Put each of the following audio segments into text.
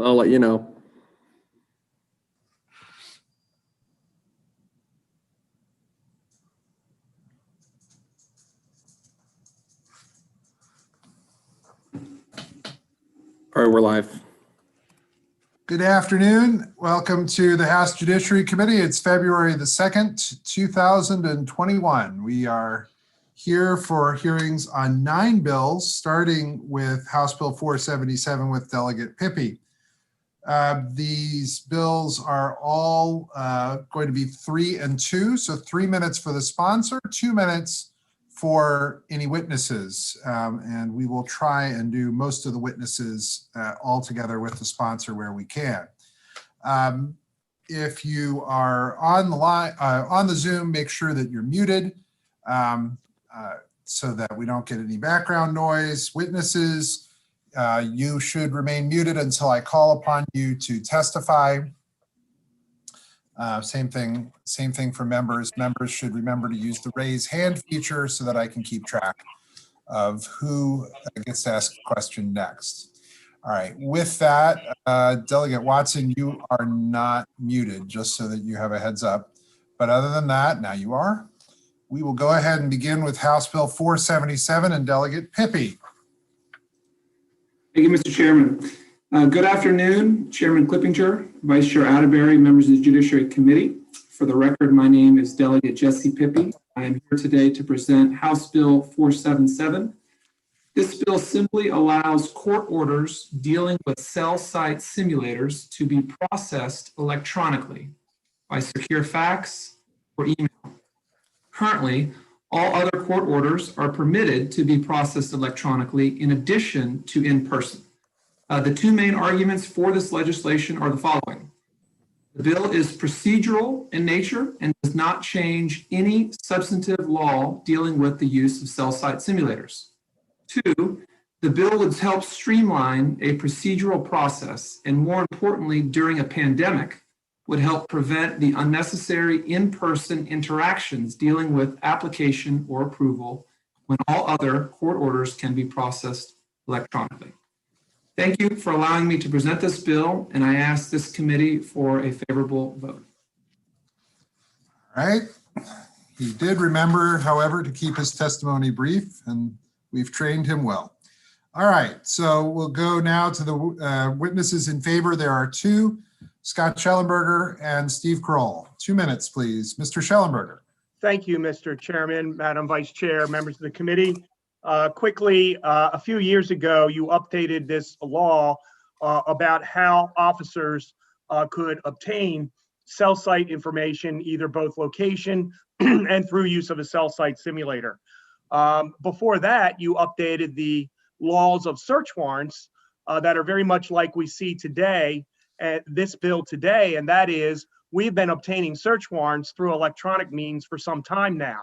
I'll let you know. All right, we're live. Good afternoon. Welcome to the House Judiciary Committee. It's February the 2nd, 2021. We are here for hearings on 9 bills, starting with House Bill 477 with Delegate Pippy. These bills are all going to be 3 and 2, so 3 minutes for the sponsor, 2 minutes for any witnesses, and we will try and do most of the witnesses all together with the sponsor where we can. If you are on the line, on the Zoom, make sure that you're muted so that we don't get any background noise. Witnesses, you should remain muted until I call upon you to testify. Same thing for members. Members should remember to use the raise hand feature so that I can keep track of who gets to ask a question next. All right, with that, Delegate Watson, you are not muted, just so that you have a heads up. But other than that, now you are. We will go ahead and begin with House Bill 477 and Delegate Pippy. Thank you, Mr. Chairman. Good afternoon, Chairman Clippinger, Vice Chair Atterbury, members of the Judiciary Committee. For the record, my name is Delegate Jesse Pippy. I am here today to present House Bill 477. This bill simply allows court orders dealing with cell site simulators to be processed electronically by secure fax or email. Currently, all other court orders are permitted to be processed electronically in addition to in person. The 2 main arguments for this legislation are the following. The bill is procedural in nature and does not change any substantive law dealing with the use of cell site simulators. 2, the bill would help streamline a procedural process and, more importantly, during a pandemic, would help prevent the unnecessary in-person interactions dealing with application or approval when all other court orders can be processed electronically. Thank you for allowing me to present this bill, and I ask this committee for a favorable vote. All right. He did remember, however, to keep his testimony brief, and we've trained him well. All right, so we'll go now to the witnesses in favor. There are 2, Scott Schellenberger and Steve Kroll. 2 minutes, please. Mr. Schellenberger. Thank you, Mr. Chairman, Madam Vice Chair, members of the committee. Quickly, a few years ago, you updated this law about how officers could obtain cell site information, either both location and through use of a cell site simulator. Before that, you updated the laws of search warrants that are very much like we see today, this bill today, and that is we've been obtaining search warrants through electronic means for some time now.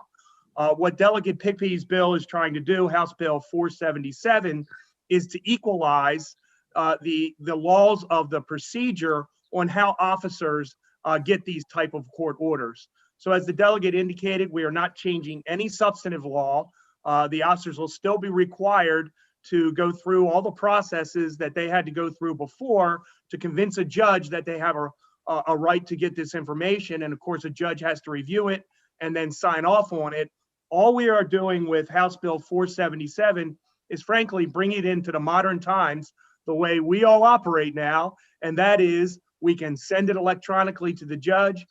What Delegate Pippy's bill is trying to do, House Bill 477, is to equalize the laws of the procedure on how officers get these type of court orders. So as the delegate indicated, we are not changing any substantive law. The officers will still be required to go through all the processes that they had to go through before to convince a judge that they have a right to get this information. And of course, a judge has to review it and then sign off on it. All we are doing with House Bill 477 is frankly bring it into the modern times, the way we all operate now, and that is we can send it electronically to the judge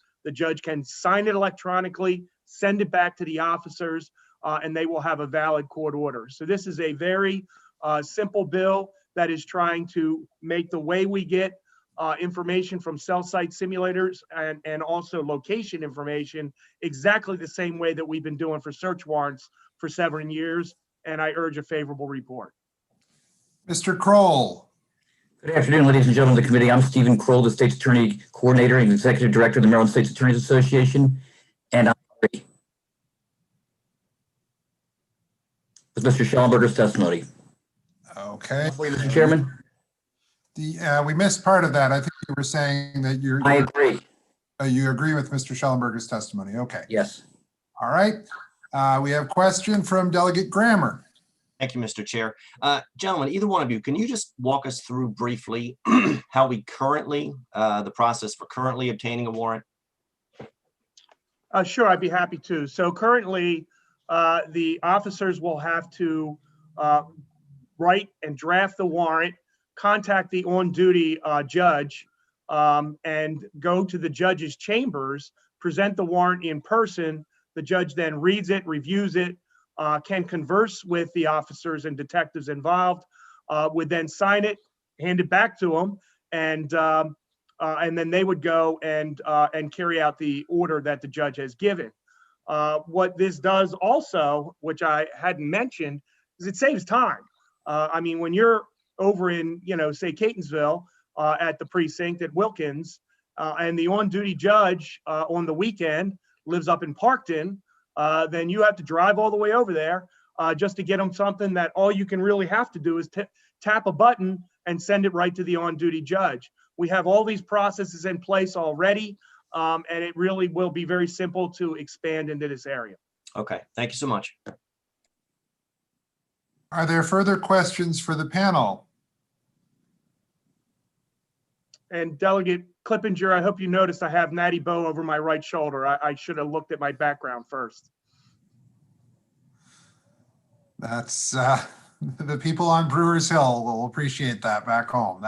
can sign it electronically, send it back to the officers, and they will have a valid court order. So this is a very simple bill that is trying to make the way we get information from cell site simulators and also location information exactly the same way that we've been doing for search warrants for 7 years, and I urge a favorable report. Mr. Kroll. Good afternoon, ladies and gentlemen of the committee. I'm Stephen Kroll, the State's Attorney Coordinator and Executive Director of the Maryland States Attorneys Association, and I agree with Mr. Schellenberger's testimony. Okay. Mr. Chairman. We missed part of that. I think you were saying that I agree. You agree with Mr. Schellenberger's testimony. Okay. Yes. All right. We have a question from Delegate Grammer. Thank you, Mr. Chair. Gentlemen, either one of you, can you just walk us through briefly how we currently, the process for currently obtaining a warrant? Sure, I'd be happy to. So currently, the officers will have to write and draft the warrant, contact the on-duty judge, and go to the judge's chambers, present the warrant in person. The judge then reads it, reviews it, can converse with the officers and detectives involved, would then sign it, hand it back to them, and then they would go and carry out the order that the judge has given. What this does also, which I hadn't mentioned, is it saves time. I mean, when you're over in, say Catonsville at the precinct at Wilkins, and the on-duty judge on the weekend lives up in Parkton, then you have to drive all the way over there just to get them something that all you can really have to do is tap a button and send it right to the on-duty judge. We have all these processes in place already, and it really will be very simple to expand into this area. Okay, thank you so much. Are there further questions for the panel? And Delegate Clippinger, I hope you noticed I have Natty Bow over my right shoulder. I should have looked at my background first. That's the people on Brewers Hill will appreciate that back home.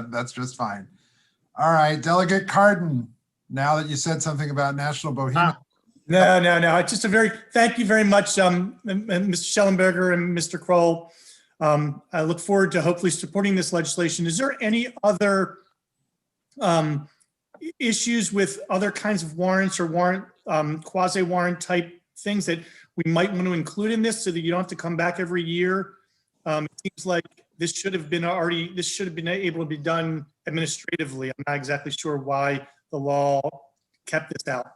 That's just fine. All right, Delegate Cardin, now that you said something about National Bohemian. No. Just thank you very much, Mr. Schellenberger and Mr. Kroll. I look forward to hopefully supporting this legislation. Is there any other issues with other kinds of warrants or quasi-warrant type things that we might want to include in this so that you don't have to come back every year? It seems like this should have been able to be done administratively. I'm not exactly sure why the law kept this out.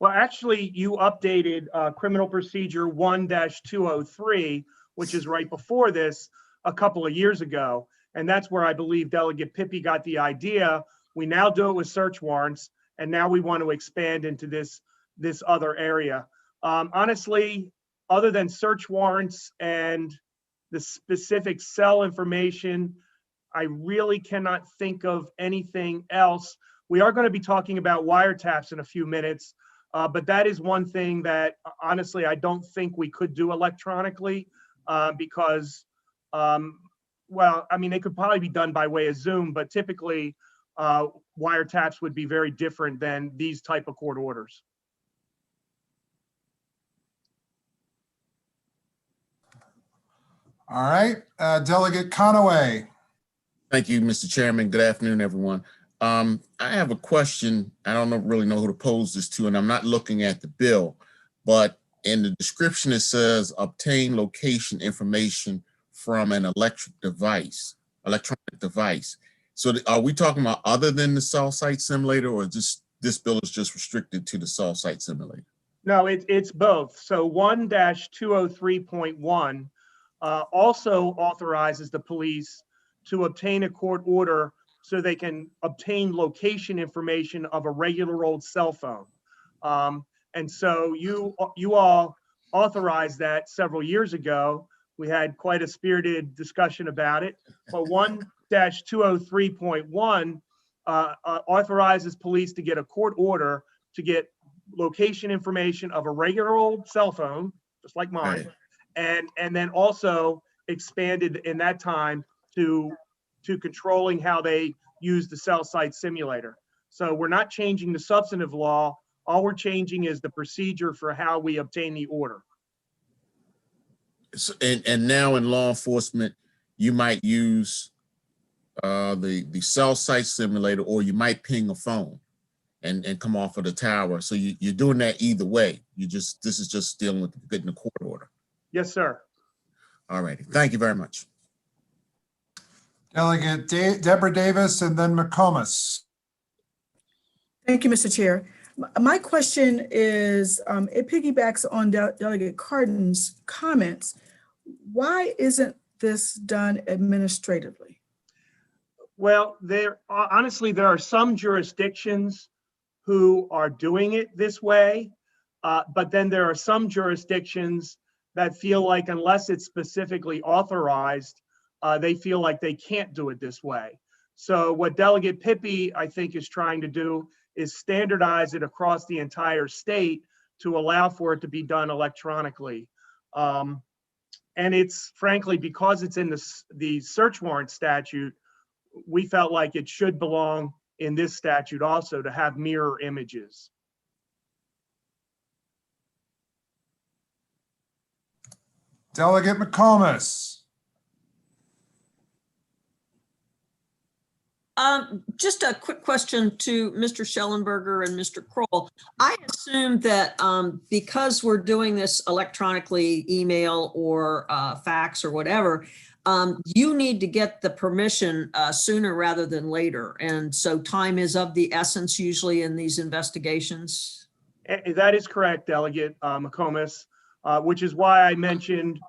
Well, actually, you updated Criminal Procedure 1-203, which is right before this, a couple of years ago. And that's where I believe Delegate Pippy got the idea. We now do it with search warrants, and now we want to expand into this other area. Honestly, other than search warrants and the specific cell information, I really cannot think of anything else. We are going to be talking about wiretaps in a few minutes, but that is one thing that honestly I don't think we could do electronically because, well, I mean, they could probably be done by way of Zoom, but typically wiretaps would be very different than these type of court orders. All right, Delegate Conaway. Thank you, Mr. Chairman. Good afternoon, everyone. I have a question. I don't really know who to pose this to, and I'm not looking at the bill, but in the description it says obtain location information from an electronic device. So are we talking about other than the cell site simulator, or just this bill is just restricted to the cell site simulator? No, it's both. So 1-203.1 also authorizes the police to obtain a court order so they can obtain location information of a regular old cell phone. And so you all authorized that several years ago. We had quite a spirited discussion about it. But 1-203.1 authorizes police to get a court order to get location information of a regular old cell phone, just like mine, and then also expanded in that time to controlling how they use the cell site simulator. So we're not changing the substantive law. All we're changing is the procedure for how we obtain the order. So, and now in law enforcement, you might use the cell site simulator, or you might ping a phone and come off of the tower. So you're doing that either way. This is just dealing with getting a court order. Yes, sir. All righty. Thank you very much. Delegate Deborah Davis and then McComas. Thank you, Mr. Chair. My question is, it piggybacks on Delegate Cardin's comments. Why isn't this done administratively? Well, honestly, there are some jurisdictions who are doing it this way, but then there are some jurisdictions that feel like unless it's specifically authorized, they feel like they can't do it this way. So what Delegate Pippy, I think, is trying to do is standardize it across the entire state to allow for it to be done electronically. And it's frankly, because it's in the search warrant statute, we felt like it should belong in this statute also to have mirror images. Delegate McComas. Just a quick question to Mr. Schellenberger and Mr. Kroll. I assume that because we're doing this electronically, email or fax or whatever, you need to get the permission sooner rather than later. And so time is of the essence usually in these investigations. That is correct, Delegate McComas, which is why I mentioned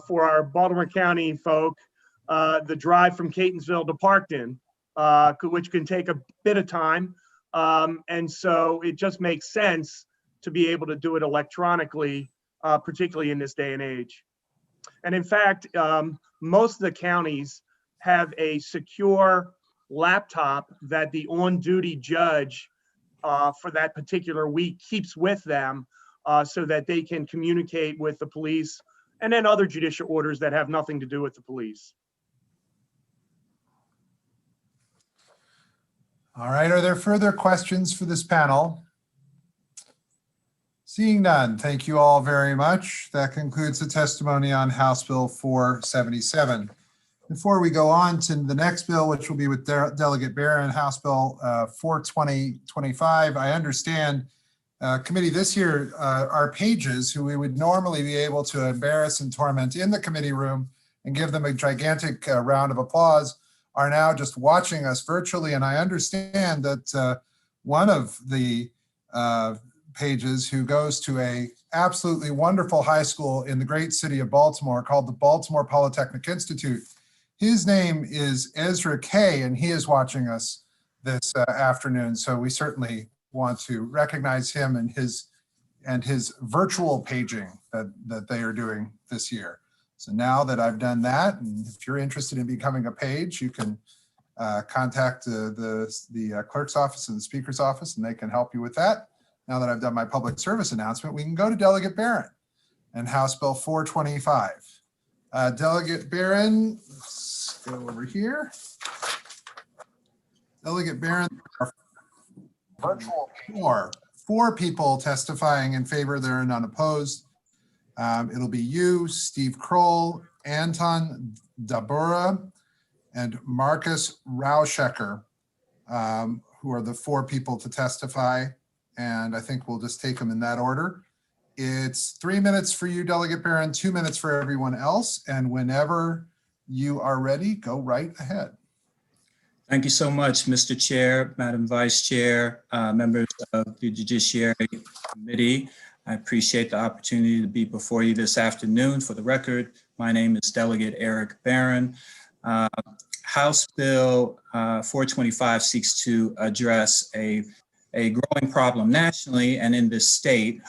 for our Baltimore County folk, the drive from Catonsville to Parkton, which can take a bit of time. And so it just makes sense to be able to do it electronically, particularly in this day and age. And in fact, most of the counties have a secure laptop that the on-duty judge for that particular week keeps with them so that they can communicate with the police and then other judicial orders that have nothing to do with the police. All right, are there further questions for this panel? Seeing none, thank you all very much. That concludes the testimony on House Bill 477. Before we go on to the next bill, which will be with Delegate Barron, House Bill 42025, I understand committee this year, our pages, who we would normally be able to embarrass and torment in the committee room and give them a gigantic round of applause, are now just watching us virtually. And I understand that one of the pages, who goes to a absolutely wonderful high school in the great city of Baltimore called the Baltimore Polytechnic Institute, his name is Ezra Kay, and he is watching us this afternoon. So we certainly want to recognize him and his virtual paging that they are doing this year. So now that I've done that, and if you're interested in becoming a page, you can contact the clerk's office and the speaker's office, and they can help you with that. Now that I've done my public service announcement, we can go to Delegate Barron and House Bill 425. Delegate Barron, let's go over here. Delegate Barron, virtual four people testifying in favor. There are none opposed. It'll be you, Steve Kroll, Anton Dabura, and Marcus Rauschecker, who are the four people to testify. And I think we'll just take them in that order. It's 3 minutes for you, Delegate Barron, 2 minutes for everyone else. And whenever you are ready, go right ahead. Thank you so much, Mr. Chair, Madam Vice Chair, members of the Judiciary Committee. I appreciate the opportunity to be before you this afternoon. For the record, my name is Delegate Eric Barron. House Bill 425 seeks to address a growing problem nationally and in this state.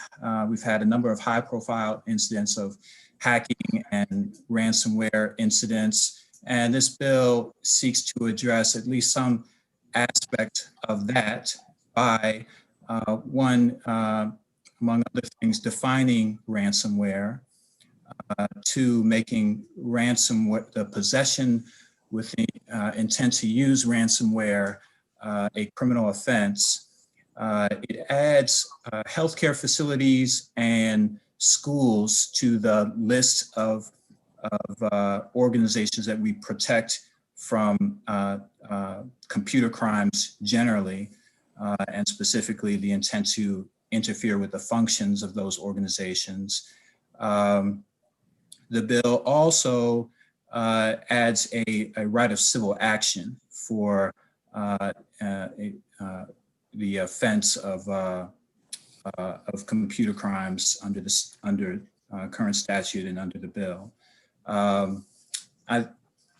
We've had a number of high-profile incidents of hacking and ransomware incidents, and this bill seeks to address at least some aspect of that by among other things, defining ransomware, to making ransomware, the possession with the intent to use ransomware, a criminal offense. It adds healthcare facilities and schools to the list of organizations that we protect from computer crimes generally, and specifically the intent to interfere with the functions of those organizations. The bill also adds a right of civil action for the offense of computer crimes under current statute and under the bill. I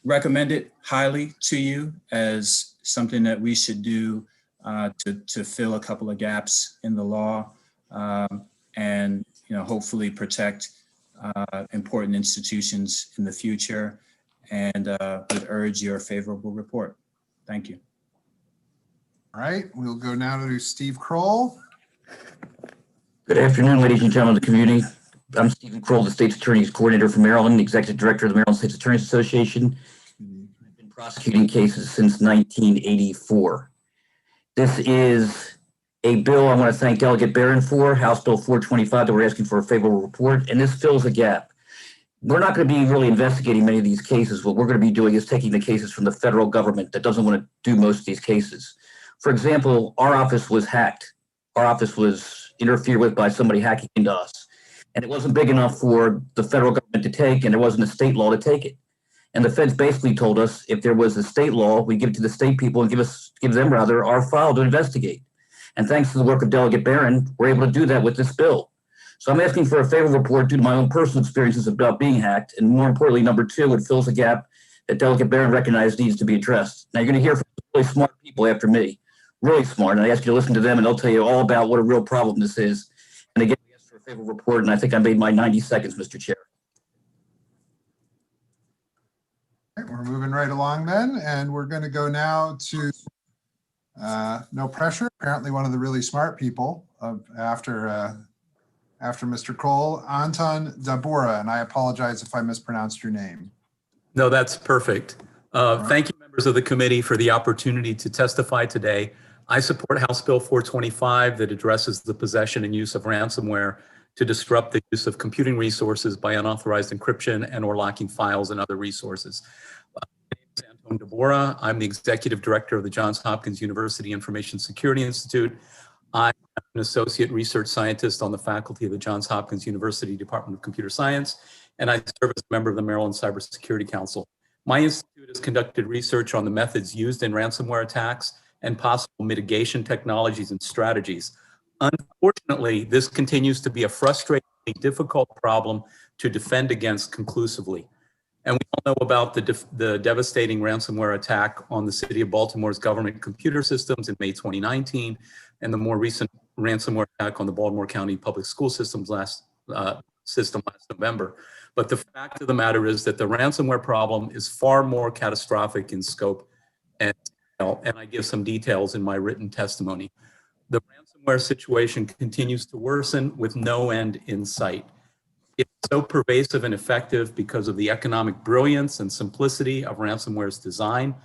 recommend it highly to you as something that we should do to fill a couple of gaps in the law, and hopefully protect important institutions in the future, and would urge your favorable report. Thank you. All right, we'll go now to Steve Kroll. Good afternoon, ladies and gentlemen of the community. I'm Stephen Kroll, the State's Attorney's Coordinator for Maryland, Executive Director of the Maryland State's Attorneys Association. I've been prosecuting cases since 1984. This is a bill I want to thank Delegate Barron for, House Bill 425, that we're asking for a favorable report, and this fills a gap. We're not going to be really investigating many of these cases. What we're going to be doing is taking the cases from the federal government that doesn't want to do most of these cases. For example, our office was hacked. Our office was interfered with by somebody hacking into us. And it wasn't big enough for the federal government to take, and there wasn't a state law to take it. And the feds basically told us if there was a state law, we give it to the state people and give them our file to investigate. And thanks to the work of Delegate Barron, we're able to do that with this bill. So I'm asking for a favorable report due to my own personal experiences about being hacked. And more importantly, number two, it fills a gap that Delegate Barron recognized needs to be addressed. Now you're going to hear from really smart people after me. Really smart, and I ask you to listen to them, and they'll tell you all about what a real problem this is. And again, we asked for a favorable report, and I think I made my 90 seconds, Mr. Chair. All right, we're moving right along then, and we're going to go now to no pressure. Apparently, one of the really smart people after Mr. Kroll, Anton Dabura, and I apologize if I mispronounced your name. No, that's perfect. Thank you, members of the committee, for the opportunity to testify today. I support House Bill 425 that addresses the possession and use of ransomware to disrupt the use of computing resources by unauthorized encryption and or locking files and other resources. My name is Anton Dabura. I'm the Executive Director of the Johns Hopkins University Information Security Institute. I'm an Associate Research Scientist on the faculty of the Johns Hopkins University Department of Computer Science, and I serve as a member of the Maryland Cybersecurity Council. My institute has conducted research on the methods used in ransomware attacks and possible mitigation technologies and strategies. Unfortunately, this continues to be a frustratingly difficult problem to defend against conclusively. And we all know about the devastating ransomware attack on the city of Baltimore's government computer systems in May 2019, and the more recent ransomware attack on the Baltimore County Public School Systems last November. But the fact of the matter is that the ransomware problem is far more catastrophic in scope and I give some details in my written testimony. The ransomware situation continues to worsen with no end in sight. It's so pervasive and effective because of the economic brilliance and simplicity of ransomware's design.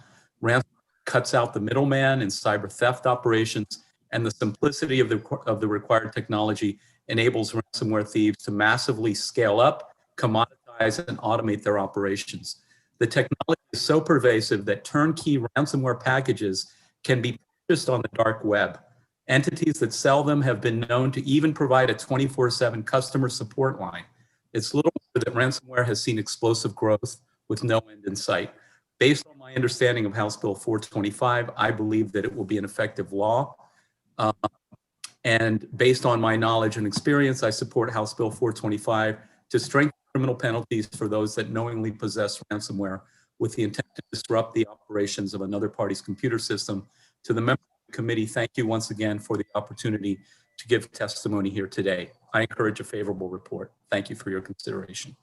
Ransomware cuts out the middleman in cyber theft operations, and the simplicity of the required technology enables ransomware thieves to massively scale up, commoditize, and automate their operations. The technology is so pervasive that turnkey ransomware packages can be purchased on the dark web. Entities that sell them have been known to even provide a 24/7 customer support line. It's little wonder that ransomware has seen explosive growth with no end in sight. Based on my understanding of House Bill 425, I believe that it will be an effective law. And based on my knowledge and experience, I support House Bill 425 to strengthen criminal penalties for those that knowingly possess ransomware with the intent to disrupt the operations of another party's computer system. To the members of the committee, thank you once again for the opportunity to give testimony here today. I encourage a favorable report. Thank you for your consideration.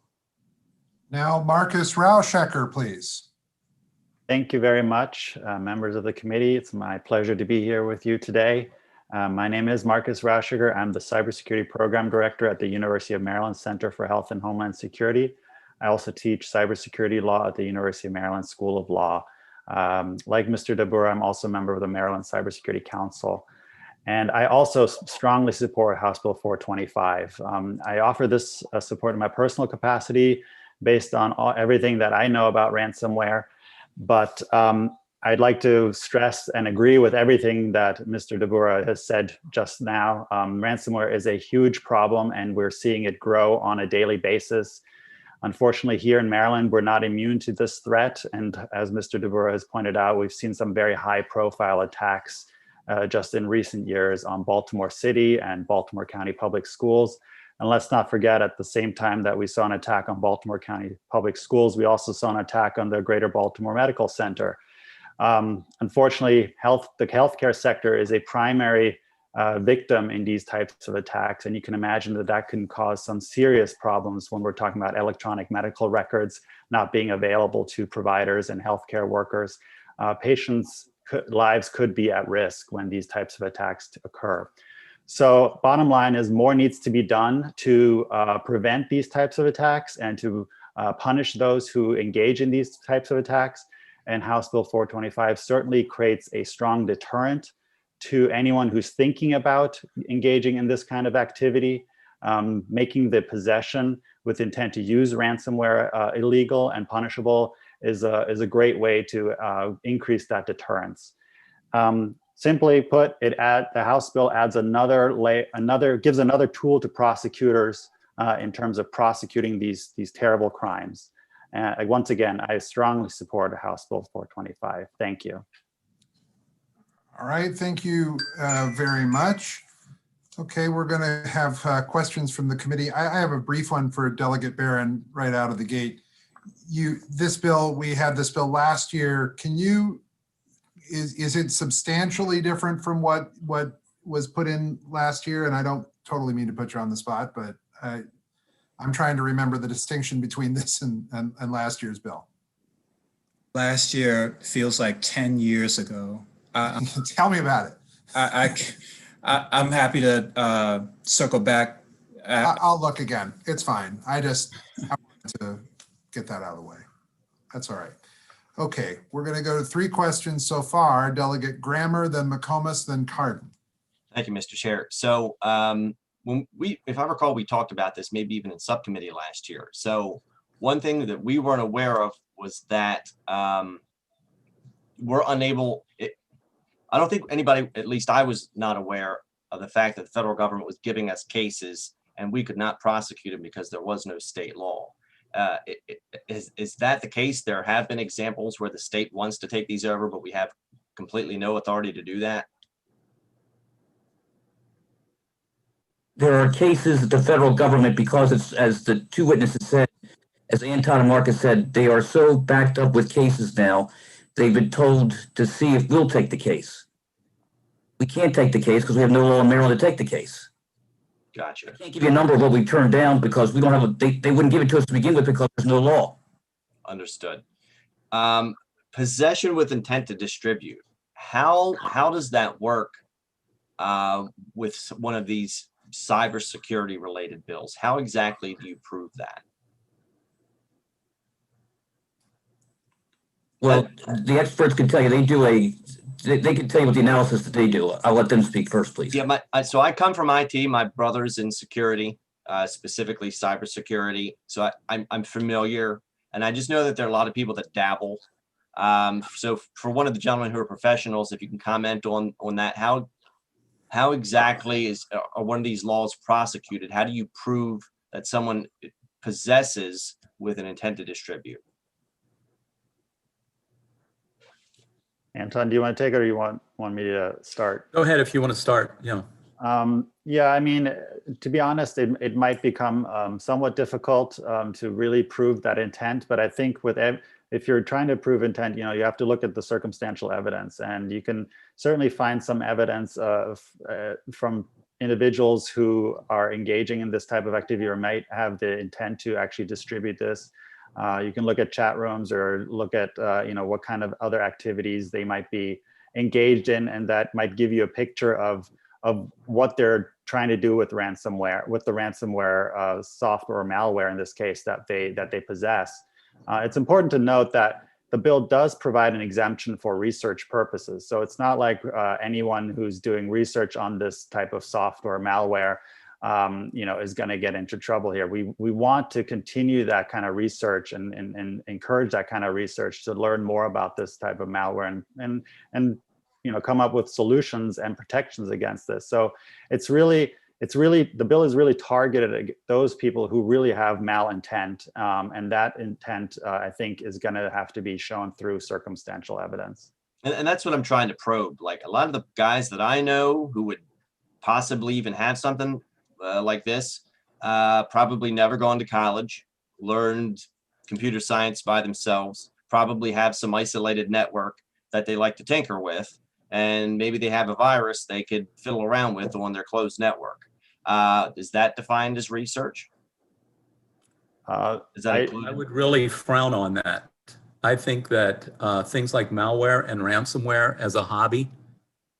Now, Marcus Rauschecker, please. Thank you very much, members of the committee. It's my pleasure to be here with you today. My name is Marcus Rauschecker. I'm the Cybersecurity Program Director at the University of Maryland Center for Health and Homeland Security. I also teach cybersecurity law at the University of Maryland School of Law. Like Mr. Dabura, I'm also a member of the Maryland Cybersecurity Council. And I also strongly support House Bill 425. I offer this support in my personal capacity based on everything that I know about ransomware. But I'd like to stress and agree with everything that Mr. Dabura has said just now. Ransomware is a huge problem, and we're seeing it grow on a daily basis. Unfortunately, here in Maryland, we're not immune to this threat. And as Mr. Dabura has pointed out, we've seen some very high-profile attacks just in recent years on Baltimore City and Baltimore County Public Schools. And let's not forget, at the same time that we saw an attack on Baltimore County Public Schools, we also saw an attack on the Greater Baltimore Medical Center. Unfortunately, the healthcare sector is a primary victim in these types of attacks. And you can imagine that that can cause some serious problems when we're talking about electronic medical records not being available to providers and healthcare workers. Patients' lives could be at risk when these types of attacks occur. So bottom line is more needs to be done to prevent these types of attacks and to punish those who engage in these types of attacks. And House Bill 425 certainly creates a strong deterrent to anyone who's thinking about engaging in this kind of activity, making the possession with intent to use ransomware illegal and punishable is a great way to increase that deterrence. Simply put, the House bill adds gives another tool to prosecutors in terms of prosecuting these terrible crimes. Once again, I strongly support House Bill 425. Thank you. All right, thank you very much. Okay, we're going to have questions from the committee. I have a brief one for Delegate Barron right out of the gate. We had this bill last year. Is it substantially different from what was put in last year? And I don't totally mean to put you on the spot, but I'm trying to remember the distinction between this and last year's bill. Last year feels like 10 years ago. Tell me about it. I'm happy to circle back. I'll look again. It's fine. I wanted to get that out of the way. That's all right. Okay, we're going to go to 3 questions so far. Delegate Grammer, then McComas, then Cardin. Thank you, Mr. Chair. So if I recall, we talked about this maybe even in subcommittee last year. So one thing that we weren't aware of was that we're unable, I don't think anybody, at least I was not aware of the fact that the federal government was giving us cases and we could not prosecute them because there was no state law. Is that the case? There have been examples where the state wants to take these over, but we have completely no authority to do that. There are cases that the federal government, because it's, as the 2 witnesses said, as Anton and Marcus said, they are so backed up with cases now, they've been told to see if we'll take the case. We can't take the case because we have no law in Maryland to take the case. Gotcha. I can't give you a number of what we turned down because we don't have they wouldn't give it to us to begin with because there's no law. Understood. Possession with intent to distribute. How does that work with one of these cybersecurity related bills? How exactly do you prove that? Well, the experts can tell you. They can tell you what the analysis that they do. I'll let them speak first, please. Yeah, so I come from IT. My brother's in security, specifically cybersecurity. So I'm familiar, and I just know that there are a lot of people that dabble. So for one of the gentlemen who are professionals, if you can comment on that, how exactly are one of these laws prosecuted? How do you prove that someone possesses with an intent to distribute? Anton, do you want to take it or you want me to start? Go ahead if you want to start. Yeah. Yeah, I mean, to be honest, it might become somewhat difficult to really prove that intent. But I think if you're trying to prove intent, you have to look at the circumstantial evidence, and you can certainly find some evidence from individuals who are engaging in this type of activity or might have the intent to actually distribute this. You can look at chat rooms or look at what kind of other activities they might be engaged in, and that might give you a picture of what they're trying to do with ransomware, with the ransomware software or malware in this case that they possess. It's important to note that the bill does provide an exemption for research purposes. So it's not like anyone who's doing research on this type of software or malware is going to get into trouble here. We want to continue that kind of research and encourage that kind of research to learn more about this type of malware and come up with solutions and protections against this. So the bill is really targeted at those people who really have malintent, and that intent I think is going to have to be shown through circumstantial evidence. And that's what I'm trying to probe. Like a lot of the guys that I know who would possibly even have something like this, probably never gone to college, learned computer science by themselves, probably have some isolated network that they like to tinker with. and maybe they have a virus they could fiddle around with on their closed network. Is that defined as research? Is that I included? would really frown on that. I think that things like malware and ransomware as a hobby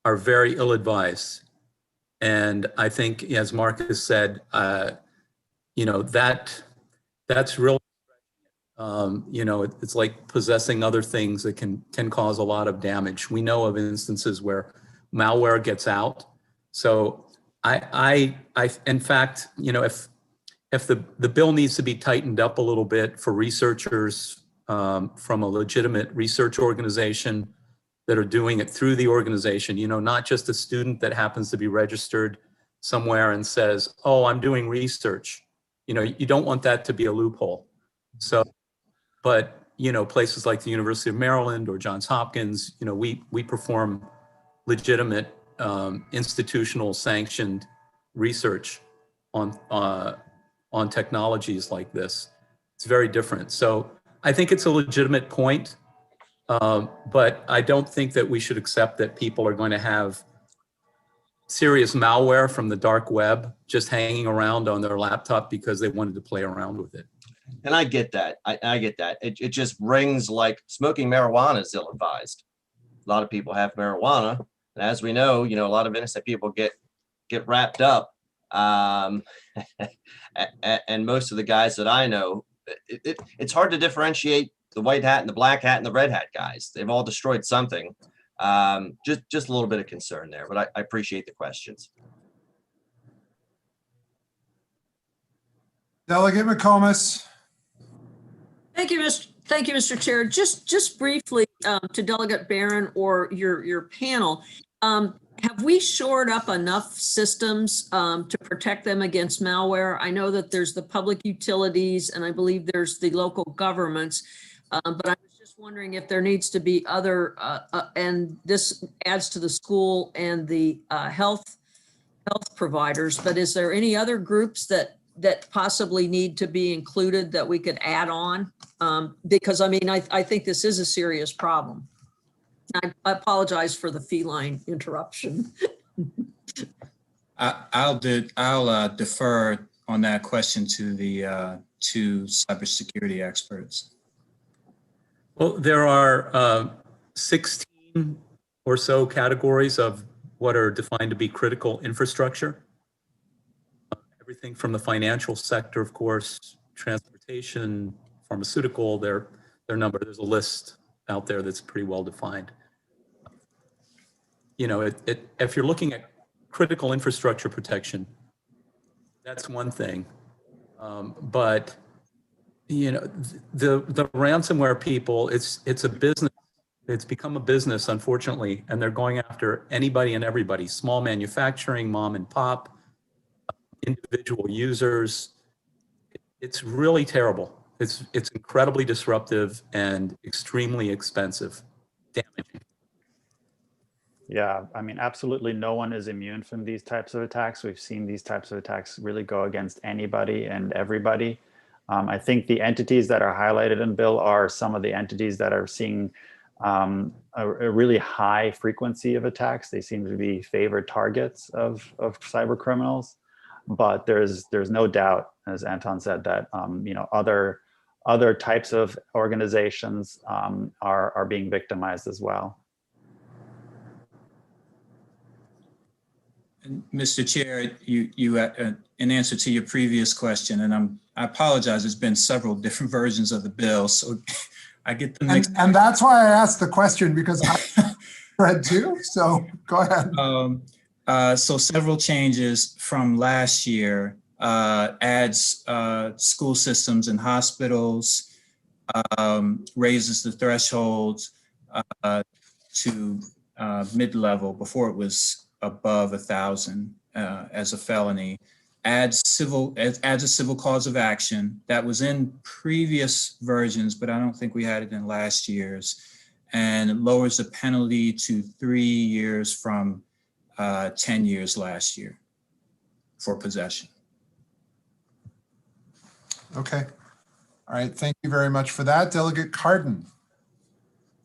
are very ill-advised. And I think, as Marcus said, you know, that's really, you know, it's like possessing other things that can cause a lot of damage. We know of instances where malware gets out. So I in fact, you know, if the bill needs to be tightened up a little bit for researchers from a legitimate research organization that are doing it through the organization, you know, not just a student that happens to be registered somewhere and says, oh, I'm doing research. You know, you don't want that to be a loophole. So, but, you know, places like the University of Maryland or Johns Hopkins, you know, we perform legitimate institutional sanctioned research on technologies like this. It's very different. So I think it's a legitimate point, but I don't think that we should accept that people are going to have serious malware from the dark web just hanging around on their laptop because they wanted to play around with it. And I get that. I get that. It just rings like smoking marijuana is ill-advised. A lot of people have marijuana, and as we know, you know, a lot of innocent people get wrapped up. And most of the guys that I know, it's hard to differentiate the white hat and the black hat and the red hat guys. They've all destroyed something. Just a little bit of concern there, but I appreciate the questions. Delegate McComas. Thank you, Mr. Chair. Just briefly to Delegate Barron or your panel, have we shored up enough systems to protect them against malware? I know that there's the public utilities and I believe there's the local governments, but I was just wondering if there needs to be other, and this adds to the school and the health providers, but is there any other groups that possibly need to be included that we could add on? Because I mean, I think this is a serious problem. I apologize for the feline interruption. I'll defer on that question to the two cybersecurity experts. Well, there are 16 or so categories of what are defined to be critical infrastructure. Everything from the financial sector, of course, transportation, pharmaceutical, their number. There's a list out there that's pretty well defined. You know, if you're looking at critical infrastructure protection, that's one thing. But you know, the ransomware people, it's a business. It's become a business, unfortunately, and they're going after anybody and everybody. Small manufacturing, mom and pop, individual users. It's really terrible. It's incredibly disruptive and extremely expensive, damaging. Yeah, I mean, absolutely no one is immune from these types of attacks. We've seen these types of attacks really go against anybody and everybody. I think the entities that are highlighted in Bill are some of the entities that are seeing a really high frequency of attacks. They seem to be favored targets of cyber criminals. But there's no doubt, as Anton said, that you know, other types of organizations are being victimized as well. And Mr. Chair, you in answer to your previous question, and I apologize, there's been several different versions of the bill, so I get the mix. And that's why I asked the question, because I read too, so go ahead. So several changes from last year, adds school systems and hospitals, raises the thresholds to mid-level. Before it was above 1,000 as a felony, adds a civil cause of action that was in previous versions, but I don't think we had it in last year's, and lowers the penalty to 3 years from 10 years last year for possession. Okay. All right. Thank you very much for that. Delegate Cardin.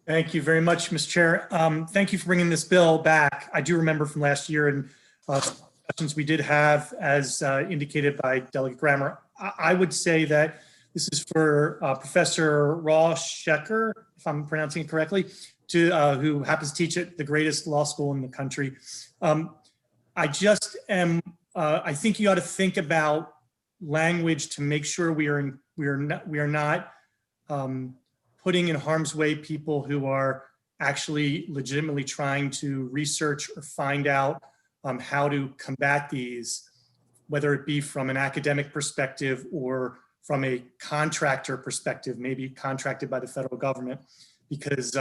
Thank you very much, Mr. Chair. Thank you for bringing this bill back. I do remember from last year and discussions we did have, as indicated by Delegate Grammer. I would say that this is for Professor Rawshecker, if I'm pronouncing it correctly, who happens to teach at the greatest law school in the country. I think you ought to think about language to make sure we are not putting in harm's way people who are actually legitimately trying to research or find out how to combat these, whether it be from an academic perspective or from a contractor perspective, maybe contracted by the federal government, because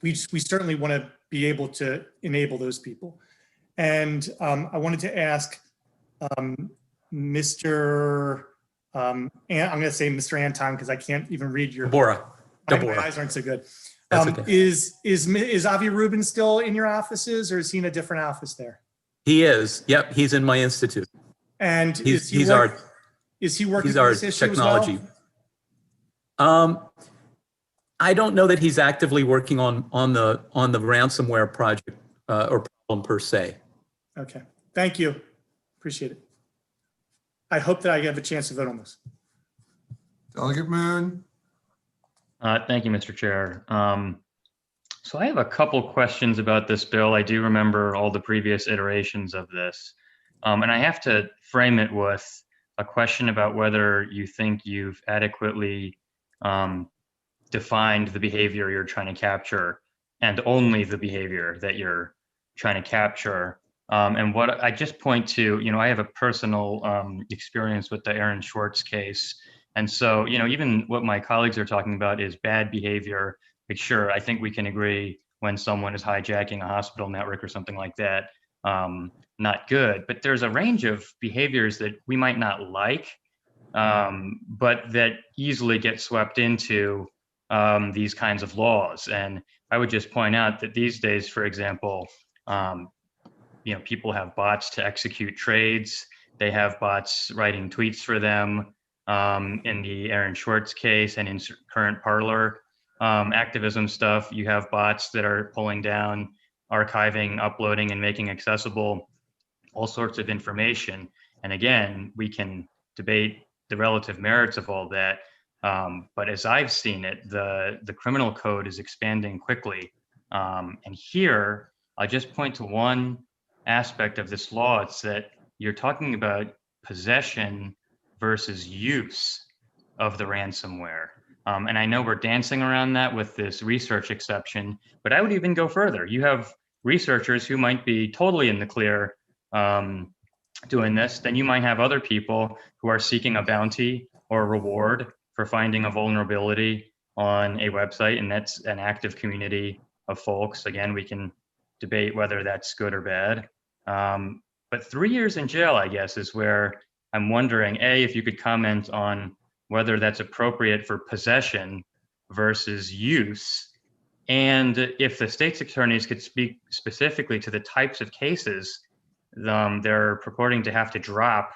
we certainly want to be able to enable those people. And I wanted to ask Mr. I'm going to say Mr. Anton because I can't even read your. Deborah. My eyes aren't so good. That's okay. Is Avi Rubin still in your offices, or is he in a different office there? He is. Yep, he's in my institute. And He's is he our working he's on our this issue technology. as well? I don't know that he's actively working on the ransomware project or problem per se. Okay, thank you. Appreciate it. I hope that I have a chance to vote on this. Delegate Moon. Thank you, Mr. Chair. So I have a couple questions about this bill. I do remember all the previous iterations of this. And I have to frame it with a question about whether you think you've adequately defined the behavior you're trying to capture, and only the behavior that you're trying to capture. And what I just point to, I have a personal experience with the Aaron Schwartz case. And so, even what my colleagues are talking about is bad behavior. Like, sure, I think we can agree when someone is hijacking a hospital network or something like that, not good. But there's a range of behaviors that we might not like, but that easily get swept into these kinds of laws. And I would just point out that these days, for example, people have bots to execute trades. They have bots writing tweets for them. In the Aaron Schwartz case and in current Parler activism stuff, you have bots that are pulling down, archiving, uploading, and making accessible all sorts of information. And again, we can debate the relative merits of all that. But as I've seen it, the criminal code is expanding quickly. And here, I'll just point to one aspect of this law. It's that you're talking about possession versus use of the ransomware. And I know we're dancing around that with this research exception, but I would even go further. You have researchers who might be totally in the clear doing this. Then you might have other people who are seeking a bounty or a reward for finding a vulnerability on a website, and that's an active community of folks. Again, we can debate whether that's good or bad. But 3 years in jail, I guess, is where I'm wondering, A, if you could comment on whether that's appropriate for possession versus use, and if the state's attorneys could speak specifically to the types of cases they're purporting to have to drop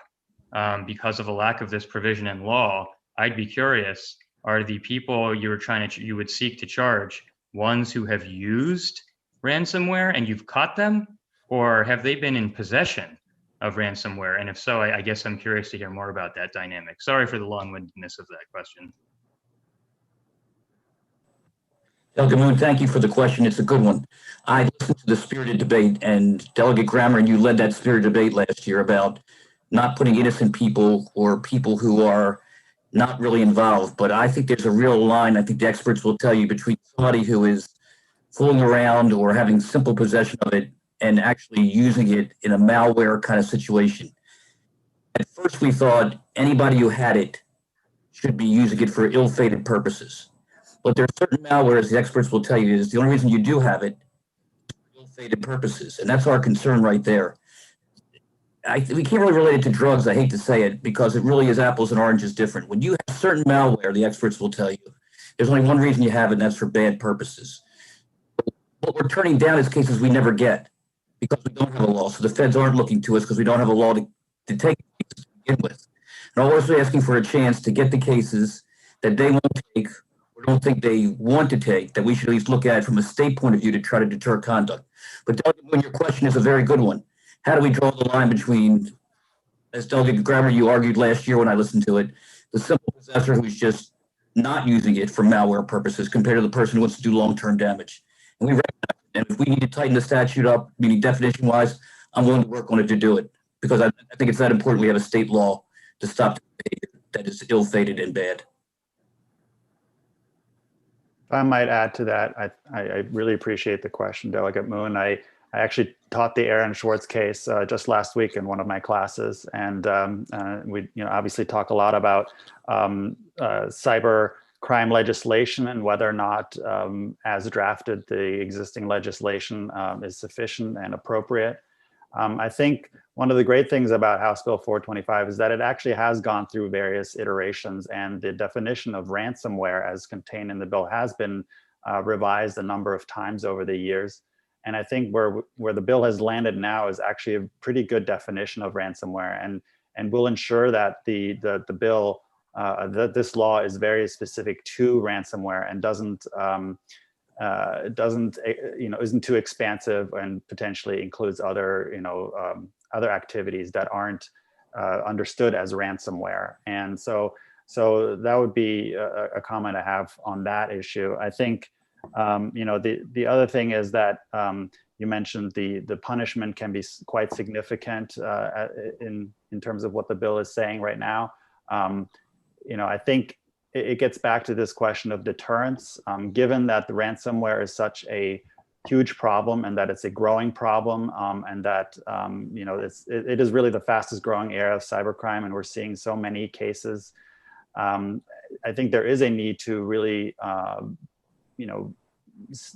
because of a lack of this provision in law. I'd be curious, are the people you would seek to charge ones who have used ransomware and you've caught them, or have they been in possession of ransomware? And if so, I guess I'm curious to hear more about that dynamic. Sorry for the long-windedness of that question. Delegate Moon, thank you for the question. It's a good one. I listened to the spirited debate, and Delegate Grammer, and you led that spirited debate last year about not putting innocent people or people who are not really involved. But I think there's a real line, I think the experts will tell you, between somebody who is fooling around or having simple possession of it and actually using it in a malware kind of situation. At first, we thought anybody who had it should be using it for ill-fated purposes. But there are certain malwares, the experts will tell you, is the only reason you do have it is for ill-fated purposes. And that's our concern right there. We can't really relate it to drugs, I hate to say it, because it really is apples and oranges different. When you have certain malware, the experts will tell you, there's only one reason you have it, and that's for bad purposes. What we're turning down is cases we never get, because we don't have a law. So the feds aren't looking to us because we don't have a law to take cases to begin with. And all we're asking for a chance to get the cases that they won't take or don't think they want to take, that we should at least look at it from a state point of view to try to deter conduct. But Delegate Moon, your question is a very good one. How do we draw the line between, as Delegate Grammer, you argued last year when I listened to it, the simple possessor who's just not using it for malware purposes compared to the person who wants to do long-term damage? And we recognize it. And if we need to tighten the statute up, meaning definition-wise, I'm willing to work on it to do it, because I think it's that important we have a state law to stop the behavior that is ill-fated and bad. If I might add to that, I really appreciate the question, Delegate Moon. I actually taught the Aaron Schwartz case just last week in one of my classes, and we obviously talk a lot about cyber crime legislation and whether or not, as drafted, the existing legislation is sufficient and appropriate. I think one of the great things about House Bill 425 is that it actually has gone through various iterations, and the definition of ransomware as contained in the bill has been revised a number of times over the years. And I think where the bill has landed now is actually a pretty good definition of ransomware, and will ensure that the bill, that this law is very specific to ransomware and isn't too expansive and potentially includes other other activities that aren't understood as ransomware. And so that would be a comment I have on that issue. I think the other thing is that you mentioned the punishment can be quite significant in terms of what the bill is saying right now. I think it gets back to this question of deterrence, given that the ransomware is such a huge problem and that it's a growing problem, and that it is really the fastest growing area of cybercrime, and we're seeing so many cases. I think there is a need to really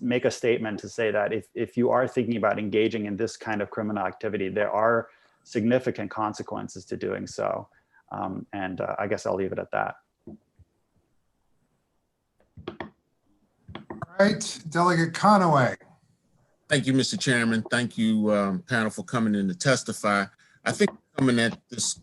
make a statement to say that if you are thinking about engaging in this kind of criminal activity, there are significant consequences to doing so. And I guess I'll leave it at that. All right, Delegate Conaway. Thank you, Mr. Chairman. Thank you, panel, for coming in to testify. I think coming at this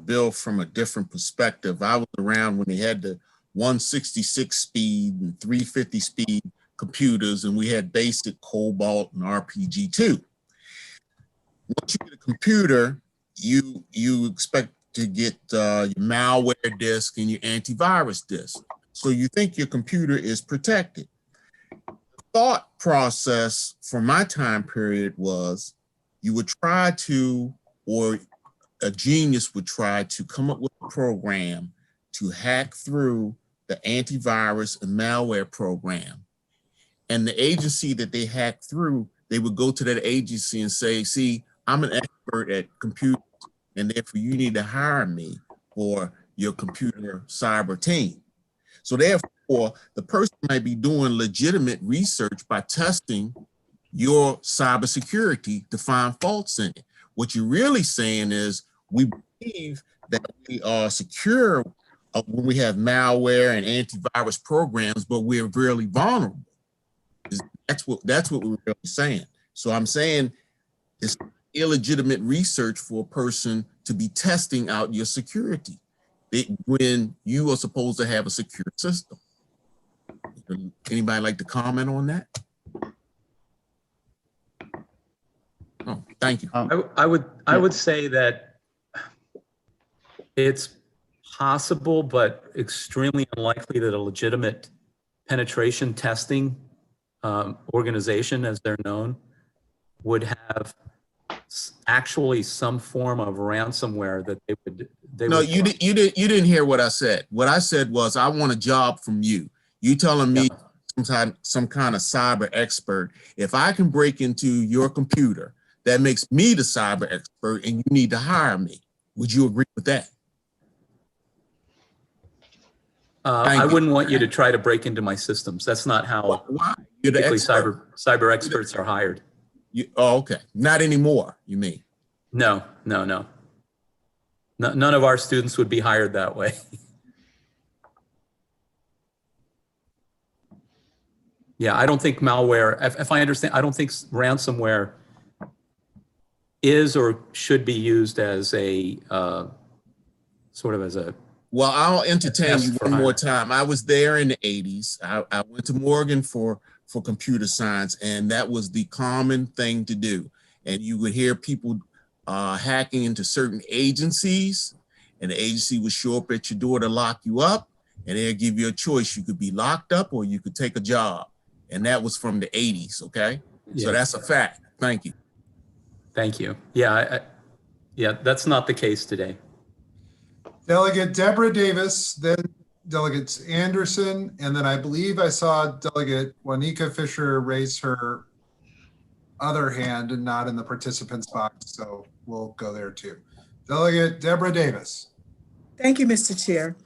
bill from a different perspective. I was around when they had the 166 speed and 350 speed computers, and we had basic COBOL and RPG2. Once you get a computer, you expect to get your malware disk and your antivirus disk. So you think your computer is protected. The thought process for my time period was you would try to, or a genius would try to come up with a program to hack through the antivirus and malware program. And the agency that they hacked through, they would go to that agency and say, see, I'm an expert at computers, and therefore you need to hire me for your computer cyber team. So therefore, the person might be doing legitimate research by testing your cybersecurity to find faults in it. What you're really saying is we believe that we are secure when we have malware and antivirus programs, but we're really vulnerable. That's what we're really saying. So I'm saying it's illegitimate research for a person to be testing out your security when you are supposed to have a secure system. Anybody like to comment on that? Oh, thank you. I would say that it's possible, but extremely unlikely that a legitimate penetration testing organization, as they're known, would have actually some form of ransomware that they would. No, you didn't hear what I said. What I said was, I want a job from you. You telling me some kind of cyber expert. If I can break into your computer, that makes me the cyber expert, and you need to hire me. Would you agree with that? I wouldn't want you to try to break into my systems. That's not how typically cyber experts are hired. Oh, okay. Not anymore, you mean? No. None of our students would be hired that way. Yeah, I don't think malware, if I understand, I don't think ransomware is or should be used as a sort of as a Well, I'll entertain Yes, you for one more hire. time. I was there in the 80s. I went to Morgan for computer science, and that was the common thing to do. And you would hear people hacking into certain agencies, and the agency would show up at your door to lock you up, and they'll give you a choice. You could be locked up or you could take a job. And that was from the 80s, okay? So Yeah. that's a fact. Thank you. Thank you. Yeah, yeah, that's not the case today. Delegate Deborah Davis, then Delegate Anderson, and then I believe I saw Delegate Juanica Fisher raise her other hand and not in the participants box, so we'll go there too. Delegate Deborah Davis. Thank you, Mr. Chair.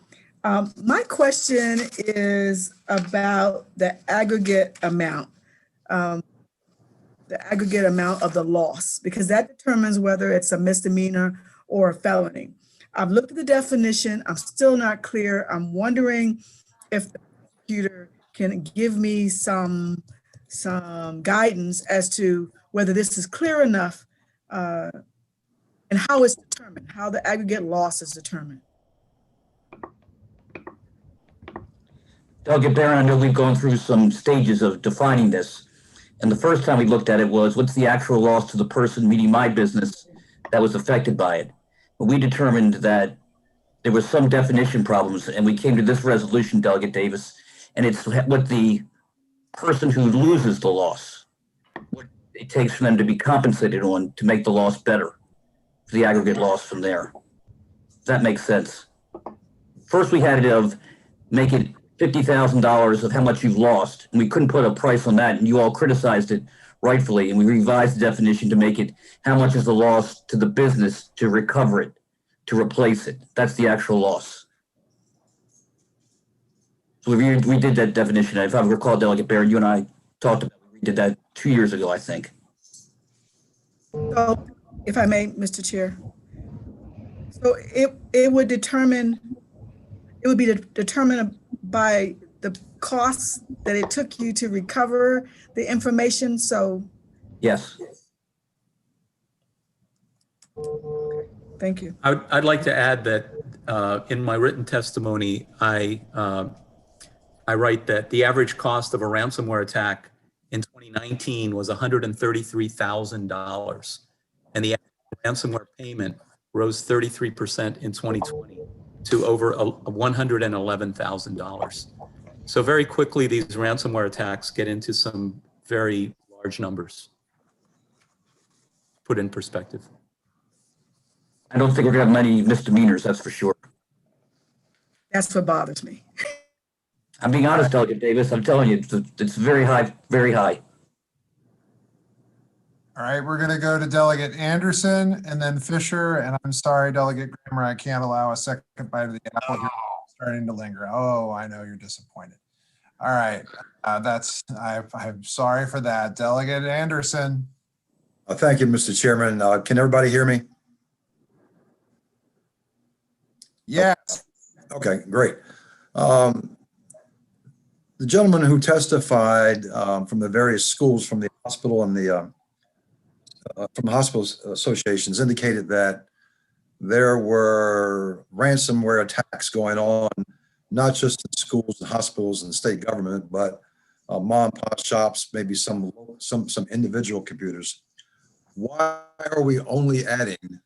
My question is about the aggregate amount of the loss, because that determines whether it's a misdemeanor or a felony. I've looked at the definition. I'm still not clear. I'm wondering if the prosecutor can give me some guidance as to whether this is clear enough and how it's determined, how the aggregate loss is determined. Delegate Barron, I know we've gone through some stages of defining this. And the first time we looked at it was, what's the actual loss to the person meeting my business that was affected by it? But we determined that there was some definition problems, and we came to this resolution, Delegate Davis, and it's what the person who loses the loss, what it takes for them to be compensated on to make the loss better, the aggregate loss from there. Does that make sense? First, we had it of make it $50,000 of how much you've lost, and we couldn't put a price on that, and you all criticized it rightfully, and we revised the definition to make it how much is the loss to the business to recover it, to replace it. That's the actual loss. So we did that definition. If I recall, Delegate Barron, you and I talked about it. We did that 2 years ago, I think. So, if I may, Mr. Chair. So it would be determined by the costs that it took you to recover the information, so. Yes. Thank you. I'd like to add that in my written testimony, I write that the average cost of a ransomware attack in 2019 was $133,000, and the ransomware payment rose 33% in 2020 to over $111,000. So very quickly, these ransomware attacks get into some very large numbers. Put in perspective. I don't think we're gonna have many misdemeanors, that's for sure. That's what bothers me. I'm being honest, Delegate Davis. I'm telling you, it's very high, very high. All right, we're gonna go to Delegate Anderson and then Fisher, and I'm sorry, Delegate Kramer, I can't allow a second bite of the apple here. Starting to linger. Oh, I know you're disappointed. All right, I'm sorry for that. Delegate Anderson. Thank you, Mr. Chairman. Can everybody hear me? Yes. Okay, great. The gentleman who testified from the various schools from the hospital and from the hospital associations indicated that there were ransomware attacks going on, not just in schools and hospitals and state government, but mom and pop shops, maybe some individual computers. Why are we only adding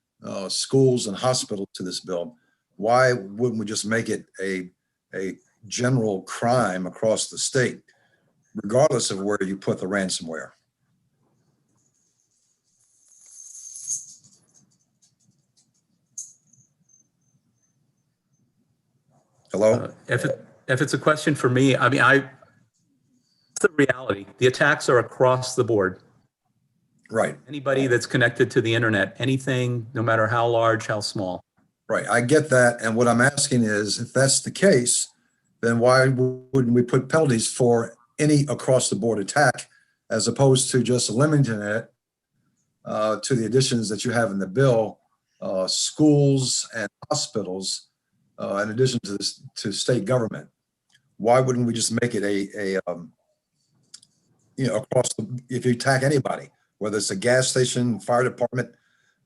schools and hospitals to this bill? Why wouldn't we just make it a general crime across the state, regardless of where you put the ransomware? Hello? If it's a question for me, I mean, it's the reality. The attacks are across the board. Right. Anybody that's connected to the internet, anything, no matter how large, how small. Right. I get that. And what I'm asking is, if that's the case, then why wouldn't we put penalties for any across the board attack as opposed to just limiting it to the additions that you have in the bill, schools and hospitals, in addition to state government? Why wouldn't we just make it across if you attack anybody, whether it's a gas station, fire department,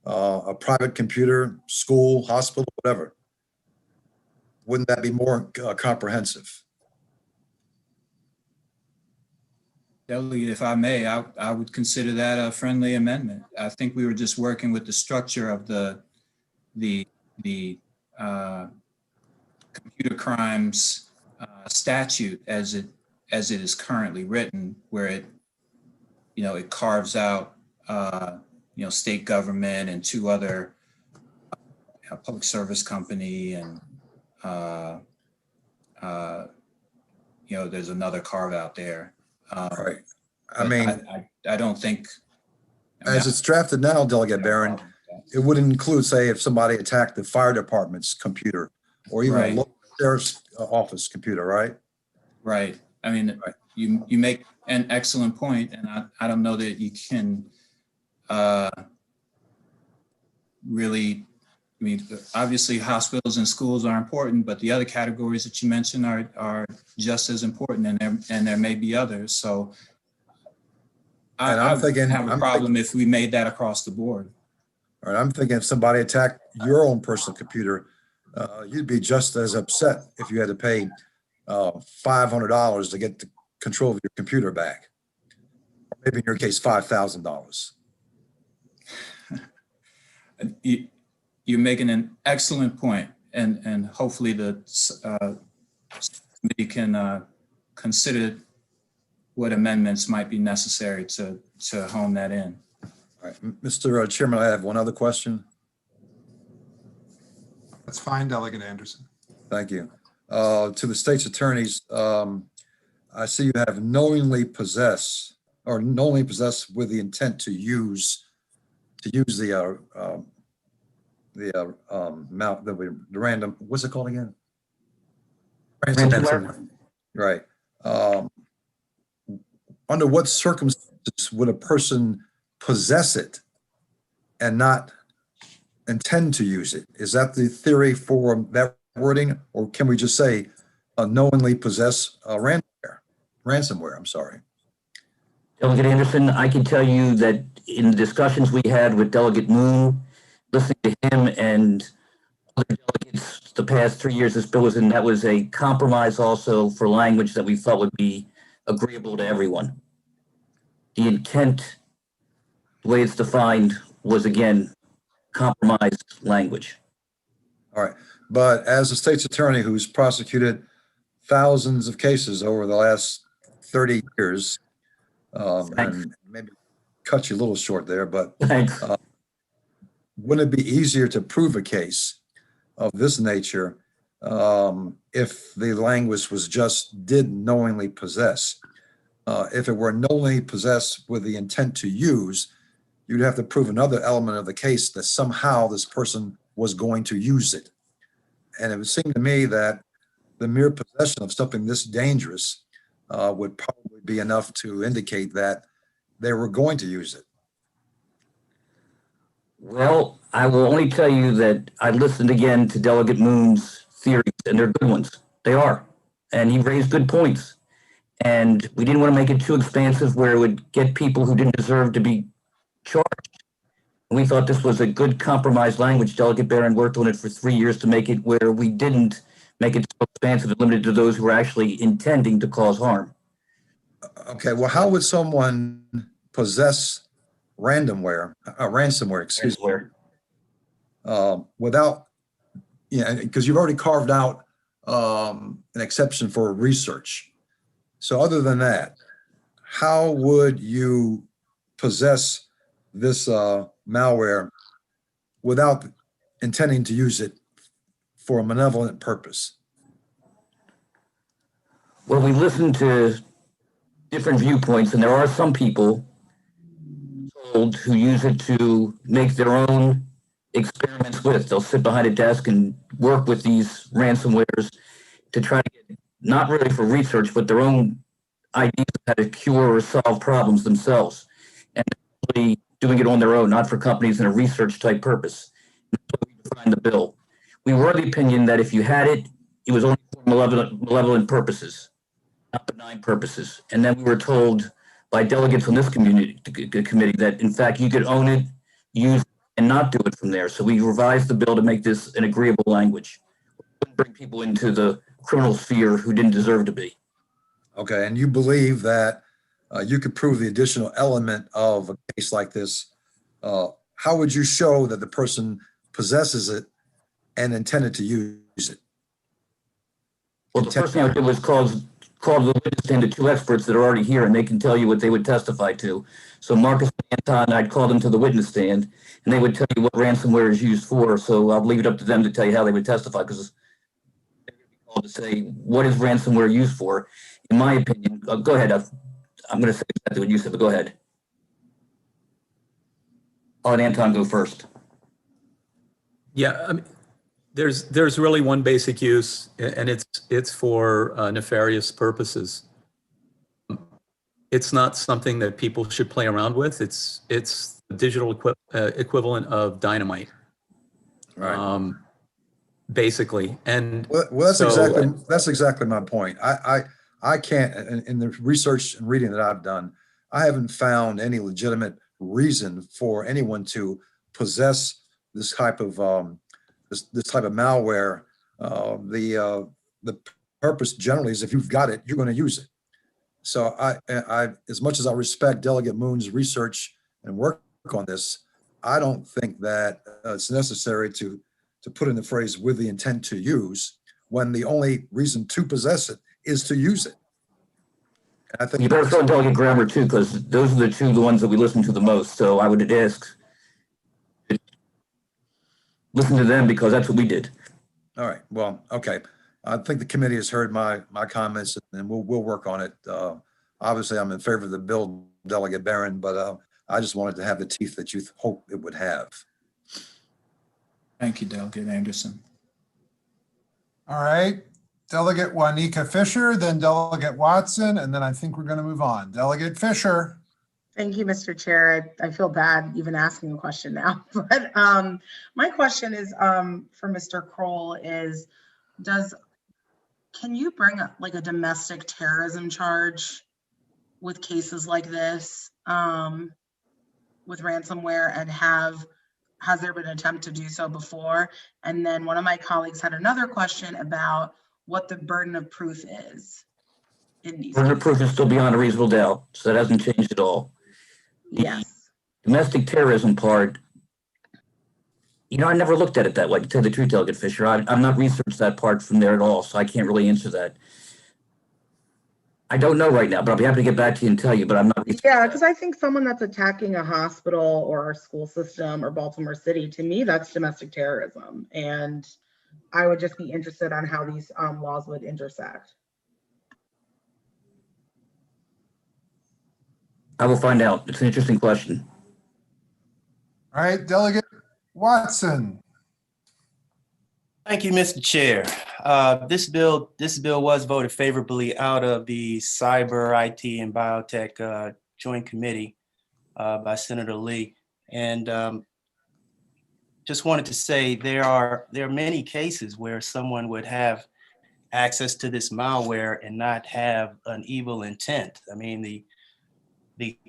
a private computer, school, hospital, whatever? Wouldn't that be more comprehensive? Delegate, if I may, I would consider that a friendly amendment. I think we were just working with the structure of the computer crimes statute as it is currently written, where it carves out state government and two other public service company, and there's another carve out there. Right. I mean, I don't think. As it's drafted now, Delegate Barron, it would include, say, if somebody attacked the fire department's computer or even Right. a local sheriff's office computer, right? Right. I mean, Right. you make an excellent point, and I don't know that you can really. I mean, obviously, hospitals and schools are important, but the other categories that you mentioned are just as important, and there may be others. So, I have a problem if we made that across the board. All right, I'm thinking if somebody attacked your own personal computer, you'd be just as upset if you had to pay $500 to get the control of your computer back. Or maybe in your case, $5,000. You're making an excellent point, and hopefully the committee can consider what amendments might be necessary to hone that in. All right, Mr. Chairman, I have one other question. That's fine, Delegate Anderson. Thank you. To the state's attorneys, I see you have knowingly possess with the intent to use the random, what's it called again? Ransomware. Right. Under what circumstances would a person possess it and not intend to use it? Is that the theory for that wording, or can we just say knowingly possess ransomware? I'm sorry. Delegate Anderson, I can tell you that in the discussions we had with Delegate Moon, listening to him and other delegates the past 3 years this bill was in, that was a compromise also for language that we thought would be agreeable to everyone. The intent, the way it's defined, was again compromised language. All right. But as a state's attorney who's prosecuted thousands of cases over the last 30 years, and maybe cut you a little short there, but wouldn't it be easier to prove a case of this nature if the language was just did knowingly possess? If it were knowingly possessed with the intent to use, you'd have to prove another element of the case that somehow this person was going to use it. And it would seem to me that the mere possession of something this dangerous would probably be enough to indicate that they were going to use it. Well, I will only tell you that I listened again to Delegate Moon's theories, and they're good ones. They are. And he raised good points. And we didn't want to make it too expansive where it would get people who didn't deserve to be charged. We thought this was a good compromise language. Delegate Barron worked on it for 3 years to make it where we didn't make it so expansive and limited to those who were actually intending to cause harm. Okay, well, how would someone possess ransomware, excuse me, without, because you've already carved out an exception for research. So other than that, how would you possess this malware without intending to use it for a malevolent purpose? Well, we listened to different viewpoints, and there are some people who use it to make their own experiments with. They'll sit behind a desk and work with these ransomwares to try to get, not really for research, but their own ideas of how to cure or solve problems themselves. And really doing it on their own, not for companies in a research type purpose. So we defined the bill. We were of the opinion that if you had it, it was only for malevolent purposes, not benign purposes. And then we were told by delegates on this committee that in fact you could own it, use it, and not do it from there. So we revised the bill to make this an agreeable language. We wouldn't bring people into the criminal sphere who didn't deserve to be. Okay, and you believe that you could prove the additional element of a case like this. How would you show that the person possesses it and intended to use it? Well, the first thing I did was call the witness stand to two experts that are already here, and they can tell you what they would testify to. So Marcus and Anton, I'd call them to the witness stand, and they would tell you what ransomware is used for. So I'll leave it up to them to tell you how they would testify, because they're going to be called to say, what is ransomware used for? In my opinion, go ahead. I'm going to say exactly what you said, but go ahead. I'll let Anton go first. Yeah, I mean, there's really one basic use, and it's for nefarious purposes. It's not something that people should play around with. It's the digital equivalent of dynamite, Right. Basically. And well, that's exactly my point. I can't, in the research and reading that I've done, I haven't found any legitimate reason for anyone to possess this type of this type of malware. The purpose generally is, if you've got it, you're going to use it. So I as much as I respect Delegate Moon's research and work on this, I don't think that it's necessary to put in the phrase "with the intent to use," when the only reason to possess it is to use it. And I think you better throw in Delegate Grammar too, because those are the ones that we listen to the most. So I would ask, listen to them, because that's what we did. All right. Well, okay. I think the committee has heard my comments, and we'll work on it. Obviously, I'm in favor of the bill, Delegate Barron, but I just wanted to have the teeth that you hope it would have. Thank you, Delegate Anderson. All right. Delegate Juanica Fisher, then Delegate Watson, and then I think we're going to move on. Delegate Fisher. Thank you, Mr. Chair. I feel bad even asking a question now, but my question is for Mr. Kroll is, can you bring up like a domestic terrorism charge with cases like this with ransomware, and has there been an attempt to do so before? And then one of my colleagues had another question about what the burden of proof is in these Burden of proof is still beyond a reasonable doubt, so that hasn't changed at all. Yes. Domestic terrorism part, I never looked at it that way, to tell the truth, Delegate Fisher. I've not researched that part from there at all, so I can't really answer that. I don't know right now, but I'll be happy to get back to you and tell you, but I'm not. Yeah, because I think someone that's attacking a hospital or our school system or Baltimore City, to me, that's domestic terrorism. And I would just be interested on how these laws would intersect. I will find out. It's an interesting question. All right, Delegate Watson. Thank you, Mr. Chair. This bill was voted favorably out of the Cyber, IT, and Biotech Joint Committee by Senator Lee. And just wanted to say there are many cases where someone would have access to this malware and not have an evil intent. I mean, the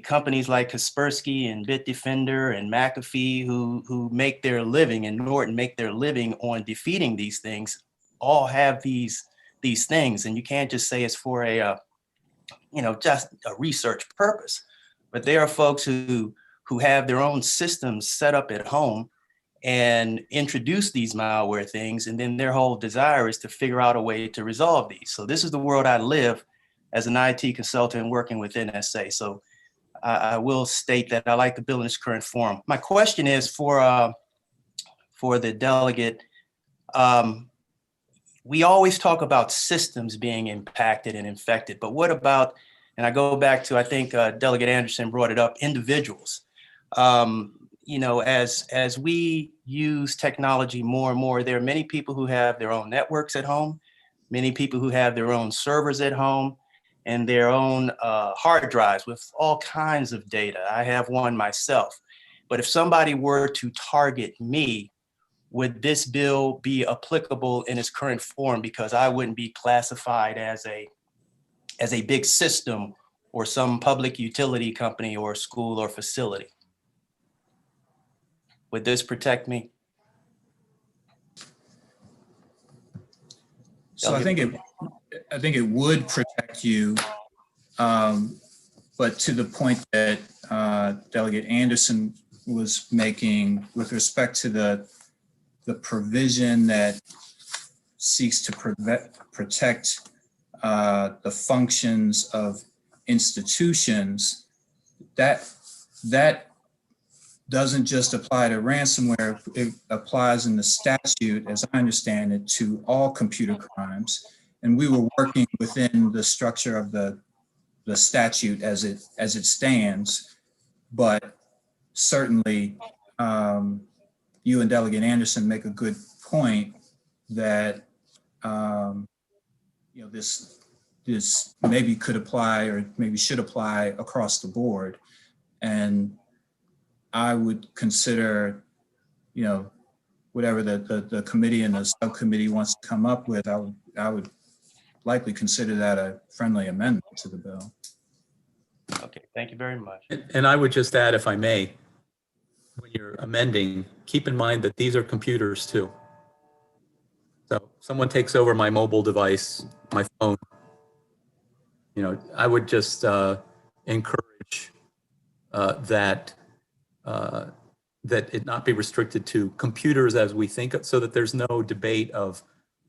companies like Kaspersky and Bitdefender and McAfee who make their living, and Norton make their living on defeating these things, all have these things. And you can't just say it's for a just a research purpose. But there are folks who have their own systems set up at home and introduce these malware things, and then their whole desire is to figure out a way to resolve these. So this is the world I live as an IT consultant working with NSA. So I will state that I like the bill in its current form. My question is for the delegate. We always talk about systems being impacted and infected, but what about, and I go back to, I think Delegate Anderson brought it up, individuals. As we use technology more and more, there are many people who have their own networks at home, many people who have their own servers at home, and their own hard drives with all kinds of data. I have one myself. But if somebody were to target me, would this bill be applicable in its current form? Because I wouldn't be classified as a big system or some public utility company or school or facility. Would this protect me? So I think it would protect you, but to the point that Delegate Anderson was making with respect to the provision that seeks to protect the functions of institutions, that doesn't just apply to ransomware. It applies in the statute, as I understand it, to all computer crimes. And we were working within the structure of the statute as it stands, but certainly you and Delegate Anderson make a good point that this maybe could apply or maybe should apply across the board. And I would consider, whatever the committee and the subcommittee wants to come up with, I would likely consider that a friendly amendment to the bill. Okay, thank you very much. And I would just add, if I may, when you're amending, keep in mind that these are computers too. So someone takes over my mobile device, my phone, I would just encourage that it not be restricted to computers as we think of, so that there's no debate of,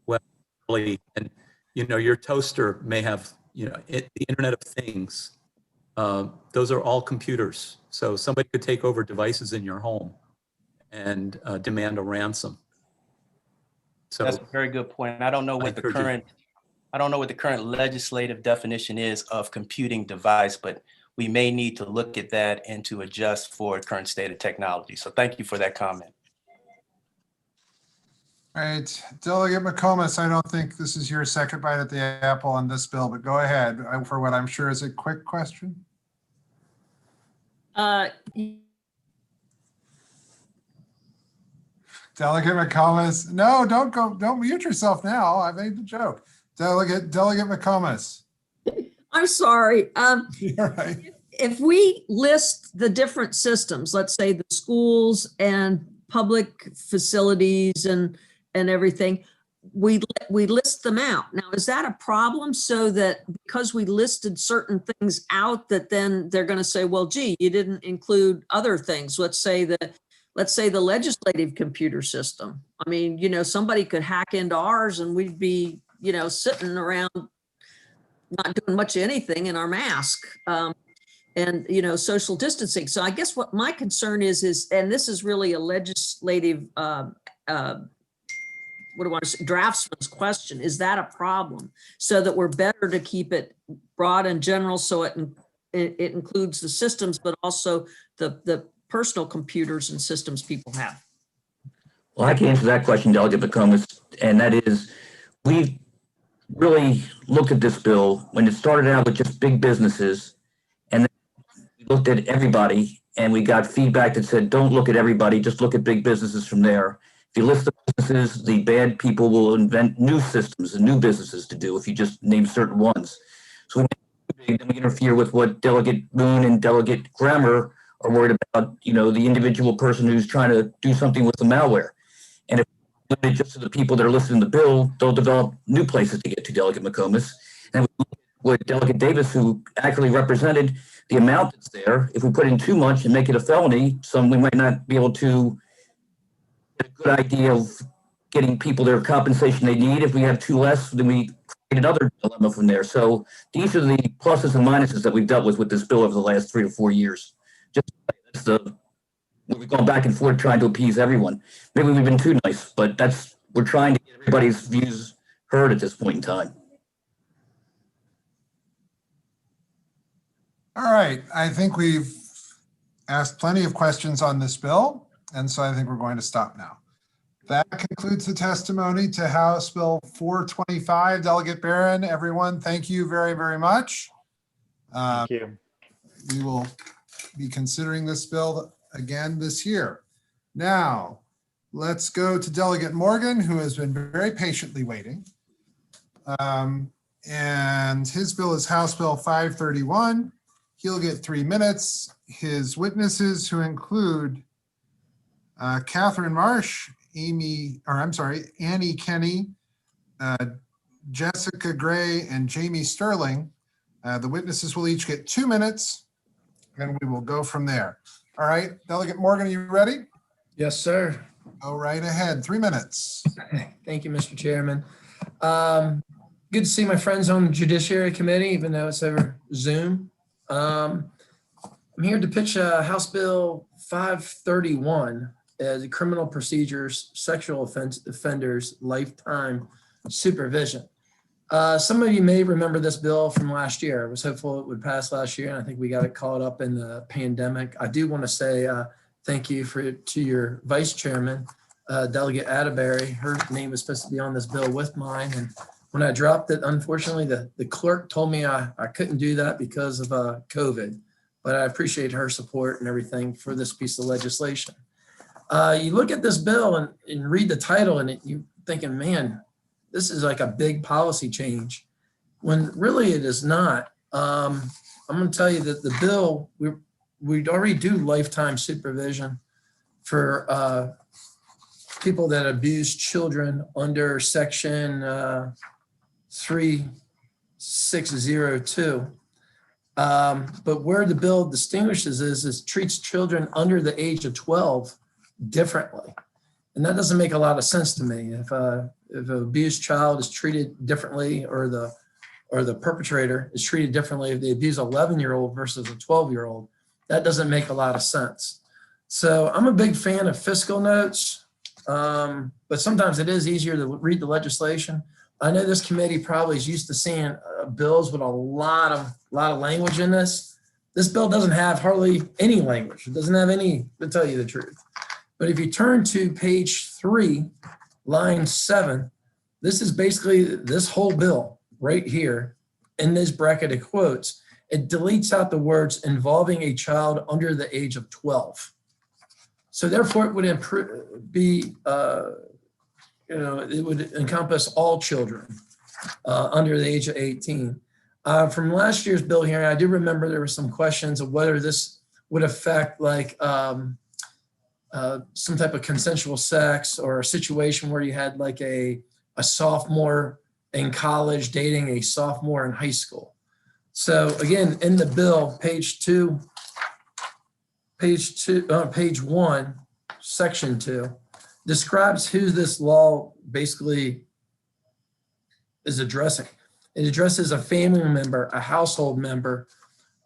well, really, and your toaster may have, the Internet of Things. Those are all computers. So somebody could take over devices in your home and demand a ransom. So That's a very good point. I don't know what the current legislative definition is of computing device, but we may need to look at that and to adjust for current state of technology. So thank you for that comment. All right, Delegate McComas, I don't think this is your second bite at the apple on this bill, but go ahead for what I'm sure is a quick question. Delegate McComas, no, don't mute yourself now. I made the joke. Delegate McComas. I'm sorry. You're right. If we list the different systems, let's say the schools and public facilities and everything, we list them out. Now, is that a problem, so that because we listed certain things out, that then they're going to say, well, gee, you didn't include other things? Let's say the legislative computer system. I mean, somebody could hack into ours and we'd be, sitting around not doing much of anything in our mask. And social distancing. So I guess what my concern is, and this is really a legislative, what do I want to say, draftsman's question, is that a problem? So that we're better to keep it broad and general, so it includes the systems, but also the personal computers and systems people have. Well, I can answer that question, Delegate McComas, and that is, we really looked at this bill when it started out with just big businesses, and then we looked at everybody, and we got feedback that said, don't look at everybody, just look at big businesses from there. If you list the businesses, the bad people will invent new systems and new businesses to do if you just name certain ones. So we make it big, then we interfere with what Delegate Moon and Delegate Grammer are worried about, the individual person who's trying to do something with the malware. And if we limit it just to the people that are listed in the bill, they'll develop new places to get to, Delegate McComas. And with Delegate Davis, who accurately represented the amount that's there, if we put in too much and make it a felony, we might not be able to get a good idea of getting people their compensation they need. If we have too less, then we create another dilemma from there. So these are the pluses and minuses that we've dealt with this bill over the last 3 to 4 years. That's we've gone back and forth trying to appease everyone. Maybe we've been too nice, but we're trying to get everybody's views heard at this point in time. All right, I think we've asked plenty of questions on this bill, and so I think we're going to stop now. That concludes the testimony to House Bill 425. Delegate Barron, everyone, thank you very, very much. Thank you. We will be considering this bill again this year. Now, let's go to Delegate Morgan, who has been very patiently waiting. And his bill is House Bill 531. He'll get 3 minutes. His witnesses, who include Catherine Marsh, Annie Kenny, Jessica Gray and Jamie Sterling. The witnesses will each get 2 minutes, and we will go from there. All right, Delegate Morgan, are you ready? Yes, sir. Go right ahead, 3 minutes. Thank you, Mr. Chairman. Good to see my friends on the Judiciary Committee, even though it's over Zoom. I'm here to pitch House Bill 531 as a criminal procedures, sexual offenders, lifetime supervision. Some of you may remember this bill from last year. I was hopeful it would pass last year, and I think we got it caught up in the pandemic. I do want to say thank you to your vice chairman, Delegate Atterbury. Her name was supposed to be on this bill with mine, and when I dropped it, unfortunately, the clerk told me I couldn't do that because of COVID, but I appreciate her support and everything for this piece of legislation. You look at this bill and read the title, and you're thinking, man, this is like a big policy change, when really it is not. I'm going to tell you that the bill, we already do lifetime supervision for people that abuse children under Section 3602. But where the bill distinguishes is treats children under the age of 12 differently. And that doesn't make a lot of sense to me. If an abused child is treated differently, or the perpetrator is treated differently if they abuse an 11-year-old versus a 12-year-old, that doesn't make a lot of sense. So I'm a big fan of fiscal notes, but sometimes it is easier to read the legislation. I know this committee probably is used to seeing bills with a lot of language in this. This bill doesn't have hardly any language. It doesn't have any, to tell you the truth. But if you turn to page 3, line 7, this is basically this whole bill right here in this bracket of quotes. It deletes out the words involving a child under the age of 12. So therefore it would it would encompass all children under the age of 18. From last year's bill hearing, I do remember there were some questions of whether this would affect like some type of consensual sex, or a situation where you had like a sophomore in college dating a sophomore in high school. So again, in the bill, page 1, section 2, describes who this law basically is addressing. It addresses a family member, a household member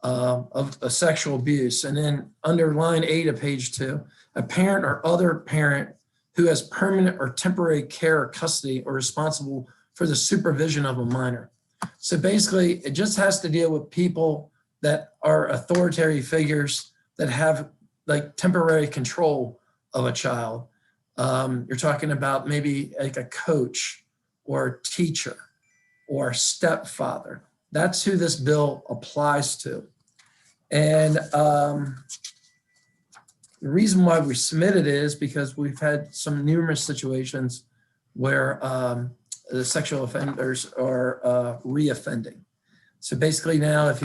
of a sexual abuse. And then under line 8 of page 2, a parent or other parent who has permanent or temporary care or custody or responsible for the supervision of a minor. So basically, it just has to deal with people that are authoritative figures that have like temporary control of a child. You're talking about maybe like a coach or a teacher or a stepfather. That's who this bill applies to. And the reason why we submitted it is because we've had some numerous situations where the sexual offenders are reoffending. So basically now, if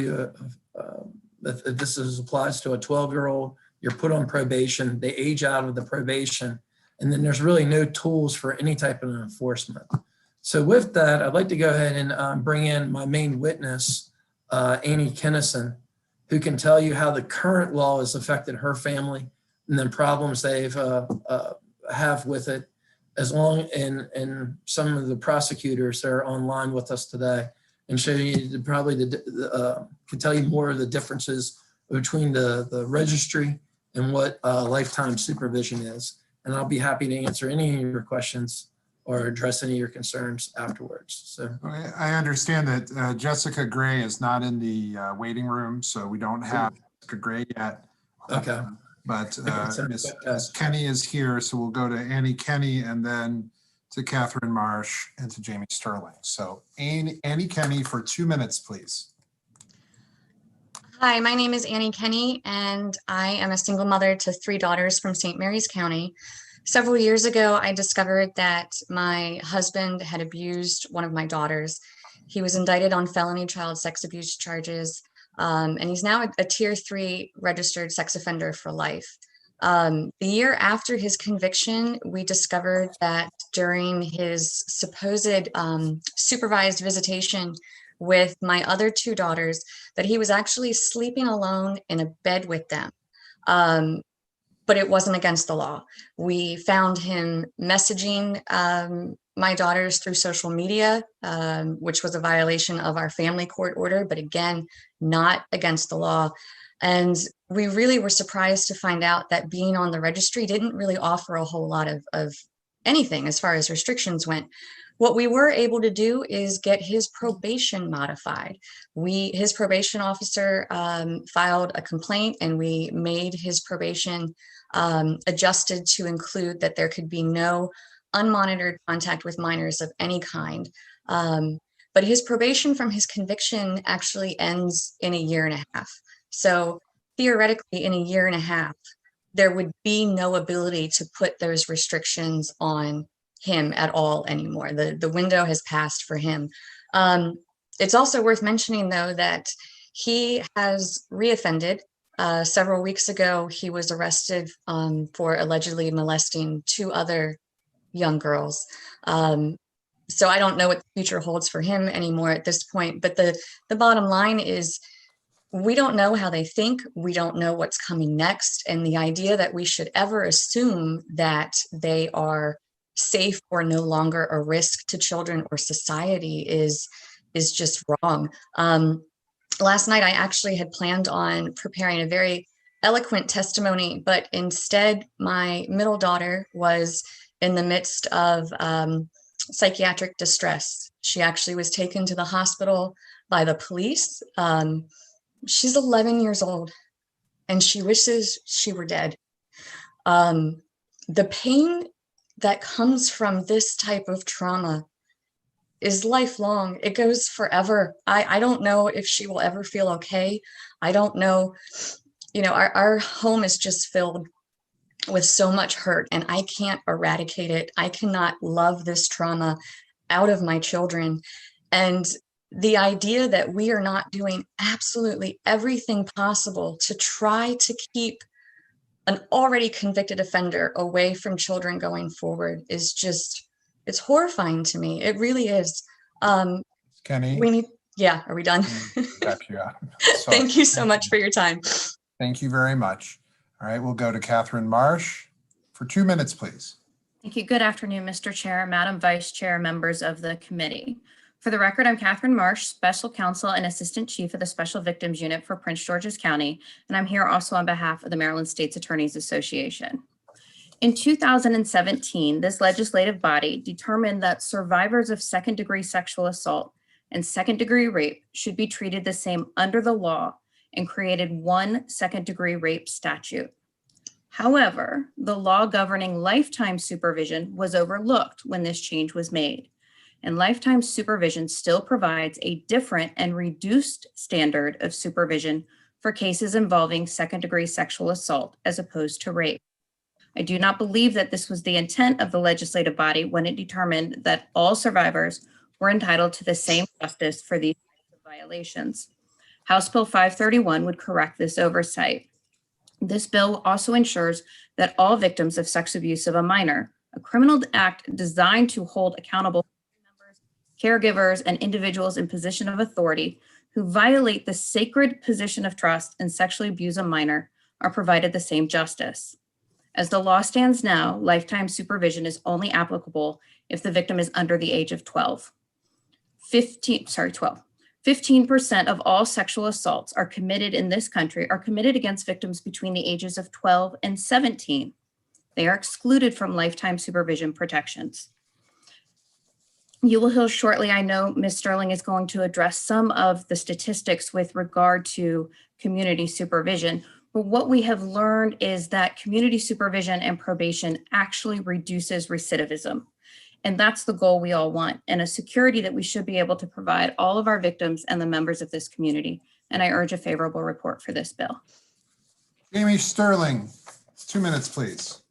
this applies to a 12-year-old, you're put on probation, they age out of the probation, and then there's really no tools for any type of enforcement. So with that, I'd like to go ahead and bring in my main witness, Annie Kennison, who can tell you how the current law has affected her family and then problems they've have with it, as long and some of the prosecutors that are online with us today, and show you probably can tell you more of the differences between the registry and what lifetime supervision is. And I'll be happy to answer any of your questions or address any of your concerns afterwards. So I understand that Jessica Gray is not in the waiting room, so we don't have Jessica Gray yet. Okay. But Ms. Kenny is here, so we'll go to Annie Kenny and then to Catherine Marsh and to Jamie Sterling. So Annie Kenny for 2 minutes, please. Hi, my name is Annie Kenny, and I am a single mother to 3 daughters from St. Mary's County. Several years ago, I discovered that my husband had abused one of my daughters. He was indicted on felony child sex abuse charges, and he's now a tier 3 registered sex offender for life. The year after his conviction, we discovered that during his supposed supervised visitation with my other two daughters that he was actually sleeping alone in a bed with them. But it wasn't against the law. We found him messaging my daughters through social media, which was a violation of our family court order, but again, not against the law. And we really were surprised to find out that being on the registry didn't really offer a whole lot of anything as far as restrictions went. What we were able to do is get his probation modified. His probation officer filed a complaint, and we made his probation adjusted to include that there could be no unmonitored contact with minors of any kind. But his probation from his conviction actually ends in 1.5 years. So theoretically, in 1.5 years, there would be no ability to put those restrictions on him at all anymore. The window has passed for him. It's also worth mentioning, though, that he has reoffended. Several weeks ago, he was arrested for allegedly molesting 2 other young girls. So I don't know what the future holds for him anymore at this point. But the bottom line is, we don't know how they think. We don't know what's coming next. And the idea that we should ever assume that they are safe or no longer a risk to children or society is just wrong. Last night, I actually had planned on preparing a very eloquent testimony, but instead my middle daughter was in the midst of psychiatric distress. She actually was taken to the hospital by the police. She's 11 years old and she wishes she were dead. The pain that comes from this type of trauma is lifelong. It goes forever. I don't know if she will ever feel okay. I don't know. You know, our home is just filled with so much hurt, and I can't eradicate it. I cannot love this trauma out of my children. And the idea that we are not doing absolutely everything possible to try to keep an already convicted offender away from children going forward is just, it's horrifying to me. It really is. Kenny? Yeah, are we done? Thank you so much for your time. Thank you very much. All right, we'll go to Catherine Marsh for 2 minutes, please. Thank you. Good afternoon, Mr. Chair, Madam Vice Chair, members of the committee. For the record, I'm Catherine Marsh, Special Counsel and Assistant Chief of the Special Victims Unit for Prince George's County, and I'm here also on behalf of the Maryland States Attorneys Association. In 2017, this legislative body determined that survivors of second-degree sexual assault and second-degree rape should be treated the same under the law and created one second-degree rape statute. However, the law governing lifetime supervision was overlooked when this change was made, and lifetime supervision still provides a different and reduced standard of supervision for cases involving second-degree sexual assault as opposed to rape. I do not believe that this was the intent of the legislative body when it determined that all survivors were entitled to the same justice for these violations. House Bill 531 would correct this oversight. This bill also ensures that all victims of sex abuse of a minor, a criminal act designed to hold accountable members, caregivers, and individuals in position of authority who violate the sacred position of trust and sexually abuse a minor, are provided the same justice. As the law stands now, lifetime supervision is only applicable if the victim is under the age of 12. 15% of all sexual assaults are committed in this country are committed against victims between the ages of 12 and 17. They are excluded from lifetime supervision protections. You will hear shortly, I know Ms. Sterling is going to address some of the statistics with regard to community supervision, but what we have learned is that community supervision and probation actually reduces recidivism. And that's the goal we all want, and a security that we should be able to provide all of our victims and the members of this community. And I urge a favorable report for this bill. Jamie Sterling, 2 minutes, please.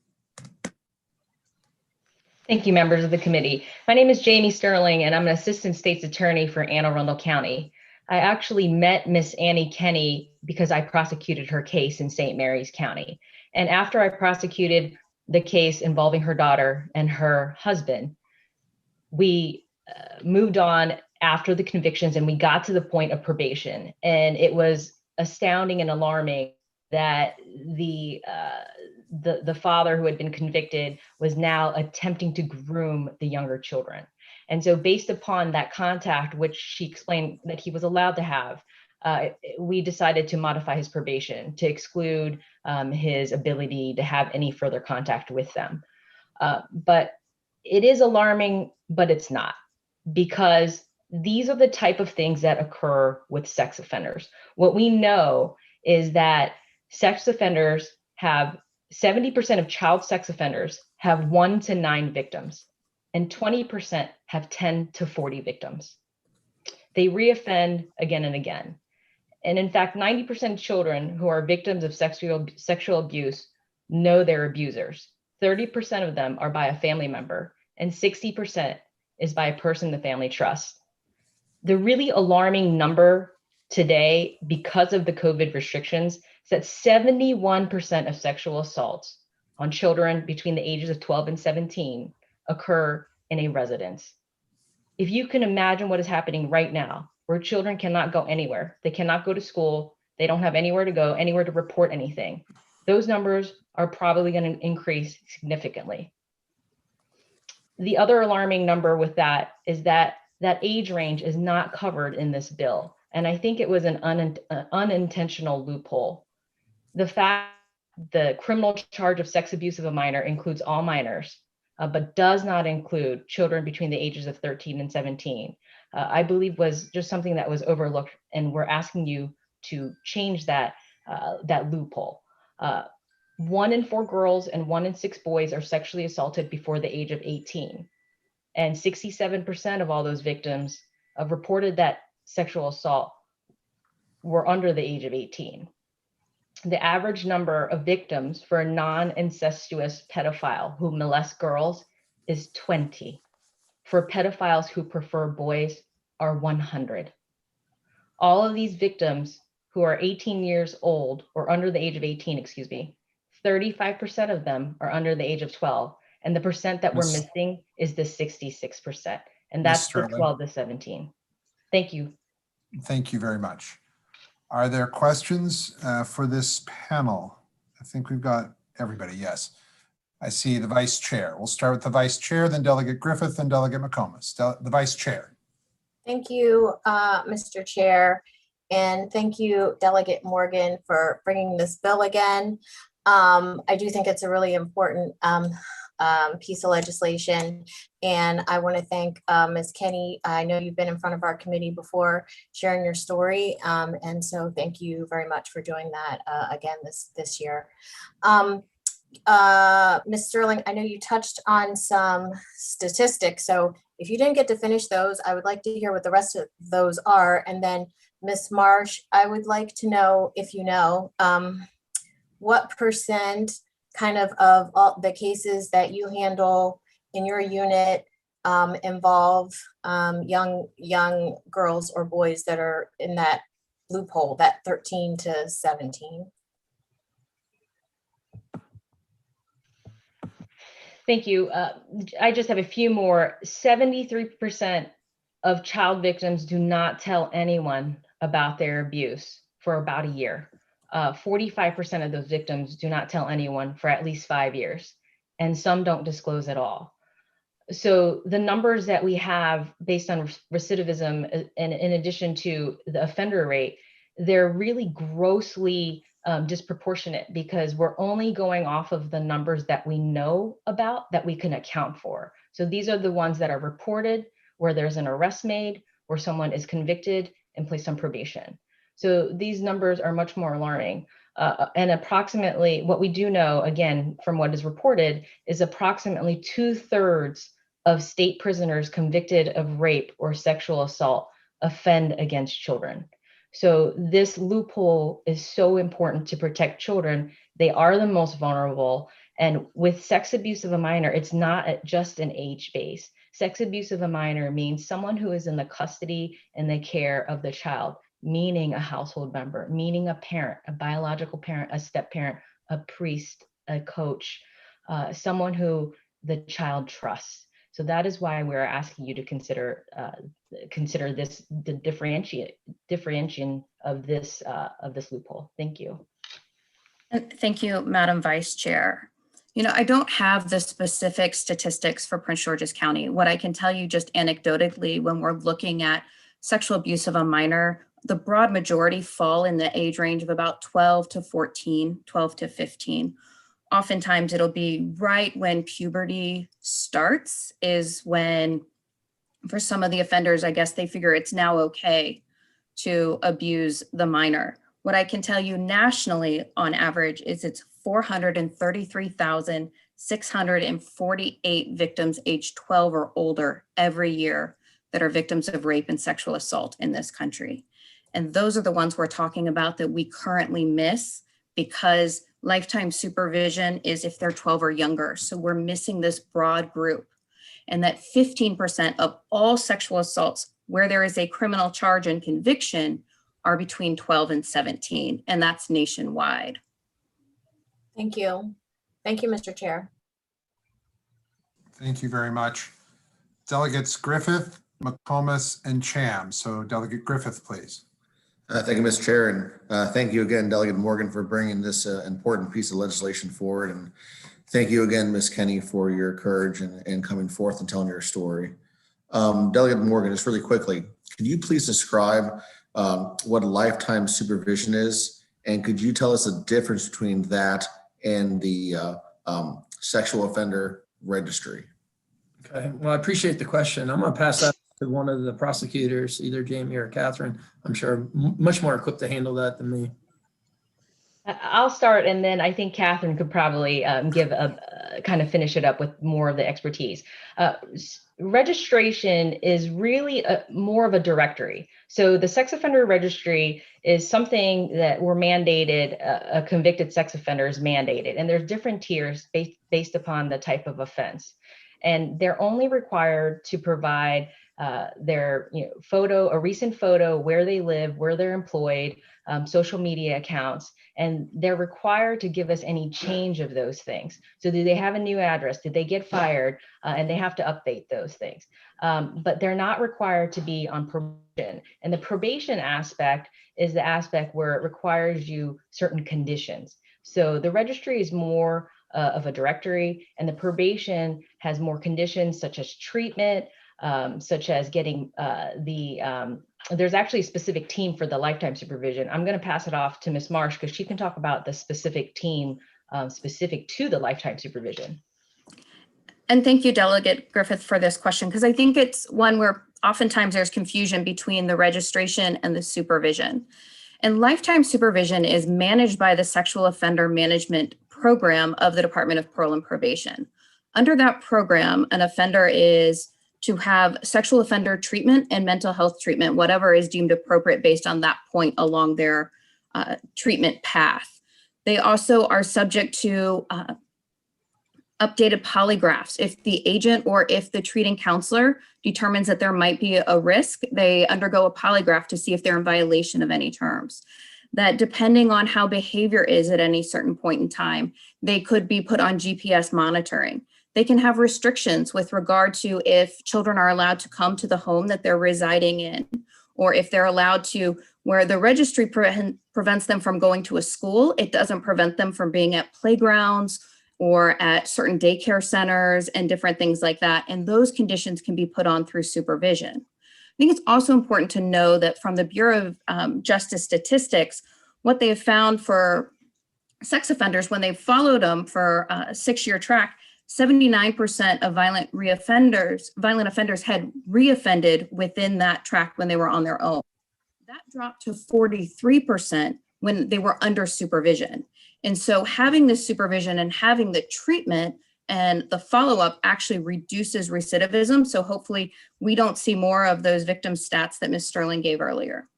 Thank you, members of the committee. My name is Jamie Sterling, and I'm an Assistant State's Attorney for Anne Arundel County. I actually met Miss Annie Kenny because I prosecuted her case in St. Mary's County. And after I prosecuted the case involving her daughter and her husband. We moved on after the convictions and we got to the point of probation. And it was astounding and alarming that the father who had been convicted was now attempting to groom the younger children. And so based upon that contact, which she explained that he was allowed to have, we decided to modify his probation to exclude his ability to have any further contact with them. But it is alarming, but it's not, because these are the type of things that occur with sex offenders. What we know is that sex offenders have 70% of child sex offenders have 1 to 9 victims, and 20% have 10 to 40 victims. They reoffend again and again. And in fact, 90% of children who are victims of sexual abuse know their abusers. 30% of them are by a family member, and 60% is by a person the family trusts. The really alarming number today, because of the COVID restrictions, is that 71% of sexual assaults on children between the ages of 12 and 17 occur in a residence. If you can imagine what is happening right now, where children cannot go anywhere, they cannot go to school, they don't have anywhere to go, anywhere to report anything, those numbers are probably going to increase significantly. The other alarming number with that is that that age range is not covered in this bill. And I think it was an unintentional loophole. The fact the criminal charge of sex abuse of a minor includes all minors, but does not include children between the ages of 13 and 17, I believe was just something that was overlooked, and we're asking you to change that, that loophole. 1 in 4 girls and 1 in 6 boys are sexually assaulted before the age of 18. And 67% of all those victims reported that sexual assault were under the age of 18. The average number of victims for a non-incestuous pedophile who molests girls is 20. For pedophiles who prefer boys are 100. All of these victims who are 18 years old or under the age of 18, 35% of them are under the age of 12. And the percent that we're missing is the 66%. And that's the 12 to 17. Thank you. Thank you very much. Are there questions for this panel? I think we've got everybody, yes. I see the vice chair. We'll start with the vice chair, then Delegate Griffith, then Delegate McComas. The vice chair. Thank you, Mr. Chair. And thank you, Delegate Morgan, for bringing this bill again. I do think it's a really important piece of legislation. And I want to thank Ms. Kenny. I know you've been in front of our committee before sharing your story. And so thank you very much for doing that again this year. Ms. Sterling, I know you touched on some statistics. So if you didn't get to finish those, I would like to hear what the rest of those are. And then Ms. Marsh, I would like to know, if you know, what percent kind of all the cases that you handle in your unit involve young girls or boys that are in that loophole, that 13 to 17? Thank you. I just have a few more. 73% of child victims do not tell anyone about their abuse for about a year. 45% of those victims do not tell anyone for at least 5 years, and some don't disclose at all. So the numbers that we have based on recidivism, and in addition to the offender rate, they're really grossly disproportionate, because we're only going off of the numbers that we know about, that we can account for. So these are the ones that are reported, where there's an arrest made, where someone is convicted and placed on probation. So these numbers are much more alarming. And approximately, what we do know, again, from what is reported, is approximately 2/3 of state prisoners convicted of rape or sexual assault offend against children. So this loophole is so important to protect children. They are the most vulnerable. And with sex abuse of a minor, it's not just an age base. Sex abuse of a minor means someone who is in the custody and the care of the child, meaning a household member, meaning a parent, a biological parent, a step parent, a priest, a coach, someone who the child trusts. So that is why we're asking you to consider this, the differentiation of this loophole. Thank you. And thank you, Madam Vice Chair. You know, I don't have the specific statistics for Prince George's County. What I can tell you just anecdotally, when we're looking at sexual abuse of a minor, the broad majority fall in the age range of about 12 to 14, 12 to 15. Oftentimes it'll be right when puberty starts is when, for some of the offenders, I guess they figure it's now okay to abuse the minor. What I can tell you nationally on average is it's 433,648 victims aged 12 or older every year that are victims of rape and sexual assault in this country. And those are the ones we're talking about that we currently miss because lifetime supervision is if they're 12 or younger. So we're missing this broad group. And that 15% of all sexual assaults where there is a criminal charge and conviction are between 12 and 17, and that's nationwide. Thank you. Thank you, Mr. Chair. Thank you very much. Delegates Griffith, McComas, and Cham. So Delegate Griffith, please. Thank you, Mr. Chair, and thank you again, Delegate Morgan, for bringing this important piece of legislation forward. And thank you again, Ms. Kenny, for your courage and coming forth and telling your story. Delegate Morgan, just really quickly, could you please describe what lifetime supervision is? And could you tell us the difference between that and the sexual offender registry? Okay, well, I appreciate the question. I'm going to pass that to one of the prosecutors, either Jamie or Catherine. I'm sure much more equipped to handle that than me. I'll start, and then I think Catherine could probably give kind of finish it up with more of the expertise. Registration is really more of a directory. So the sex offender registry is something that we're mandated, a convicted sex offender is mandated, and there's different tiers based upon the type of offense. And they're only required to provide their photo, a recent photo, where they live, where they're employed, social media accounts, and they're required to give us any change of those things. So do they have a new address? Did they get fired? And they have to update those things. But they're not required to be on probation. And the probation aspect is the aspect where it requires you certain conditions. So the registry is more of a directory, and the probation has more conditions such as treatment, such as getting there's actually a specific team for the lifetime supervision. I'm going to pass it off to Ms. Marsh because she can talk about the specific team specific to the lifetime supervision. And thank you, Delegate Griffith, for this question, because I think it's one where oftentimes there's confusion between the registration and the supervision. And lifetime supervision is managed by the Sexual Offender Management Program of the Department of Parole and Probation. Under that program, an offender is to have sexual offender treatment and mental health treatment, whatever is deemed appropriate based on that point along their treatment path. They also are subject to updated polygraphs. If the agent or if the treating counselor determines that there might be a risk, they undergo a polygraph to see if they're in violation of any terms. That depending on how behavior is at any certain point in time, they could be put on GPS monitoring. They can have restrictions with regard to if children are allowed to come to the home that they're residing in, or if they're allowed to, where the registry prevents them from going to a school, it doesn't prevent them from being at playgrounds or at certain daycare centers and different things like that. And those conditions can be put on through supervision. I think it's also important to know that from the Bureau of Justice Statistics, what they have found for sex offenders when they've followed them for a 6-year track, 79% of violent offenders had reoffended within that track when they were on their own. That dropped to 43% when they were under supervision. And so having this supervision and having the treatment and the follow-up actually reduces recidivism. So hopefully we don't see more of those victim stats that Ms. Sterling gave earlier.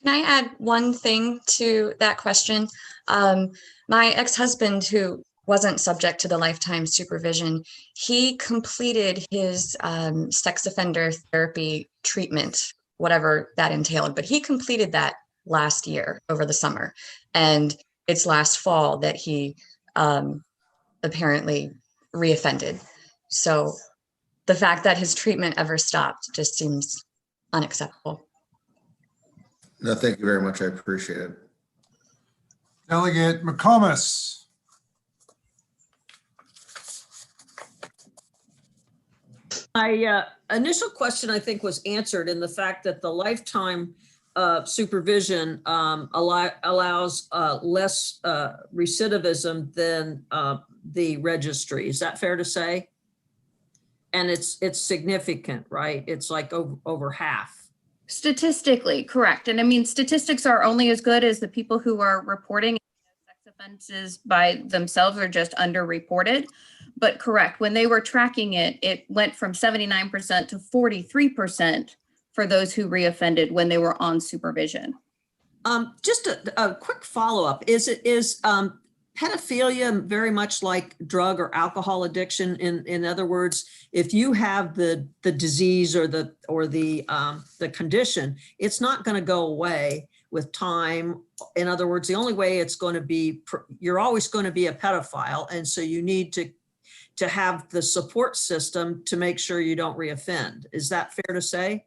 Can I add one thing to that question? My ex-husband, who wasn't subject to the lifetime supervision, he completed his sex offender therapy treatment, whatever that entailed, but he completed that last year over the summer. And it's last fall that he apparently reoffended. So the fact that his treatment ever stopped just seems unacceptable. No, thank you very much. I appreciate it. Delegate McComas. My initial question, I think, was answered in the fact that the lifetime supervision allows less recidivism than the registry. Is that fair to say? And it's significant, right? It's like over half. Statistically, correct. And I mean, statistics are only as good as the people who are reporting sex offenses by themselves are just underreported. But correct, when they were tracking it, it went from 79% to 43% for those who reoffended when they were on supervision. Just a quick follow-up. Is pedophilia very much like drug or alcohol addiction? In other words, if you have the disease or the condition, it's not going to go away with time. In other words, the only way it's going to be, you're always going to be a pedophile, and so you need to have the support system to make sure you don't reoffend. Is that fair to say?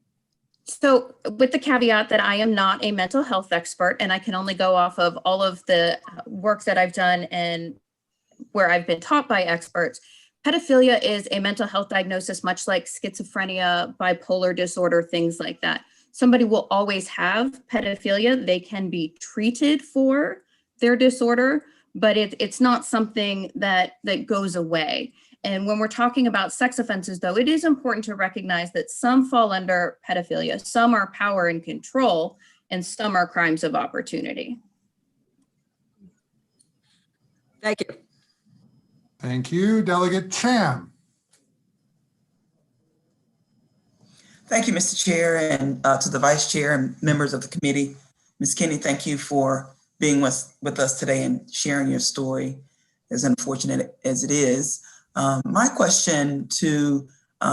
So with the caveat that I am not a mental health expert and I can only go off of all of the work that I've done and where I've been taught by experts, pedophilia is a mental health diagnosis, much like schizophrenia, bipolar disorder, things like that. Somebody will always have pedophilia. They can be treated for their disorder, but it's not something that goes away. And when we're talking about sex offenses, though, it is important to recognize that some fall under pedophilia, some are power and control, and some are crimes of opportunity. Thank you. Thank you. Delegate Cham. Thank you, Mr. Chair, and to the Vice Chair and members of the committee. Ms. Kinney, thank you for being with us today and sharing your story, as unfortunate as it is. My question to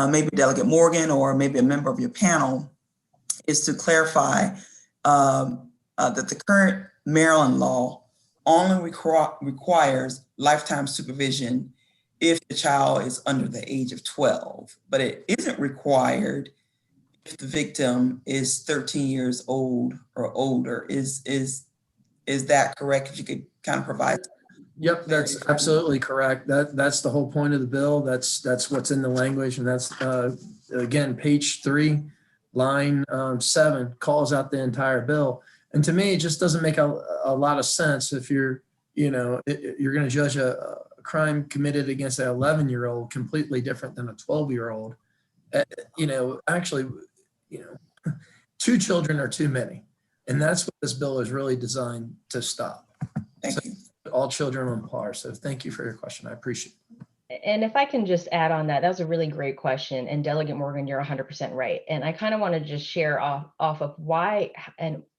maybe Delegate Morgan or maybe a member of your panel is to clarify that the current Maryland law only requires lifetime supervision if the child is under the age of 12, but it isn't required if the victim is 13 years old or older. Is that correct? If you could kind of provide. Yep, that's absolutely correct. That's the whole point of the bill. That's what's in the language, and that's again page 3, line 7 calls out the entire bill. And to me, it just doesn't make a lot of sense if you're going to judge a crime committed against an 11-year-old completely different than a 12-year-old. Actually, 2 children are too many, and that's what this bill is really designed to stop. Thank you. All children on par. So thank you for your question. I appreciate it. And if I can just add on that was a really great question. And Delegate Morgan, you're 100% right. And I kind of want to just share off of why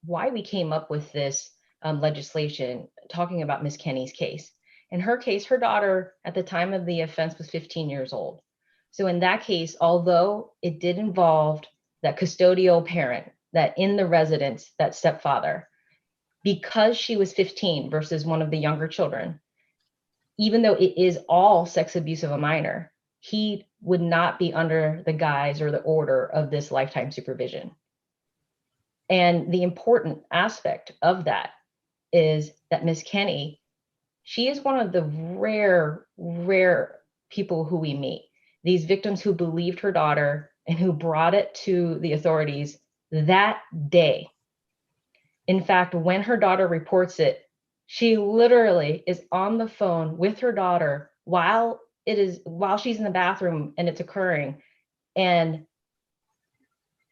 we came up with this legislation, talking about Ms. Kenny's case. In her case, her daughter at the time of the offense was 15 years old. So in that case, although it did involve that custodial parent, that in the residence, that stepfather, because she was 15 versus one of the younger children, even though it is all sex abuse of a minor, he would not be under the guise or the order of this lifetime supervision. And the important aspect of that is that Ms. Kenny, she is one of the rare people who we meet. These victims who believed her daughter and who brought it to the authorities that day. In fact, when her daughter reports it, she literally is on the phone with her daughter while she's in the bathroom and it's occurring, and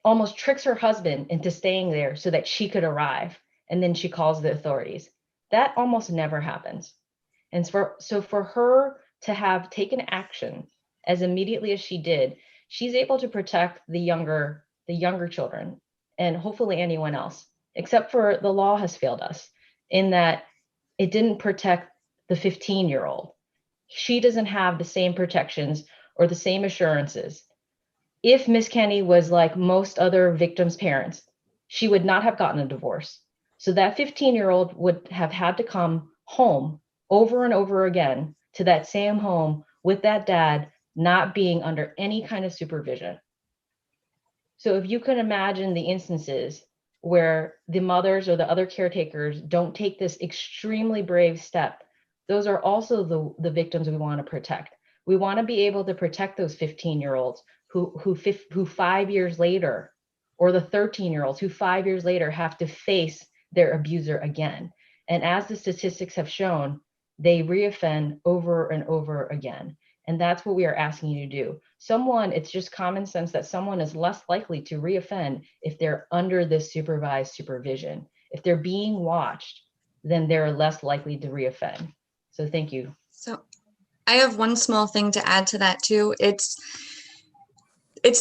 almost tricks her husband into staying there so that she could arrive. And then she calls the authorities. That almost never happens. And so for her to have taken action as immediately as she did, she's able to protect the younger children and hopefully anyone else, except for the law has failed us in that it didn't protect the 15-year-old. She doesn't have the same protections or the same assurances. If Miss Kenny was like most other victims' parents, she would not have gotten a divorce. So that 15-year-old would have had to come home over and over again to that same home with that dad not being under any kind of supervision. So if you can imagine the instances where the mothers or the other caretakers don't take this extremely brave step, those are also the victims we want to protect. We want to be able to protect those 15-year-olds who 5 years later, or the 13-year-olds who 5 years later have to face their abuser again. And as the statistics have shown, they reoffend over and over again. And that's what we are asking you to do. It's just common sense that someone is less likely to reoffend if they're under this supervised supervision. If they're being watched, then they're less likely to reoffend. So thank you. So I have one small thing to add to that too. It's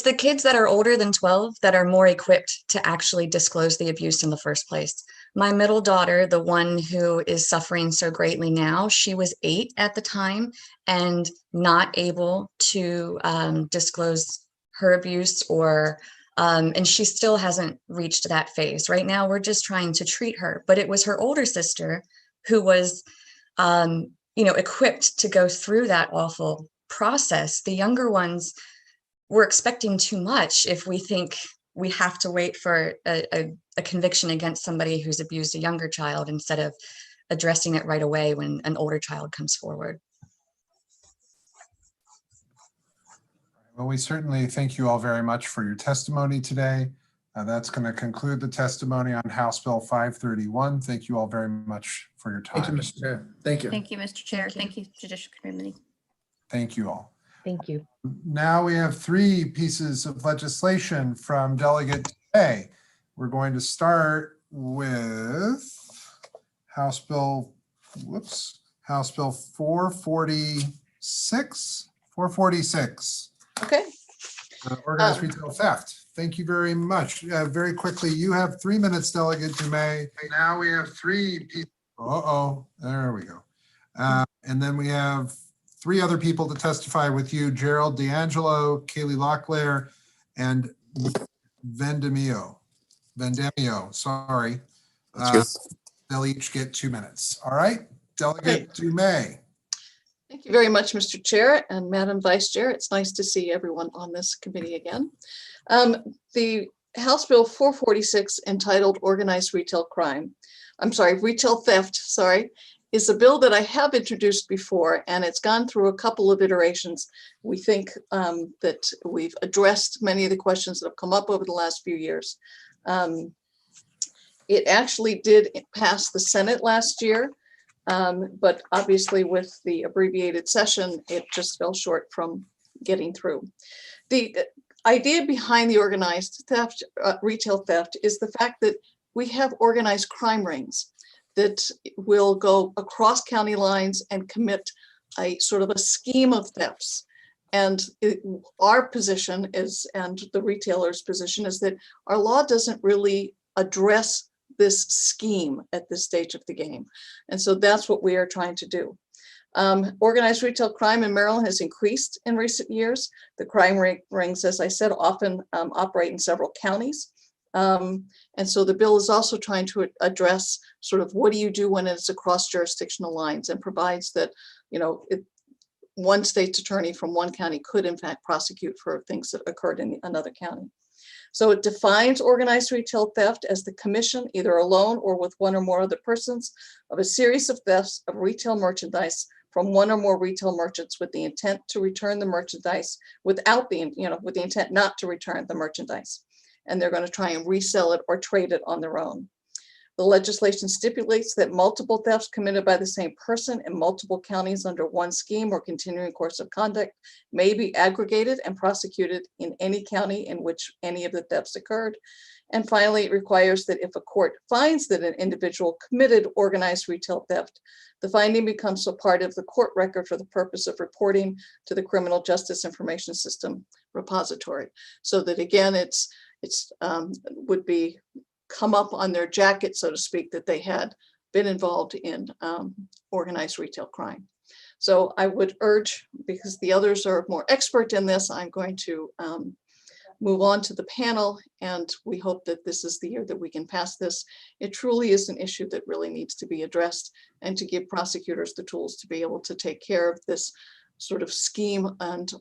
the kids that are older than 12 that are more equipped to actually disclose the abuse in the first place. My middle daughter, the one who is suffering so greatly now, she was 8 at the time and not able to disclose her abuse and she still hasn't reached that phase. Right now, we're just trying to treat her, but it was her older sister who was, equipped to go through that awful process. The younger ones, we're expecting too much if we think we have to wait for a conviction against somebody who's abused a younger child instead of addressing it right away when an older child comes forward. Well, we certainly thank you all very much for your testimony today. That's going to conclude the testimony on House Bill 531. Thank you all very much for your time. Thank you, Mr. Chair. Thank you. Thank you, Mr. Chair. Thank you, Judiciary Committee. Thank you all. Thank you. Now we have 3 pieces of legislation from Delegate today. We're going to start with House Bill 446. Okay. Organized retail theft. Thank you very much. Very quickly, you have 3 minutes, Delegate Dumais. Now we have 3 people. There we go. And then we have 3 other people to testify with you: Gerald D'Angelo, Kaylee Locklear, and Vendemio. Sorry. They'll each get 2 minutes. All right. Delegate Dumais. Thank you very much, Mr. Chair and Madam Vice Chair. It's nice to see everyone on this committee again. The House Bill 446, entitled Organized Retail Theft, is a bill that I have introduced before, and it's gone through a couple of iterations. We think that we've addressed many of the questions that have come up over the last few years. It actually did pass the Senate last year, but obviously with the abbreviated session, it just fell short from getting through. The idea behind the organized theft, retail theft, is the fact that we have organized crime rings that will go across county lines and commit a sort of a scheme of thefts. And our position is, and the retailer's position, is that our law doesn't really address this scheme at this stage of the game. And so that's what we are trying to do. Organized retail crime in Maryland has increased in recent years. The crime rings, as I said, often operate in several counties. And so the bill is also trying to address sort of what do you do when it's across jurisdictional lines, and provides that, one state's attorney from one county could in fact prosecute for things that occurred in another county. So it defines organized retail theft as the commission, either alone or with one or more other persons, of a series of thefts of retail merchandise from one or more retail merchants with the intent to return the merchandise without the, with the intent not to return the merchandise. And they're going to try and resell it or trade it on their own. The legislation stipulates that multiple thefts committed by the same person in multiple counties under one scheme or continuing course of conduct may be aggregated and prosecuted in any county in which any of the thefts occurred. And finally, it requires that if a court finds that an individual committed organized retail theft, the finding becomes a part of the court record for the purpose of reporting to the Criminal Justice Information System repository. So that again, it's would be come up on their jacket, so to speak, that they had been involved in organized retail crime. So I would urge, because the others are more expert in this, I'm going to move on to the panel, and we hope that this is the year that we can pass this. It truly is an issue that really needs to be addressed, and to give prosecutors the tools to be able to take care of this sort of scheme and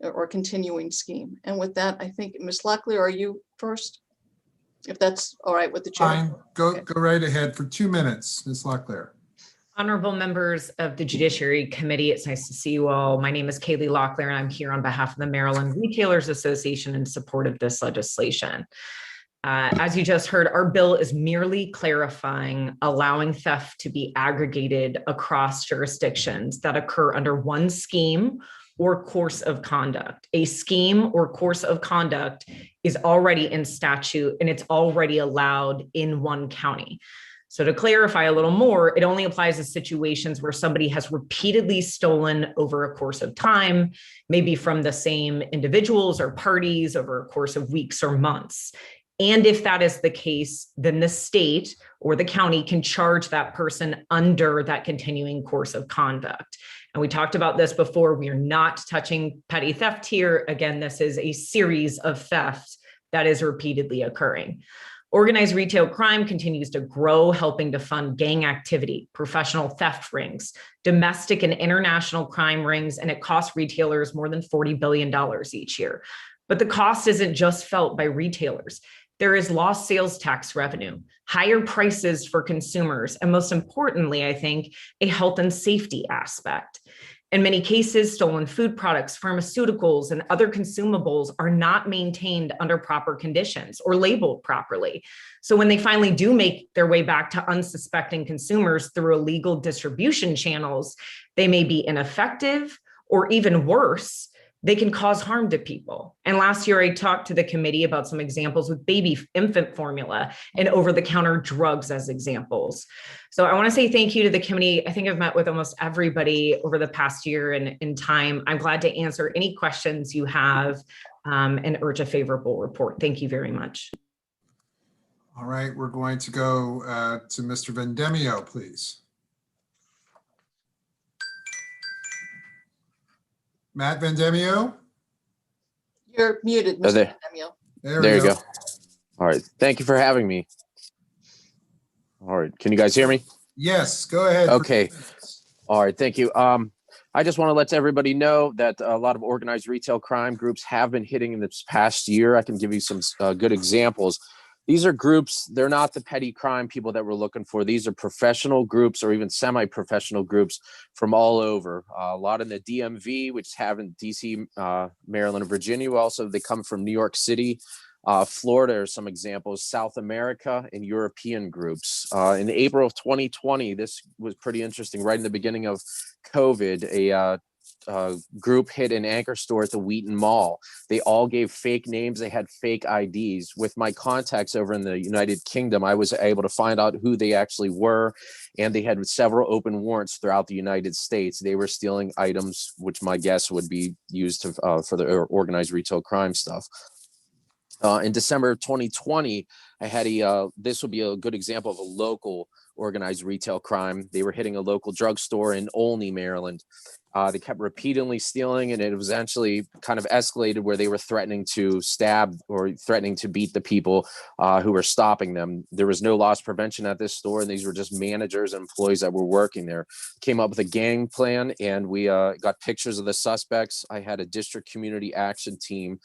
or continuing scheme. And with that, I think, Ms. Locklear, are you first? If that's all right with the chair. Fine, go right ahead for 2 minutes, Ms. Locklear. Honorable members of the Judiciary Committee, it's nice to see you all. My name is Kaylee Locklear, and I'm here on behalf of the Maryland Retailers Association in support of this legislation. As you just heard, our bill is merely clarifying allowing theft to be aggregated across jurisdictions that occur under one scheme or course of conduct. A scheme or course of conduct is already in statute, and it's already allowed in one county. So to clarify a little more, it only applies to situations where somebody has repeatedly stolen over a course of time, maybe from the same individuals or parties over a course of weeks or months. And if that is the case, then the state or the county can charge that person under that continuing course of conduct. And we talked about this before. We are not touching petty theft here. Again, this is a series of thefts that is repeatedly occurring. Organized retail crime continues to grow, helping to fund gang activity, professional theft rings, domestic and international crime rings, and it costs retailers more than $40 billion each year. But the cost isn't just felt by retailers. There is lost sales tax revenue, higher prices for consumers, and most importantly, I think, a health and safety aspect. In many cases, stolen food products, pharmaceuticals, and other consumables are not maintained under proper conditions or labeled properly. So when they finally do make their way back to unsuspecting consumers through illegal distribution channels, they may be ineffective, or even worse, they can cause harm to people. And last year, I talked to the committee about some examples with baby infant formula and over-the-counter drugs as examples. So I want to say thank you to the committee. I think I've met with almost everybody over the past year and in time. I'm glad to answer any questions you have and urge a favorable report. Thank you very much. All right, we're going to go to Mr. Vendemio, please. Matt Vendemio? You're muted, Mr. There. Vendemio. There you go. All right. Thank you for having me. All right. Can you guys hear me? Yes, go ahead. Okay. All right. Thank you. I just want to let everybody know that a lot of organized retail crime groups have been hitting in this past year. I can give you some good examples. These are groups, they're not the petty crime people that we're looking for. These are professional groups or even semi-professional groups from all over. A lot in the DMV, which have in DC, Maryland, and Virginia. Also, they come from New York City, Florida are some examples, South America, and European groups. In April of 2020, this was pretty interesting. Right in the beginning of COVID, a group hit an anchor store at the Wheaton Mall. They all gave fake names. They had fake IDs. With my contacts over in the United Kingdom, I was able to find out who they actually were, and they had several open warrants throughout the United States. They were stealing items, which my guess would be used to, for the organized retail crime stuff. In December of 2020, I had this would be a good example of a local organized retail crime. They were hitting a local drugstore in Olney, Maryland. They kept repeatedly stealing, and it was eventually kind of escalated where they were threatening to stab or threatening to beat the people who were stopping them. There was no loss prevention at this store, and these were just managers and employees that were working there. Came up with a gang plan, and we got pictures of the suspects. I had a district community action team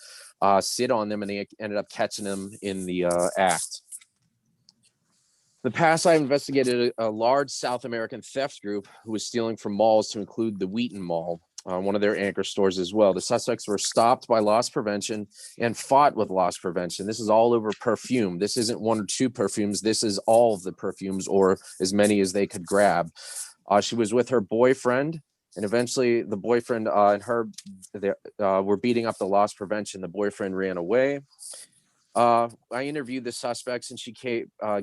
sit on them, and they ended up catching them in the act. In the past, I investigated a large South American theft group who was stealing from malls, to include the Wheaton Mall, one of their anchor stores as well. The suspects were stopped by loss prevention and fought with loss prevention. This is all over perfume. This isn't one or two perfumes. This is all of the perfumes, or as many as they could grab. She was with her boyfriend, and eventually the boyfriend and her were beating up the loss prevention. The boyfriend ran away. I interviewed the suspects, and she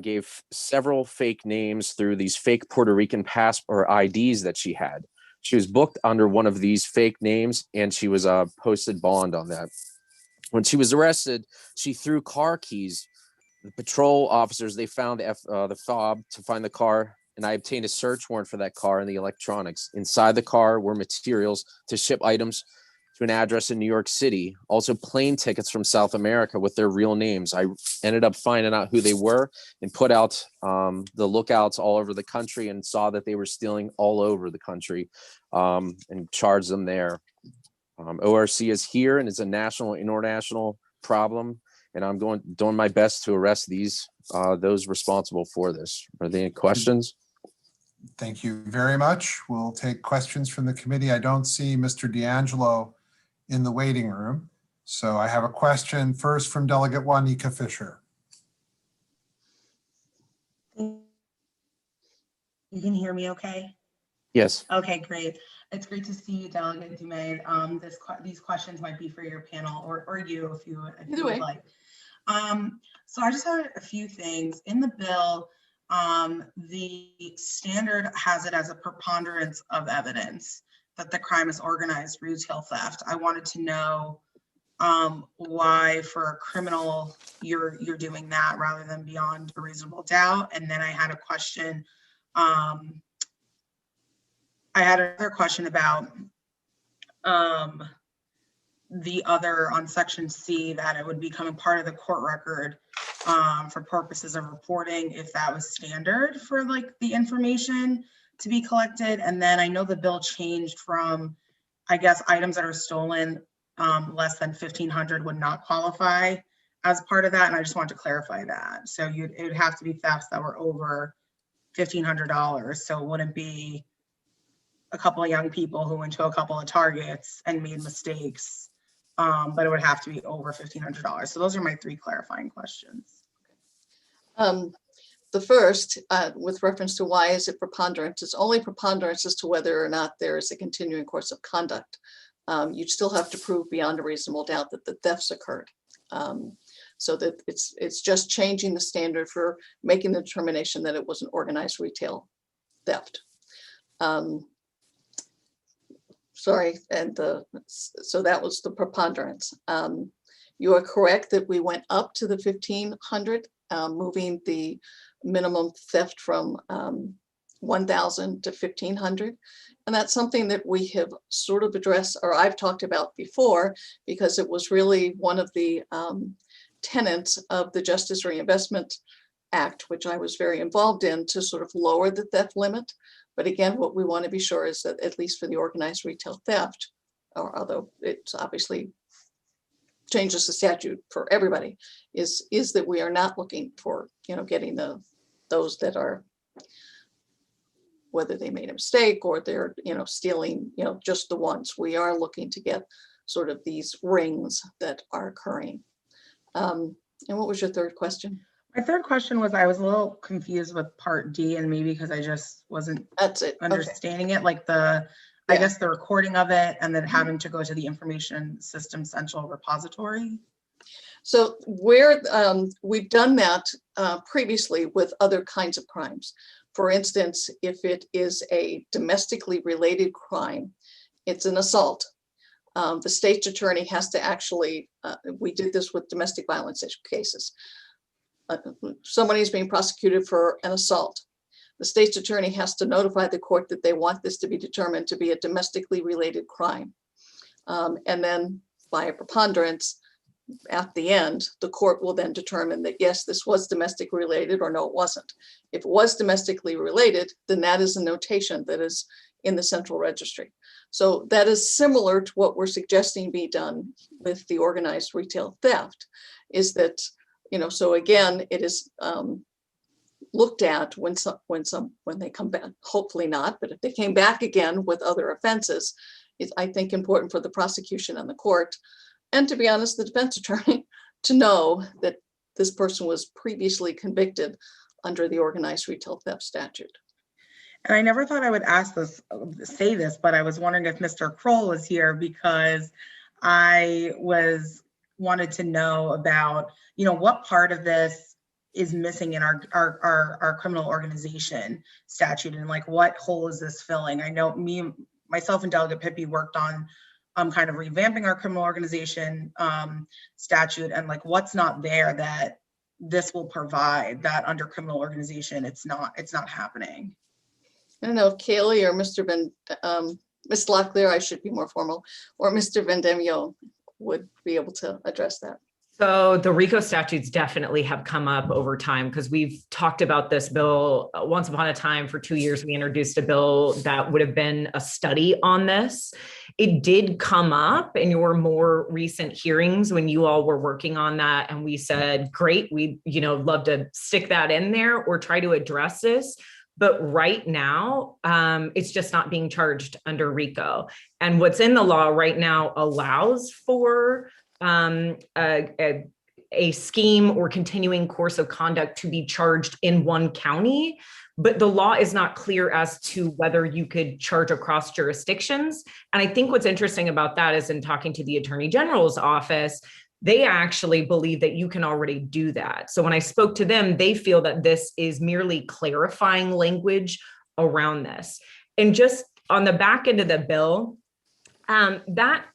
gave several fake names through these fake Puerto Rican passport IDs that she had. She was booked under one of these fake names, and she was posted bond on that. When she was arrested, she threw car keys. The patrol officers, they found the fob to find the car, and I obtained a search warrant for that car and the electronics. Inside the car were materials to ship items to an address in New York City. Also plane tickets from South America with their real names. I ended up finding out who they were and put out the lookouts all over the country and saw that they were stealing all over the country and charged them there. ORC is here and it's a national and international problem. And I'm doing my best to arrest those responsible for this. Are there any questions? Thank you very much. We'll take questions from the committee. I don't see Mr. D'Angelo in the waiting room. So I have a question first from Delegate Juanita Fisher. You can hear me okay? Yes. Okay, great. It's great to see you, Delegate Dumais. These questions might be for your panel or you if you would like. So I just have a few things. In the bill, the standard has it as a preponderance of evidence that the crime is organized retail theft. I wanted to know why for a criminal you're doing that rather than beyond a reasonable doubt. And then I had a question. I had another question about the other on section C, that it would become a part of the court record for purposes of reporting, if that was standard for like the information to be collected. And then I know the bill changed from, I guess, items that are stolen less than 1,500 would not qualify as part of that. And I just wanted to clarify that. So it would have to be thefts that were over $1,500. So it wouldn't be a couple of young people who went to a couple of Targets and made mistakes, but it would have to be over $1,500. So those are my three clarifying questions. The first, with reference to why is it preponderance, it's only preponderance as to whether or not there is a continuing course of conduct. You'd still have to prove beyond a reasonable doubt that the thefts occurred. So that it's just changing the standard for making the determination that it was an organized retail theft. Sorry, and so that was the preponderance. You are correct that we went up to the 1,500, moving the minimum theft from 1,000 to 1,500. And that's something that we have sort of addressed, or I've talked about before, because it was really one of the tenets of the Justice Reinvestment Act, which I was very involved in, to sort of lower the theft limit. But again, what we want to be sure is that at least for the organized retail theft, or although it's obviously changes the statute for everybody, is that we are not looking for, getting those that are, whether they made a mistake or they're, stealing, just the ones. We are looking to get sort of these rings that are occurring. And what was your third question? My third question was, I was a little confused with part D, and maybe because I just wasn't understanding it, like I guess the recording of it and then having to go to the information system central repository. So we've done that previously with other kinds of crimes. For instance, if it is a domestically related crime, it's an assault. The state's attorney has to actually, we did this with domestic violence cases. Somebody is being prosecuted for an assault. The state's attorney has to notify the court that they want this to be determined to be a domestically related crime. And then by a preponderance, at the end, the court will then determine that, yes, this was domestically related, or no, it wasn't. If it was domestically related, then that is a notation that is in the central registry. So that is similar to what we're suggesting be done with the organized retail theft, is that, so again, it is looked at when they come back, hopefully not, but if they came back again with other offenses, it's, I think, important for the prosecution and the court, and to be honest, the defense attorney, to know that this person was previously convicted under the organized retail theft statute. And I never thought I would say this, but I was wondering if Mr. Kroll is here, because I wanted to know about, what part of this is missing in our criminal organization statute, and like what hole is this filling? I know myself and Delegate Pippi worked on kind of revamping our criminal organization statute, and like what's not there that this will provide that under criminal organization it's not happening. I don't know if Kaylee or Mr. Ms. Locklear, I should be more formal, or Mr. Vendemio would be able to address that. So the RICO statutes definitely have come up over time because we've talked about this bill. Once upon a time, for 2 years, we introduced a bill that would have been a study on this. It did come up in your more recent hearings when you all were working on that. And we said, great, we love to stick that in there or try to address this. But right now, it's just not being charged under RICO. And what's in the law right now allows for a scheme or continuing course of conduct to be charged in one county, but the law is not clear as to whether you could charge across jurisdictions. And I think what's interesting about that is in talking to the Attorney General's office, they actually believe that you can already do that. So when I spoke to them, they feel that this is merely clarifying language around this. And just on the back end of the bill, that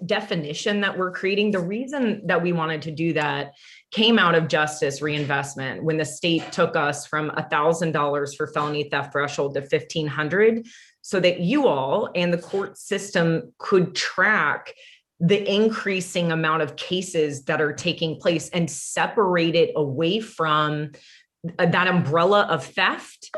definition that we're creating, the reason that we wanted to do that came out of justice reinvestment when the state took us from $1,000 for felony theft threshold to $1,500, so that you all and the court system could track the increasing amount of cases that are taking place and separate it away from that umbrella of theft,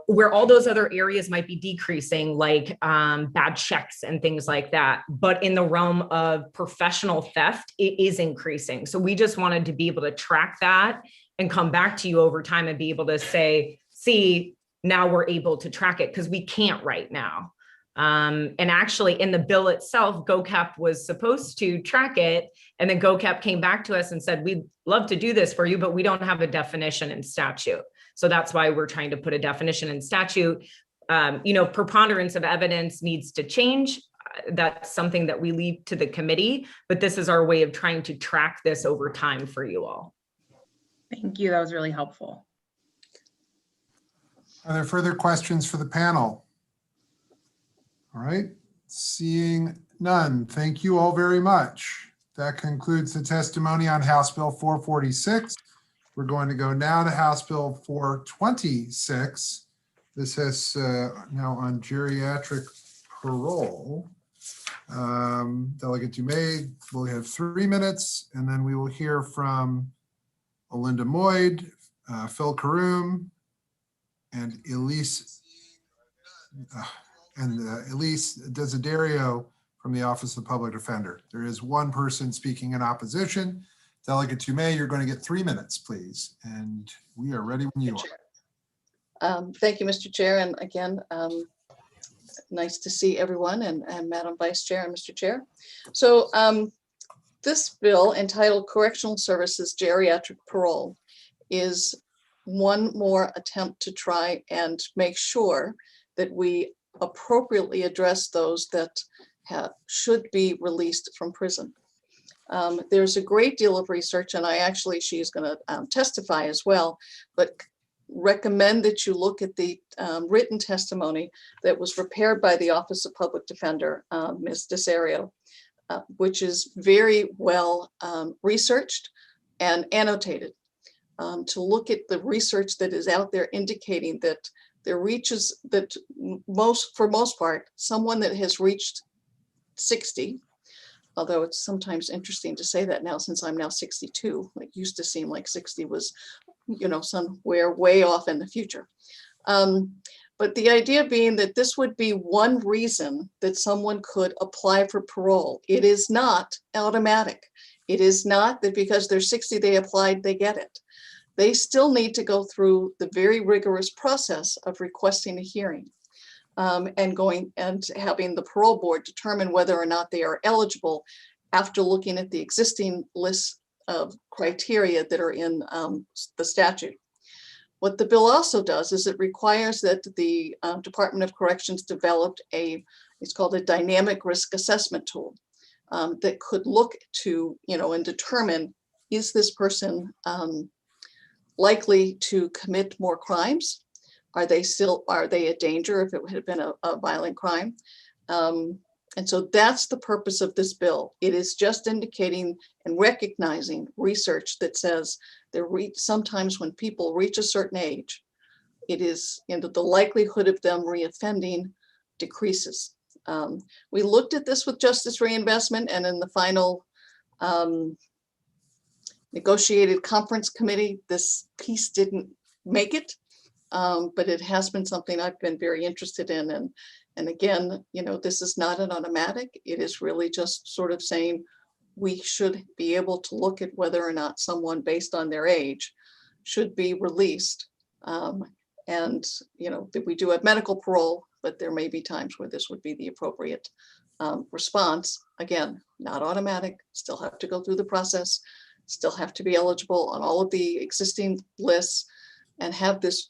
where all those other areas might be decreasing, like bad checks and things like that. But in the realm of professional theft, it is increasing. So we just wanted to be able to track that and come back to you over time and be able to say, see, now we're able to track it because we can't right now. And actually in the bill itself, GOCAP was supposed to track it. And then GOCAP came back to us and said, we'd love to do this for you, but we don't have a definition in statute. So that's why we're trying to put a definition in statute. Preponderance of evidence needs to change. That's something that we leave to the committee, but this is our way of trying to track this over time for you all. Thank you. That was really helpful. Are there further questions for the panel? All right, seeing none. Thank you all very much. That concludes the testimony on House Bill 446. We're going to go now to House Bill 426. This is now on geriatric parole. Delegate Dumais will have 3 minutes, and then we will hear from Olinda Moyd, Phil Karoum, and Elise Desiderio from the Office of Public Defender. There is one person speaking in opposition. Delegate Dumais, you're going to get 3 minutes, please. And we are ready when you are. Thank you, Mr. Chair. And again, nice to see everyone and Madam Vice Chair and Mr. Chair. So this bill entitled Correctional Services Geriatric Parole is one more attempt to try and make sure that we appropriately address those that should be released from prison. There's a great deal of research, and she's going to testify as well, but recommend that you look at the written testimony that was prepared by the Office of Public Defender, Ms. Desario, which is very well researched and annotated to look at the research that is out there indicating that there reaches that for most part, someone that has reached 60, although it's sometimes interesting to say that now since I'm now 62, it used to seem like 60 was, somewhere way off in the future. But the idea being that this would be one reason that someone could apply for parole. It is not automatic. It is not that because they're 60, they applied, they get it. They still need to go through the very rigorous process of requesting a hearing and having the parole board determine whether or not they are eligible after looking at the existing list of criteria that are in the statute. What the bill also does is it requires that the Department of Corrections developed it's called a dynamic risk assessment tool that could look to, and determine, is this person likely to commit more crimes? Are they a danger if it had been a violent crime? And so that's the purpose of this bill. It is just indicating and recognizing research that says sometimes when people reach a certain age, it is the likelihood of them reoffending decreases. We looked at this with justice reinvestment, and in the final negotiated conference committee, this piece didn't make it, but it has been something I've been very interested in. And again, you know, this is not an automatic. It is really just sort of saying we should be able to look at whether or not someone based on their age should be released. And, you know, we do have medical parole, but there may be times where this would be the appropriate response. Again, not automatic, still have to go through the process, still have to be eligible on all of the existing lists, and have this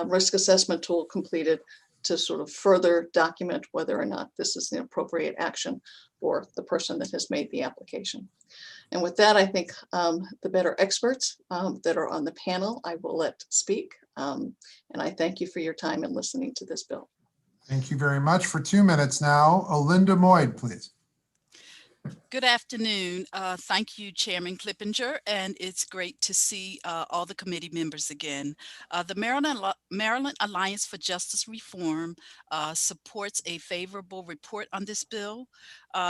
risk assessment tool completed to sort of further document whether or not this is the appropriate action for the person that has made the application. And with that, I think the better experts that are on the panel, I will let speak. And I thank you for your time in listening to this bill. Thank you very much. For 2 minutes now, Olinda Moyd, please. Good afternoon. Thank you, Chairman Clippinger, and it's great to see all the committee members again. The Maryland Alliance for Justice Reform supports a favorable report on this bill.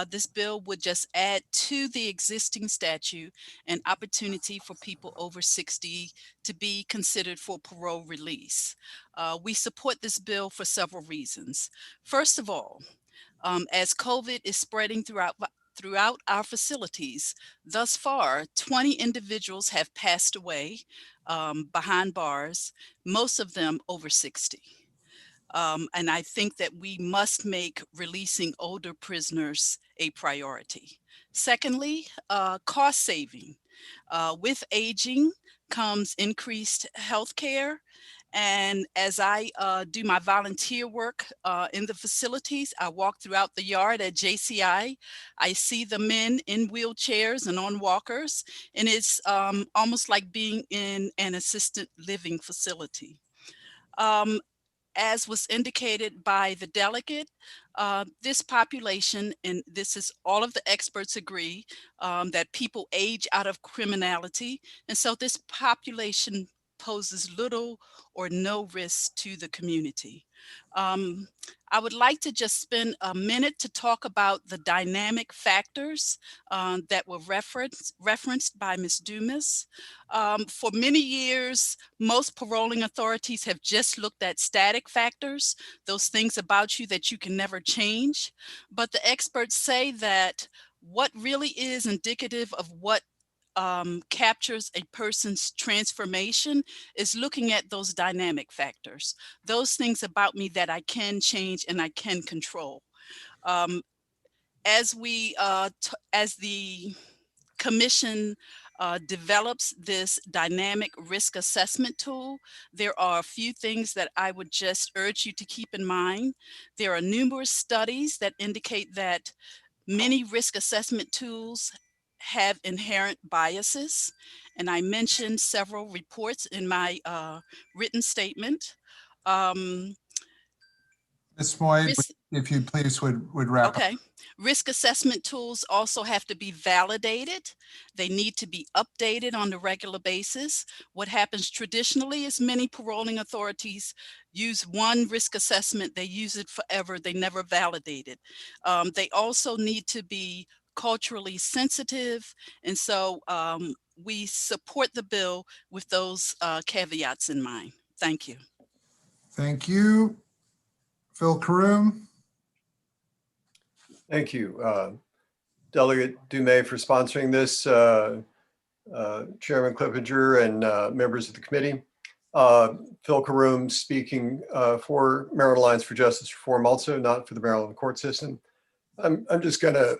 This bill would just add to the existing statute an opportunity for people over 60 to be considered for parole release. We support this bill for several reasons. First of all, as COVID is spreading throughout our facilities, thus far, 20 individuals have passed away behind bars, most of them over 60. And I think that we must make releasing older prisoners a priority. Secondly, cost saving. With aging comes increased health care. And as I do my volunteer work in the facilities, I walk throughout the yard at JCI. I see the men in wheelchairs and on walkers, and it's almost like being in an assisted living facility. As was indicated by the delegate, this population, and this is all of the experts agree, that people age out of criminality. And so this population poses little or no risk to the community. I would like to just spend a minute to talk about the dynamic factors that were referenced by Ms. Dumas. For many years, most paroling authorities have just looked at static factors, those things about you that you can never change. But the experts say that what really is indicative of what captures a person's transformation is looking at those dynamic factors, those things about me that I can change and I can control. As the commission develops this dynamic risk assessment tool, there are a few things that I would just urge you to keep in mind. There are numerous studies that indicate that many risk assessment tools have inherent biases, and I mentioned several reports in my written statement. Ms. Moyd, if you please would wrap up. Okay. Risk assessment tools also have to be validated. They need to be updated on a regular basis. What happens traditionally is many paroling authorities use one risk assessment, they use it forever, they never validate it. They also need to be culturally sensitive. And so we support the bill with those caveats in mind. Thank you. Thank you. Phil Karoum. Thank you, Delegate Dumais, for sponsoring this, Chairman Clippinger and members of the committee. Phil Karoum speaking for Maryland Alliance for Justice Reform, also not for the Maryland court system. I'm just going to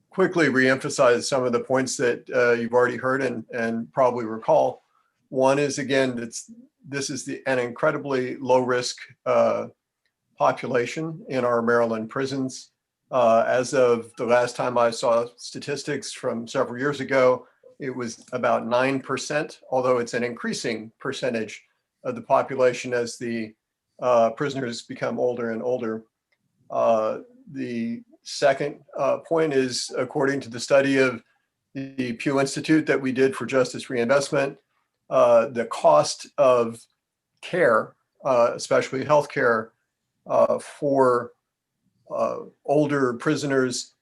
quickly reemphasize some of the points that you've already heard and probably recall. One is, again, this is an incredibly low risk population in our Maryland prisons. As of the last time I saw statistics from several years ago, it was about 9%, although it's an increasing percentage of the population as the prisoners become older and older. The second point is, according to the study of the Pew Institute that we did for Justice Reinvestment, the cost of care, especially healthcare, for older prisoners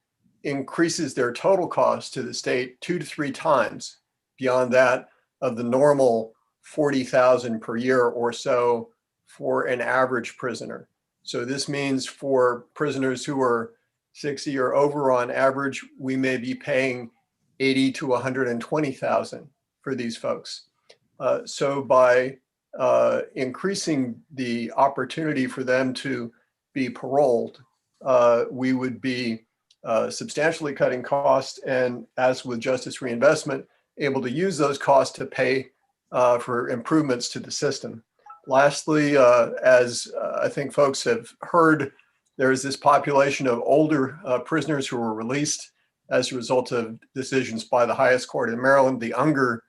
increases their total cost to the state 2 to 3 times beyond that of the normal $40,000 per year or so for an average prisoner. So this means for prisoners who are 60 or over on average, we may be paying $80,000 to $120,000 for these folks. So by increasing the opportunity for them to be paroled, we would be substantially cutting costs, and as with justice reinvestment, able to use those costs to pay for improvements to the system. Lastly, as I think folks have heard, there is this population of older prisoners who were released as a result of decisions by the highest court in Maryland, the Unger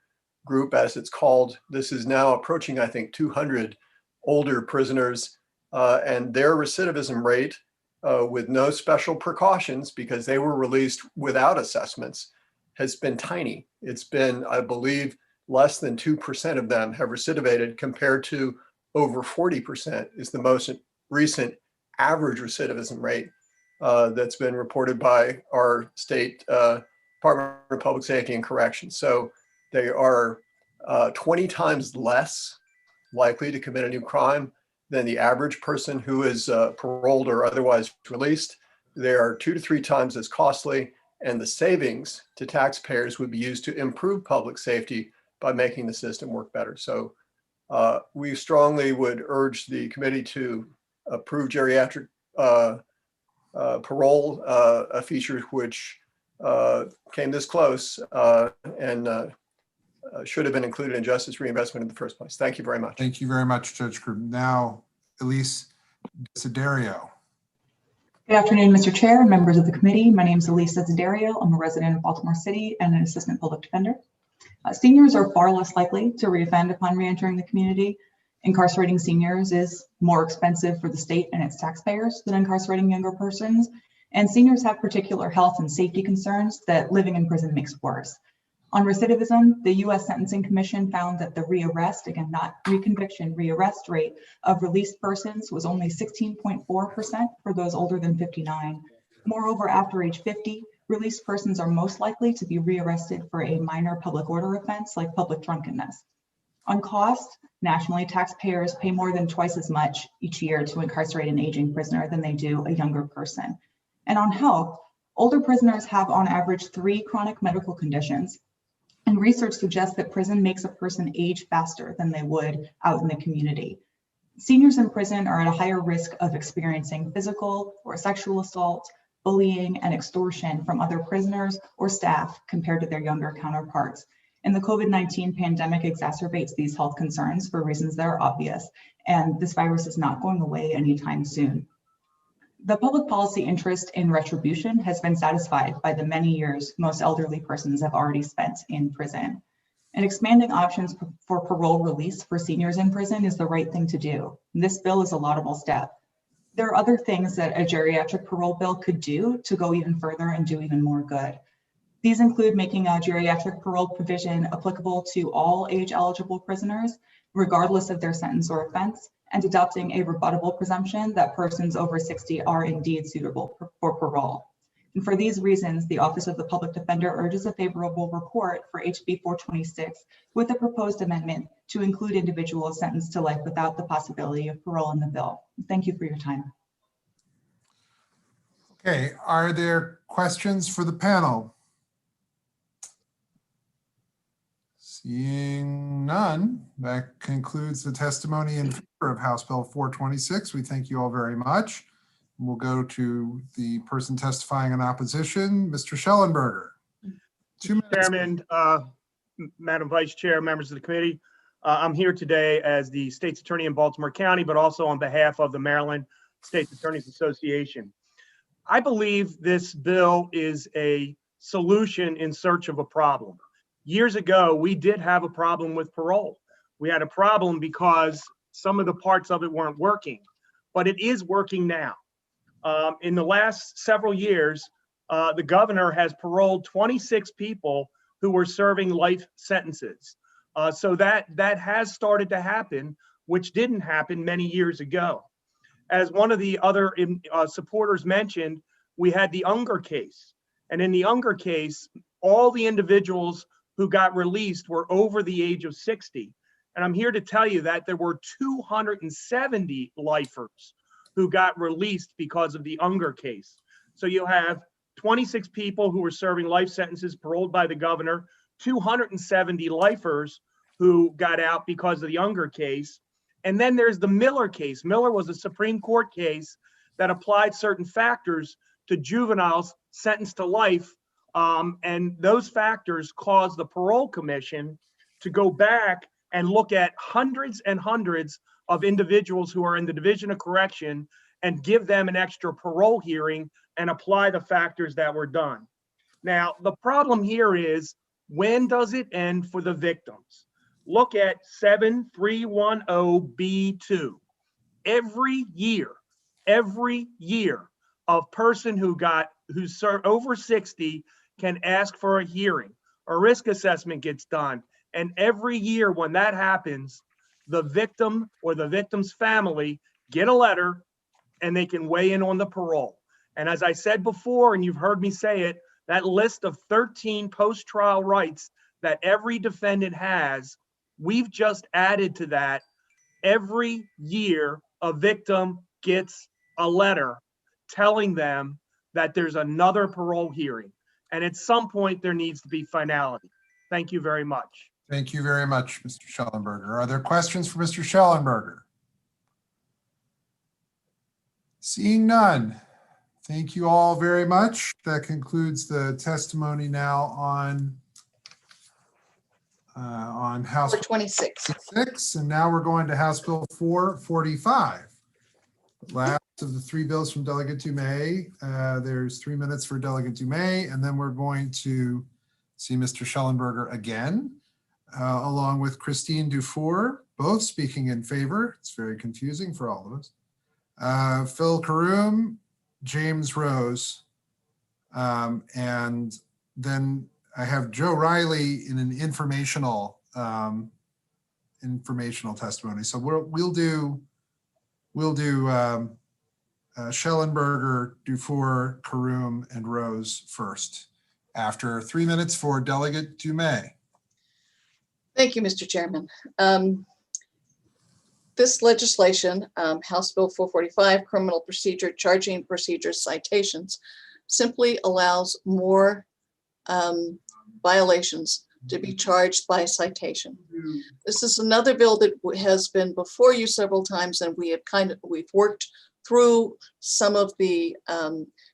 group, as it's called. This is now approaching, I think, 200 older prisoners, and their recidivism rate, with no special precautions because they were released without assessments, has been tiny. It's been, I believe, less than 2% of them have recidivated, compared to over 40% is the most recent average recidivism rate that's been reported by our state Department of Public Safety and Corrections. So they are 20 times less likely to commit a new crime than the average person who is paroled or otherwise released. They are 2 to 3 times as costly, and the savings to taxpayers would be used to improve public safety by making the system work better. So we strongly would urge the committee to approve geriatric parole, a feature which came this close and should have been included in justice reinvestment in the first place. Thank you very much. Thank you very much, Judge Kruger. Now, Elise Desiderio. Good afternoon, Mr. Chair, members of the committee. My name is Elise Desiderio. I'm a resident of Baltimore City and an assistant public defender. Seniors are far less likely to reoffend upon reentering the community. Incarcerating seniors is more expensive for the state and its taxpayers than incarcerating younger persons. And seniors have particular health and safety concerns that living in prison makes worse. On recidivism, the U.S. Sentencing Commission found that the rearrest, again, not reconviction, rearrest rate of released persons was only 16.4% for those older than 59. Moreover, after age 50, released persons are most likely to be rearrested for a minor public order offense like public drunkenness. On cost, nationally, taxpayers pay more than twice as much each year to incarcerate an aging prisoner than they do a younger person. And on health, older prisoners have on average 3 chronic medical conditions. And research suggests that prison makes a person age faster than they would out in the community. Seniors in prison are at a higher risk of experiencing physical or sexual assault, bullying, and extortion from other prisoners or staff compared to their younger counterparts. And the COVID-19 pandemic exacerbates these health concerns for reasons that are obvious, and this virus is not going away anytime soon. The public policy interest in retribution has been satisfied by the many years most elderly persons have already spent in prison. And expanding options for parole release for seniors in prison is the right thing to do. This bill is a laudable step. There are other things that a geriatric parole bill could do to go even further and do even more good. These include making a geriatric parole provision applicable to all age-eligible prisoners, regardless of their sentence or offense, and adopting a rebuttable presumption that persons over 60 are indeed suitable for parole. And for these reasons, the Office of the Public Defender urges a favorable report for HB 426 with a proposed amendment to include individuals sentenced to life without the possibility of parole in the bill. Thank you for your time. Okay, are there questions for the panel? Seeing none, that concludes the testimony in favor of House Bill 426. We thank you all very much. We'll go to the person testifying in opposition, Mr. Schellenberger. 2 minutes. Chairman, Madam Vice Chair, members of the committee, I'm here today as the State's Attorney in Baltimore County, but also on behalf of the Maryland State's Attorneys Association. I believe this bill is a solution in search of a problem. Years ago, we did have a problem with parole. We had a problem because some of the parts of it weren't working, but it is working now. In the last several years, the governor has paroled 26 people who were serving life sentences. So that has started to happen, which didn't happen many years ago. as one of the other supporters mentioned, we had the Unger case. And in the Unger case, all the individuals who got released were over the age of 60. And I'm here to tell you that there were 270 lifers who got released because of the Unger case. So you have 26 people who were serving life sentences paroled by the governor, 270 lifers who got out because of the Unger case. And then there's the Miller case. Miller was a Supreme Court case that applied certain factors to juveniles sentenced to life. And those factors caused the parole commission to go back and look at hundreds and hundreds of individuals who are in the Division of Correction and give them an extra parole hearing and apply the factors that were done. Now, the problem here is, when does it end for the victims? Look at 7310B2. Every year, a person who's over 60 can ask for a hearing. A risk assessment gets done. And every year when that happens, the victim or the victim's family get a letter and they can weigh in on the parole. And as I said before, and you've heard me say it, that list of 13 post-trial rights that every defendant has, we've just added to that. Every year, a victim gets a letter telling them that there's another parole hearing. And at some point, there needs to be finality. Thank you very much. Thank you very much, Mr. Schellenberger. Are there questions for Mr. Schellenberger? Seeing none. Thank you all very much. That concludes the testimony now on House 26. And now we're going to House Bill 445. Last of the three bills from Delegate Dumais. There's 3 minutes for Delegate Dumais, and then we're going to see Mr. Schellenberger again, along with Christine Dufour, both speaking in favor. It's very confusing for all of us. Phil Karoum, James Rose, and then I have Joe Riley in an informational testimony. So we'll do Schellenberger, Dufour, Karoum, and Rose first, after 3 minutes for Delegate Dumais. Thank you, Mr. Chairman. This legislation, House Bill 445, Criminal Procedure, Charging Procedures, Citations, simply allows more violations to be charged by citation. This is another bill that has been before you several times, and we've worked through some of the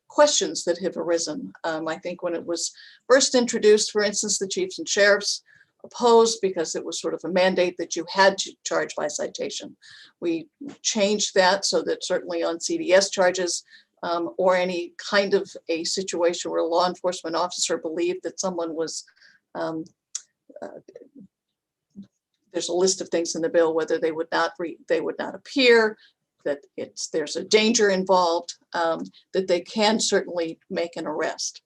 questions that have arisen. I think when it was first introduced, for instance, the chiefs and sheriffs opposed because it was sort of a mandate that you had to charge by citation. We changed that so that certainly on CDS charges or any kind of a situation where a law enforcement officer believed that someone was, there's a list of things in the bill, whether they would not appear, that there's a danger involved, that they can certainly make an arrest.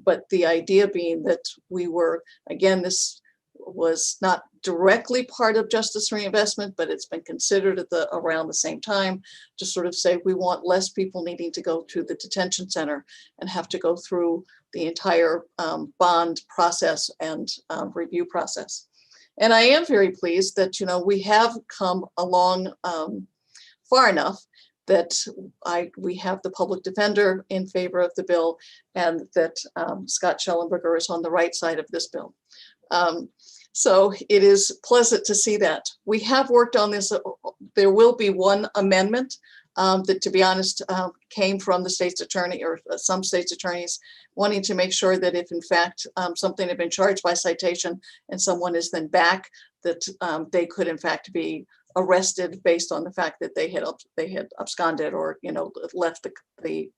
But the idea being that we were, again, this was not directly part of justice reinvestment, but it's been considered at around the same time to sort of say we want less people needing to go to the detention center and have to go through the entire bond process and review process. And I am very pleased that, we have come along far enough that we have the public defender in favor of the bill, and that Scott Schellenberger is on the right side of this bill. So it is pleasant to see that. We have worked on this. There will be one amendment that, to be honest, came from the state's attorney or some state's attorneys wanting to make sure that if in fact something had been charged by citation and someone is then back, that they could in fact be arrested based on the fact that they had absconded or left the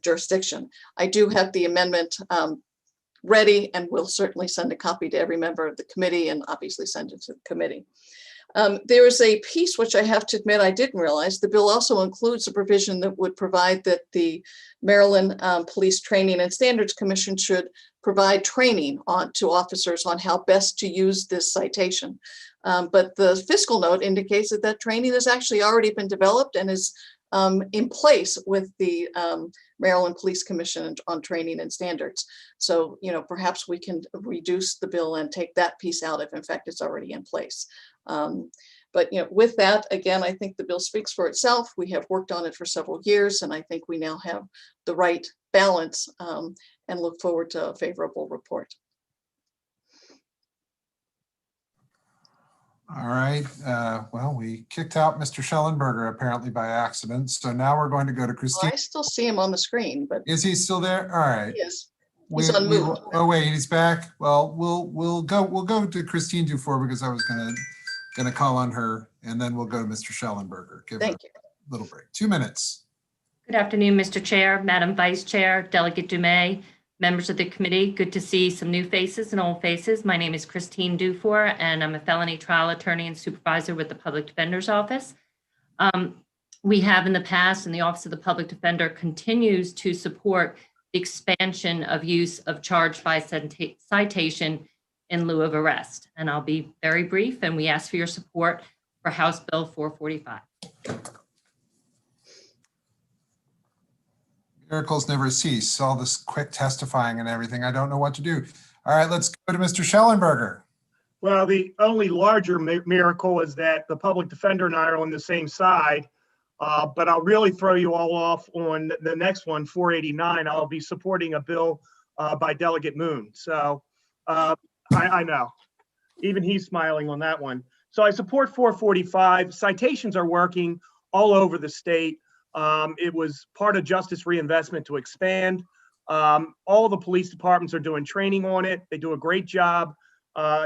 jurisdiction. I do have the amendment ready, and we'll certainly send a copy to every member of the committee and obviously send it to the committee. There is a piece which I have to admit I didn't realize. The bill also includes a provision that would provide that the Maryland Police Training and Standards Commission should provide training to officers on how best to use this citation. But the fiscal note indicates that that training has actually already been developed and is in place with the Maryland Police Commission on training and standards. So, perhaps we can reduce the bill and take that piece out if in fact it's already in place. But with that, again, I think the bill speaks for itself. We have worked on it for several years, and I think we now have the right balance and look forward to a favorable report. All right. Well, we kicked out Mr. Schellenberger apparently by accident. So now we're going to go to Christine. Well, I still see him on the screen, but is he still there? All right. He is. He's on mute. Oh wait, he's back. Well, we'll go to Christine Dufour because I was gonna call on her, and then we'll go to Mr. Schellenberger. Give Thank you. A little break. 2 minutes. Good afternoon, Mr. Chair, Madam Vice Chair, Delegate Dumais, members of the committee. Good to see some new faces and old faces. My name is Christine Dufour, and I'm a felony trial attorney and supervisor with the Public Defender's Office. We have in the past, and the Office of the Public Defender continues to support the expansion of use of charge by citation in lieu of arrest. And I'll be very brief, and we ask for your support for House Bill 445. Miracles never cease. All this quick testifying and everything. I don't know what to do. All right, let's go to Mr. Schellenberger. Well, the only larger miracle is that the public defender and I are on the same side. But I'll really throw you all off on the next one, 489. I'll be supporting a bill by Delegate Moon. So I know, even he's smiling on that one. So I support 445. Citations are working all over the state. It was part of Justice Reinvestment to expand. All the police departments are doing training on it. They do a great job.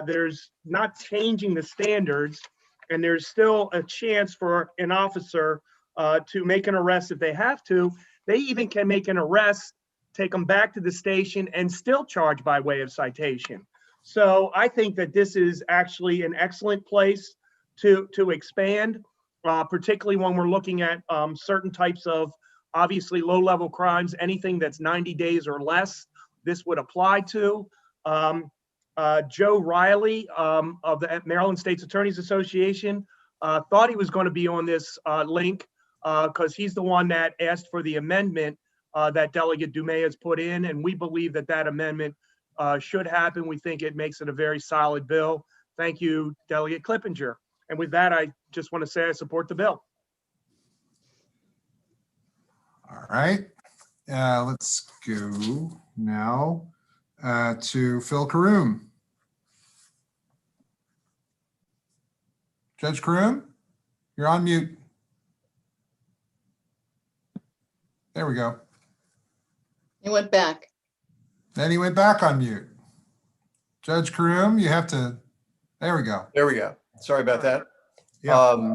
There's not changing the standards, and there's still a chance for an officer to make an arrest if they have to. They even can make an arrest, take them back to the station, and still charge by way of citation. So I think that this is actually an excellent place to expand, particularly when we're looking at certain types of obviously low-level crimes. Anything that's 90 days or less, this would apply to. Joe Riley of the Maryland State's Attorneys Association thought he was going to be on this link because he's the one that asked for the amendment that Delegate Dumais has put in, and we believe that that amendment should happen. We think it makes it a very solid bill. Thank you, Delegate Clippinger. And with that, I just want to say I support the bill. All right, let's go now to Phil Karoom. Judge Karoom, you're on mute. There we go. He went back. Then he went back on mute. Judge Karoom, you have to, there we go. There we go. Sorry about that. Yeah.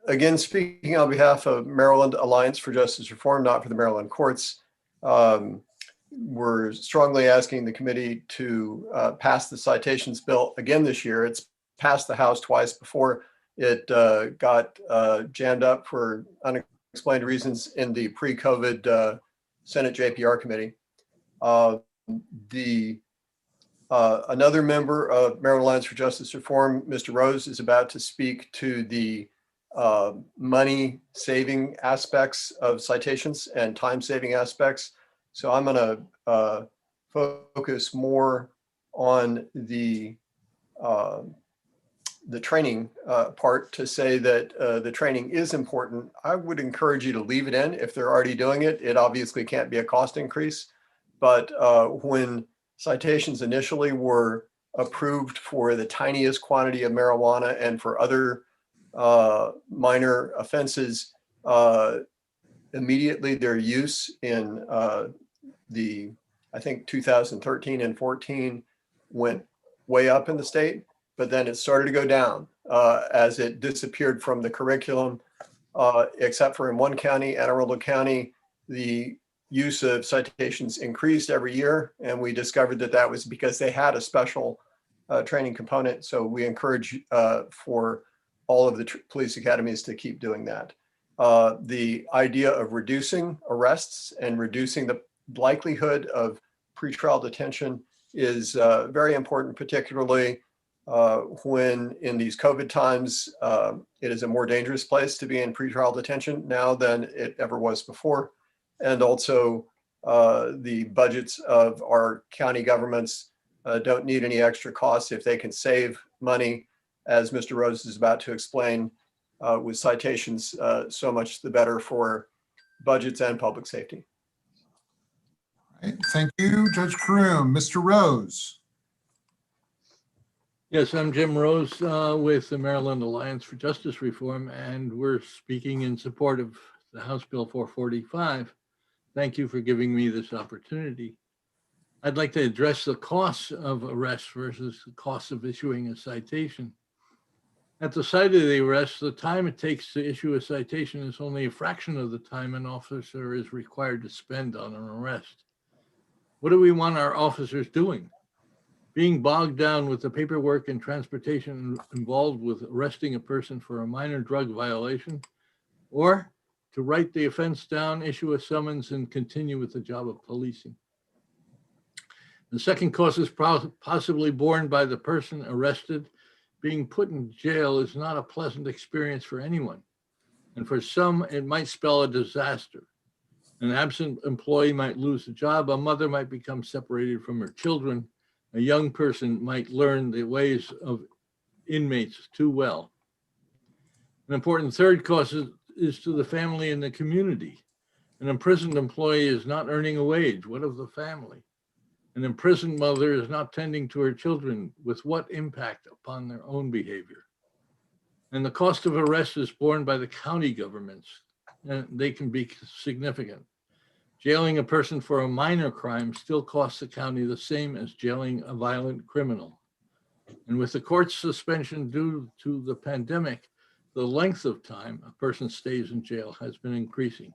Again, speaking on behalf of Maryland Alliance for Justice Reform, not for the Maryland courts, we're strongly asking the committee to pass the citations bill again this year. It's passed the House twice before. It got jammed up for unexplained reasons in the pre-COVID Senate JPR committee. Another member of Maryland Alliance for Justice Reform, Mr. Rose, is about to speak to the money saving aspects of citations and time saving aspects. So I'm going to focus more on the training part to say that the training is important. I would encourage you to leave it in if they're already doing it. It obviously can't be a cost increase, but when citations initially were approved for the tiniest quantity of marijuana and for other minor offenses, immediately their use in I think 2013 and 14 went way up in the state, but then it started to go down as it disappeared from the curriculum, except for in one county, Anne Arundel County, the use of citations increased every year. And we discovered that that was because they had a special training component. So we encourage for all of the police academies to keep doing that. The idea of reducing arrests and reducing the likelihood of pretrial detention is very important, particularly when in these COVID times, it is a more dangerous place to be in pretrial detention now than it ever was before. And also the budgets of our county governments don't need any extra costs if they can save money, as Mr. Rose is about to explain, with citations, so much the better for budgets and public safety. All right, thank you, Judge Karoum. Mr. Rose. Yes, I'm Jim Rose with the Maryland Alliance for Justice Reform, and we're speaking in support of the House Bill 445. Thank you for giving me this opportunity. I'd like to address the costs of arrest versus the cost of issuing a citation. At the site of the arrest, the time it takes to issue a citation is only a fraction of the time an officer is required to spend on an arrest. What do we want our officers doing? Being bogged down with the paperwork and transportation involved with arresting a person for a minor drug violation, or to write the offense down, issue a summons, and continue with the job of policing. The second cost is possibly borne by the person arrested. Being put in jail is not a pleasant experience for anyone, and for some, it might spell a disaster. An absent employee might lose a job, a mother might become separated from her children, a young person might learn the ways of inmates too well. An important third cost is to the family and the community. An imprisoned employee is not earning a wage. What of the family? An imprisoned mother is not tending to her children. With what impact upon their own behavior? And the cost of arrest is borne by the county governments, and they can be significant. Jailing a person for a minor crime still costs the county the same as jailing a violent criminal. And with the court's suspension due to the pandemic, the length of time a person stays in jail has been increasing.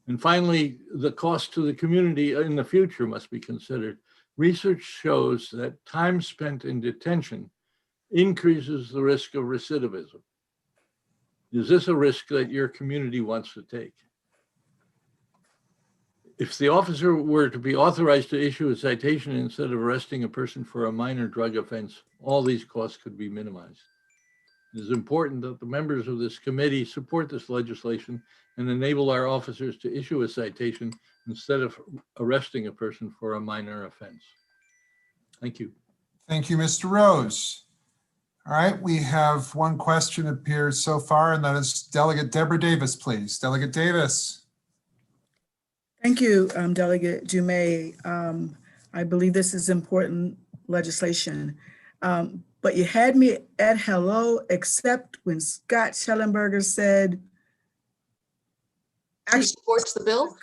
And finally, the cost to the community in the future must be considered. Research shows that time spent in detention increases the risk of recidivism. Is this a risk that your community wants to take? If the officer were to be authorized to issue a citation instead of arresting a person for a minor drug offense, all these costs could be minimized. It is important that the members of this committee support this legislation and enable our officers to issue a citation instead of arresting a person for a minor offense. Thank you. Thank you, Mr. Rose. All right, we have one question appeared so far, and that is Delegate Deborah Davis, please. Delegate Davis. Thank you, Delegate Dumais. I believe this is important legislation. But you had me at hello, except when Scott Schellenberger said, He supports the bill?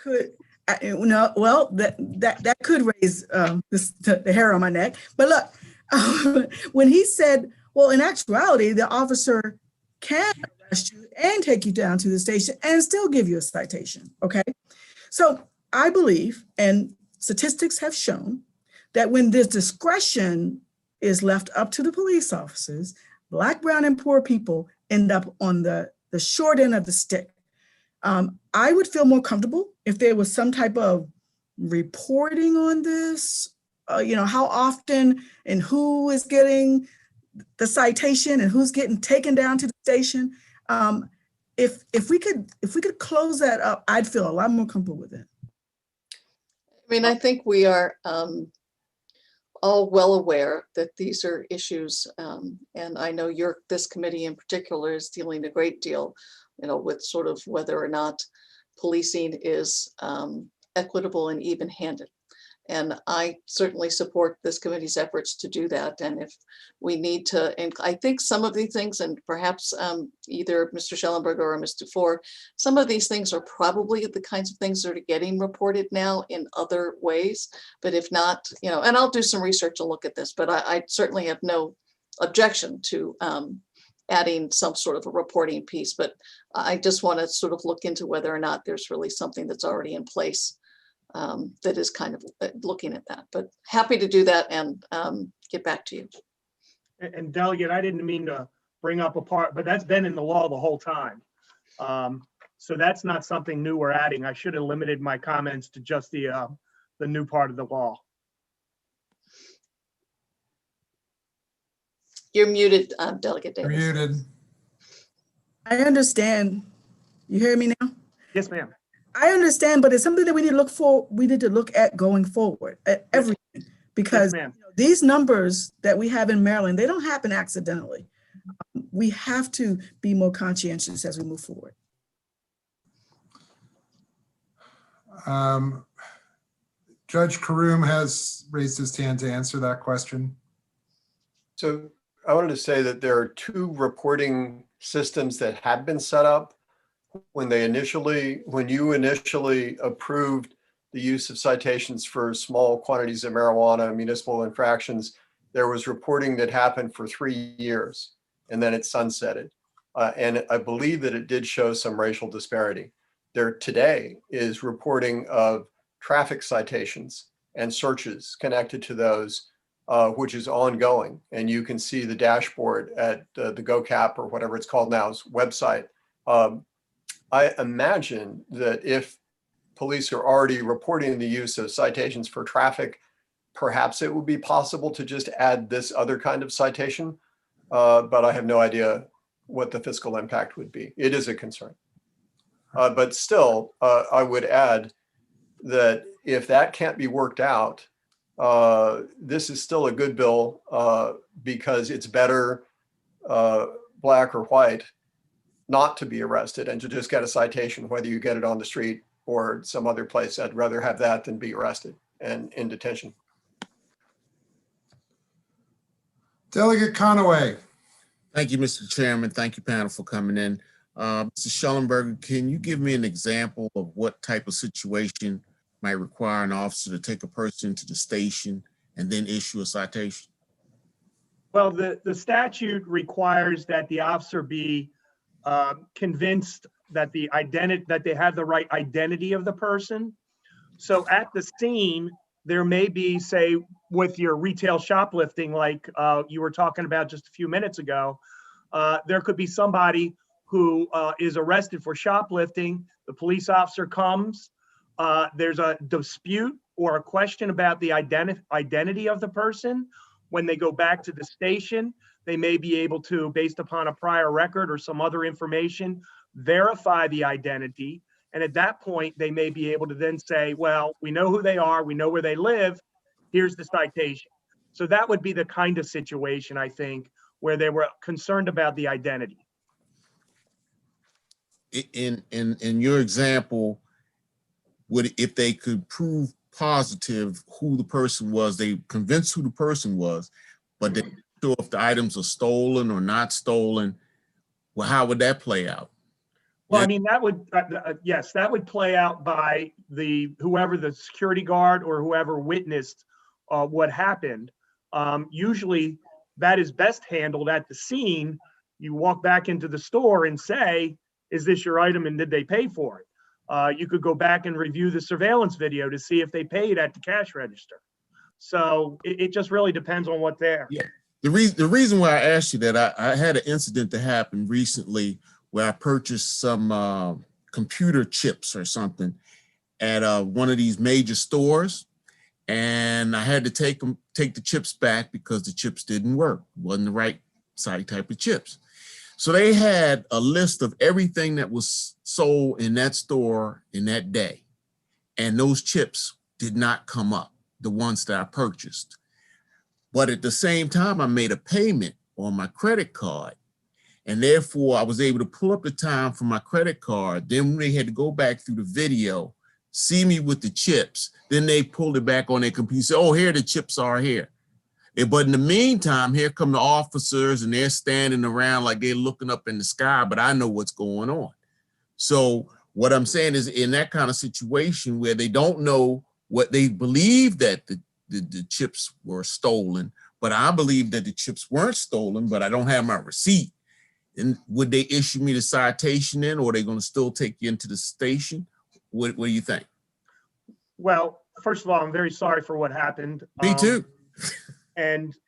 No, well, that could raise the hair on my neck. But look, when he said, well, in actuality, the officer can arrest you and take you down to the station and still give you a citation, okay? So I believe, and statistics have shown, that when this discretion is left up to the police officers, Black, brown, and poor people end up on the short end of the stick. I would feel more comfortable if there was some type of reporting on this, how often and who is getting the citation and who's getting taken down to the station. If we could close that up, I'd feel a lot more comfortable with it. I mean, I think we are all well aware that these are issues, and I know this committee in particular is dealing a great deal, with sort of whether or not policing is equitable and even-handed. And I certainly support this committee's efforts to do that. And if we need to, and I think some of these things, and perhaps either Mr. Schellenberger or Mr. Ford, some of these things are probably the kinds of things that are getting reported now in other ways. But if not, and I'll do some research and look at this, but I certainly have no objection to adding some sort of a reporting piece. But I just want to sort of look into whether or not there's really something that's already in place that is kind of looking at that. But happy to do that and get back to you. And Delegate, I didn't mean to bring up a part, but that's been in the law the whole time. So that's not something new we're adding. I should have limited my comments to just the new part of the law. You're muted, Delegate You're Davis. muted. I understand. You hear me now? Yes, ma'am. I understand, but it's something that we need to look for. We need to look at going forward at everything, because Yes, these numbers that we have in Maryland, they don't happen accidentally. We have to be more conscientious as we move forward. Judge Karoum has raised his hand to answer that question. So I wanted to say that there are two reporting systems that had been set up when you initially approved the use of citations for small quantities of marijuana, municipal infractions. There was reporting that happened for 3 years, and then it sunsetted. And I believe that it did show some racial disparity. There today is reporting of traffic citations and searches connected to those, which is ongoing. And you can see the dashboard at the GoCap or whatever it's called now's website. I imagine that if police are already reporting the use of citations for traffic, perhaps it would be possible to just add this other kind of citation, but I have no idea what the fiscal impact would be. It is a concern. But still, I would add that if that can't be worked out, this is still a good bill because it's better, black or white, not to be arrested and to just get a citation, whether you get it on the street or some other place. I'd rather have that than be arrested and in detention. Delegate Conaway. Thank you, Mr. Chairman. Thank you, panel, for coming in. Mr. Schellenberger, can you give me an example of what type of situation might require an officer to take a person to the station and then issue a citation? Well, the statute requires that the officer be convinced that they have the right identity of the person. So at the scene, there may be, say, with your retail shoplifting, like you were talking about just a few minutes ago, there could be somebody who is arrested for shoplifting. The police officer comes, there's a dispute or a question about the identity of the person. When they go back to the station, they may be able to, based upon a prior record or some other information, verify the identity. And at that point, they may be able to then say, well, we know who they are, we know where they live, here's the citation. So that would be the kind of situation, I think, where they were concerned about the identity. In your example, if they could prove positive who the person was, they convinced who the person was, but they didn't know if the items are stolen or not stolen, well, how would that play out? Well, I mean, that would, yes, that would play out by whoever the security guard or whoever witnessed what happened. Usually that is best handled at the scene. You walk back into the store and say, is this your item and did they pay for it? You could go back and review the surveillance video to see if they paid at the cash register. So it just really depends on what they're. Yeah. The reason why I asked you that, I had an incident that happened recently where I purchased some computer chips or something at one of these major stores, and I had to take the chips back because the chips didn't work. It wasn't the right type of chips. So they had a list of everything that was sold in that store in that day, and those chips did not come up, the ones that I purchased. But at the same time, I made a payment on my credit card, and therefore I was able to pull up the time from my credit card. Then when they had to go back through the video, see me with the chips, then they pulled it back on their computer, say, oh, here the chips are here. But in the meantime, here come the officers and they're standing around like they're looking up in the sky, but I know what's going on. So what I'm saying is, in that kind of situation where they don't know what they believe that the chips were stolen, but I believe that the chips weren't stolen, but I don't have my receipt. And would they issue me the citation then, or are they going to still take you into the station? What do you think? Well, first of all, I'm very sorry for what happened. Me too.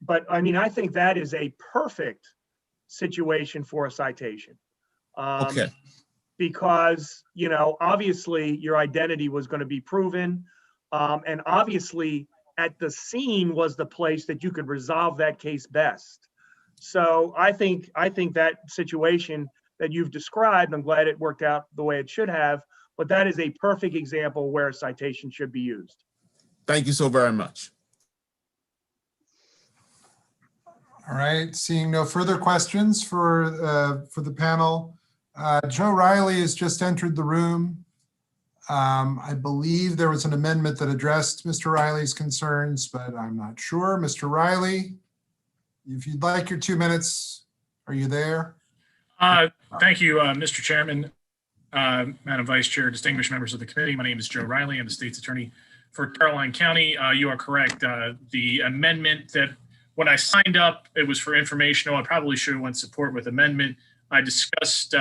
But I mean, I think that is a perfect situation for a citation. Okay. Because, you know, obviously your identity was going to be proven. And obviously at the scene was the place that you could resolve that case best. So I think that situation that you've described, I'm glad it worked out the way it should have, but that is a perfect example where a citation should be used. Thank you so very much. All right, seeing no further questions for the panel. Joe Riley has just entered the room. I believe there was an amendment that addressed Mr. Riley's concerns, but I'm not sure. Mr. Riley, if you'd like your 2 minutes, are you there? Thank you, Mr. Chairman, Madam Vice Chair, distinguished members of the committee. My name is Joe Riley. I'm the state's attorney for Caroline County. You are correct. The amendment that when I signed up, it was for informational. I probably should have went support with amendment. I discussed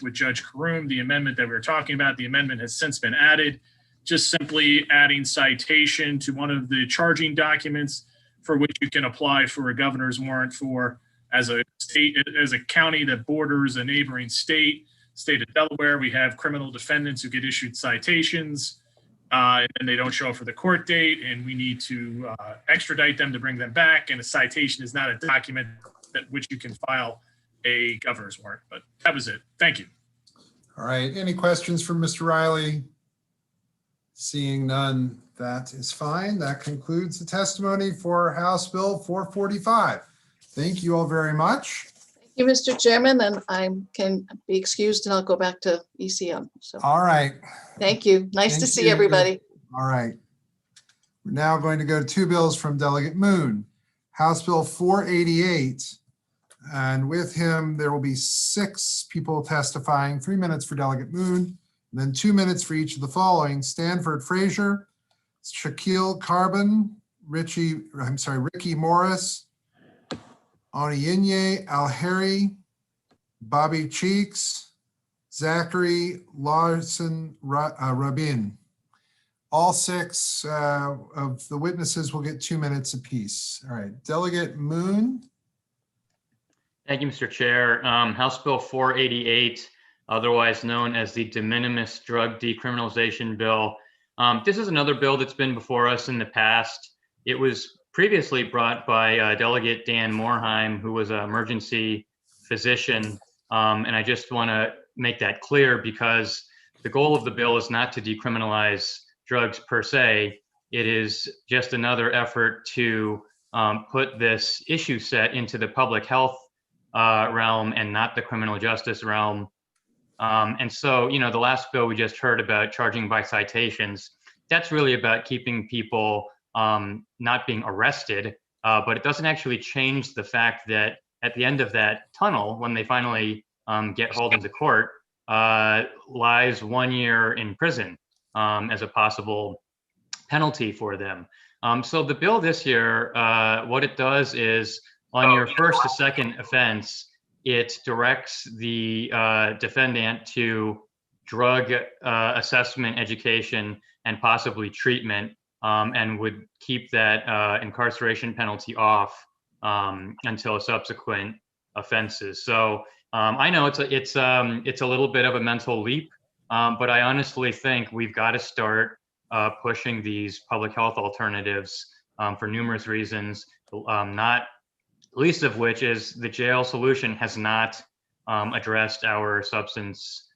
with Judge Karoum the amendment that we were talking about. The amendment has since been added, just simply adding citation to one of the charging documents for which you can apply for a governor's warrant for as a state, as a county that borders a neighboring state of Delaware. We have criminal defendants who get issued citations and they don't show up for the court date, and we need to extradite them to bring them back. And a citation is not a document that which you can file a governor's warrant. But that was it. Thank you. All right, any questions from Mr. Riley? Seeing none, that is fine. That concludes the testimony for House Bill 445. Thank you all very much. Thank you, Mr. Chairman, and I can be excused and I'll go back to ECM. So, All right. thank you. Nice to Thank see you. everybody. All right. We're now going to go to two bills from Delegate Moon. House Bill 488. And with him, there will be 6 people testifying, 3 minutes for Delegate Moon, and then 2 minutes for each of the following: Stanford Frazier, Shaquille Carbon, Ricky Morris, Oniyinye Alheri, Bobby Cheeks, Zachary Larson Rabin. All 6 of the witnesses will get 2 minutes apiece. All right, Delegate Moon. Thank you, Mr. Chair. House Bill 488, otherwise known as the De Minimis Drug Decriminalization Bill. This is another bill that's been before us in the past. It was previously brought by Delegate Dan Morheim, who was an emergency physician. And I just want to make that clear because the goal of the bill is not to decriminalize drugs per se. It is just another effort to put this issue set into the public health realm and not the criminal justice realm. And so, you know, the last bill we just heard about charging by citations, that's really about keeping people not being arrested, but it doesn't actually change the fact that at the end of that tunnel, when they finally get hauled into court, lies 1 year in prison as a possible penalty for them. So the bill this year, what it does is on your first to second offense, it directs the defendant to drug assessment, education, and possibly treatment, and would keep that incarceration penalty off until subsequent offenses. So I know it's a little bit of a mental leap, but I honestly think we've got to start pushing these public health alternatives for numerous reasons, not least of which is the jail solution has not addressed our substance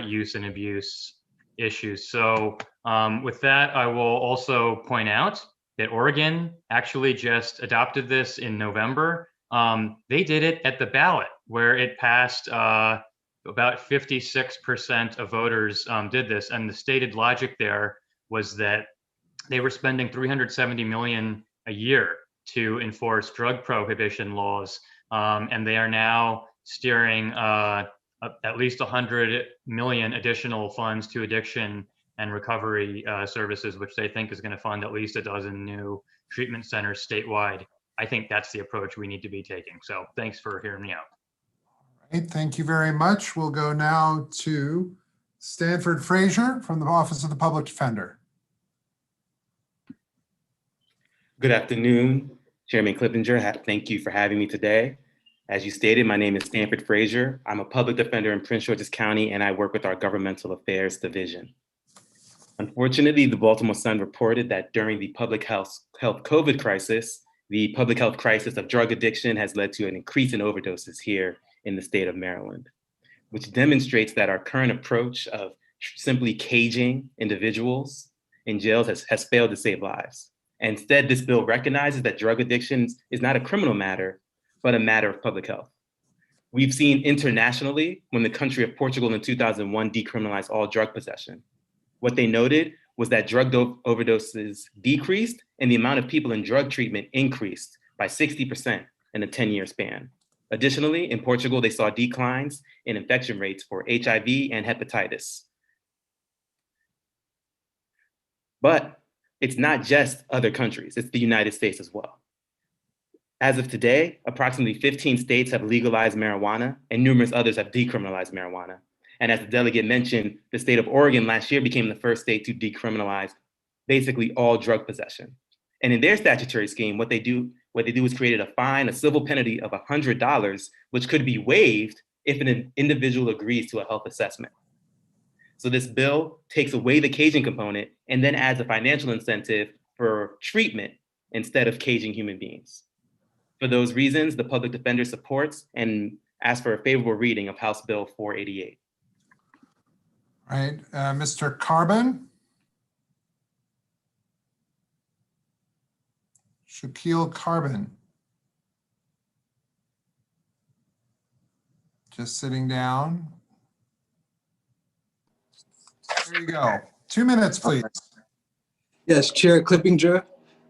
use and abuse issues. So with that, I will also point out that Oregon actually just adopted this in November. They did it at the ballot where it passed. About 56% of voters did this, and the stated logic there was that they were spending $370 million a year to enforce drug prohibition laws, and they are now steering at least 100 million additional funds to addiction and recovery services, which they think is going to fund at least a dozen new treatment centers statewide. I think that's the approach we need to be taking. So thanks for hearing me out. All right, thank you very much. We'll go now to Stanford Frazier from the Office of the Public Defender. Good afternoon, Chairman Clippinger. Thank you for having me today. As you stated, my name is Stanford Frazier. I'm a public defender in Prince George's County, and I work with our Governmental Affairs Division. Unfortunately, the Baltimore Sun reported that during the public health COVID crisis, the public health crisis of drug addiction has led to an increase in overdoses here in the state of Maryland, which demonstrates that our current approach of simply caging individuals in jails has failed to save lives. Instead, this bill recognizes that drug addiction is not a criminal matter, but a matter of public health. We've seen internationally when the country of Portugal in 2001 decriminalized all drug possession. What they noted was that drug overdoses decreased and the amount of people in drug treatment increased by 60% in a 10-year span. Additionally, in Portugal, they saw declines in infection rates for HIV and hepatitis. But it's not just other countries, it's the United States as well. As of today, approximately 15 states have legalized marijuana and numerous others have decriminalized marijuana. And as the delegate mentioned, the state of Oregon last year became the first state to decriminalize basically all drug possession. And in their statutory scheme, what they do is created a fine, a civil penalty of $100, which could be waived if an individual agrees to a health assessment. So this bill takes away the caging component and then adds a financial incentive for treatment instead of caging human beings. For those reasons, the public defender supports and asks for a favorable reading of House Bill 488. All right, Mr. Carbon? Shaquille Carbon. Just sitting down. There you go. 2 minutes, please. Yes, Chair Clippinger,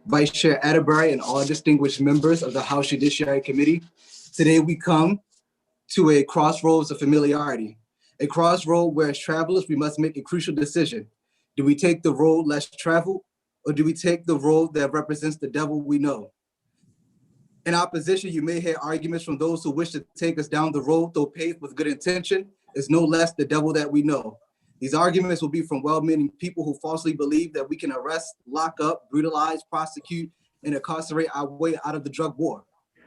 Vice Chair Atterbury, and all distinguished members of the House Judiciary Committee. Today we come to a crossroads of familiarity, a crossroad where as travelers we must make a crucial decision. Do we take the road less traveled, or do we take the road that represents the devil we know? In opposition, you may hear arguments from those who wish to take us down the road, though paved with good intention, is no less the devil that we know. These arguments will be from well-meaning people who falsely believe that we can arrest, lock up, brutalize, prosecute, and incarcerate our way out of the drug war.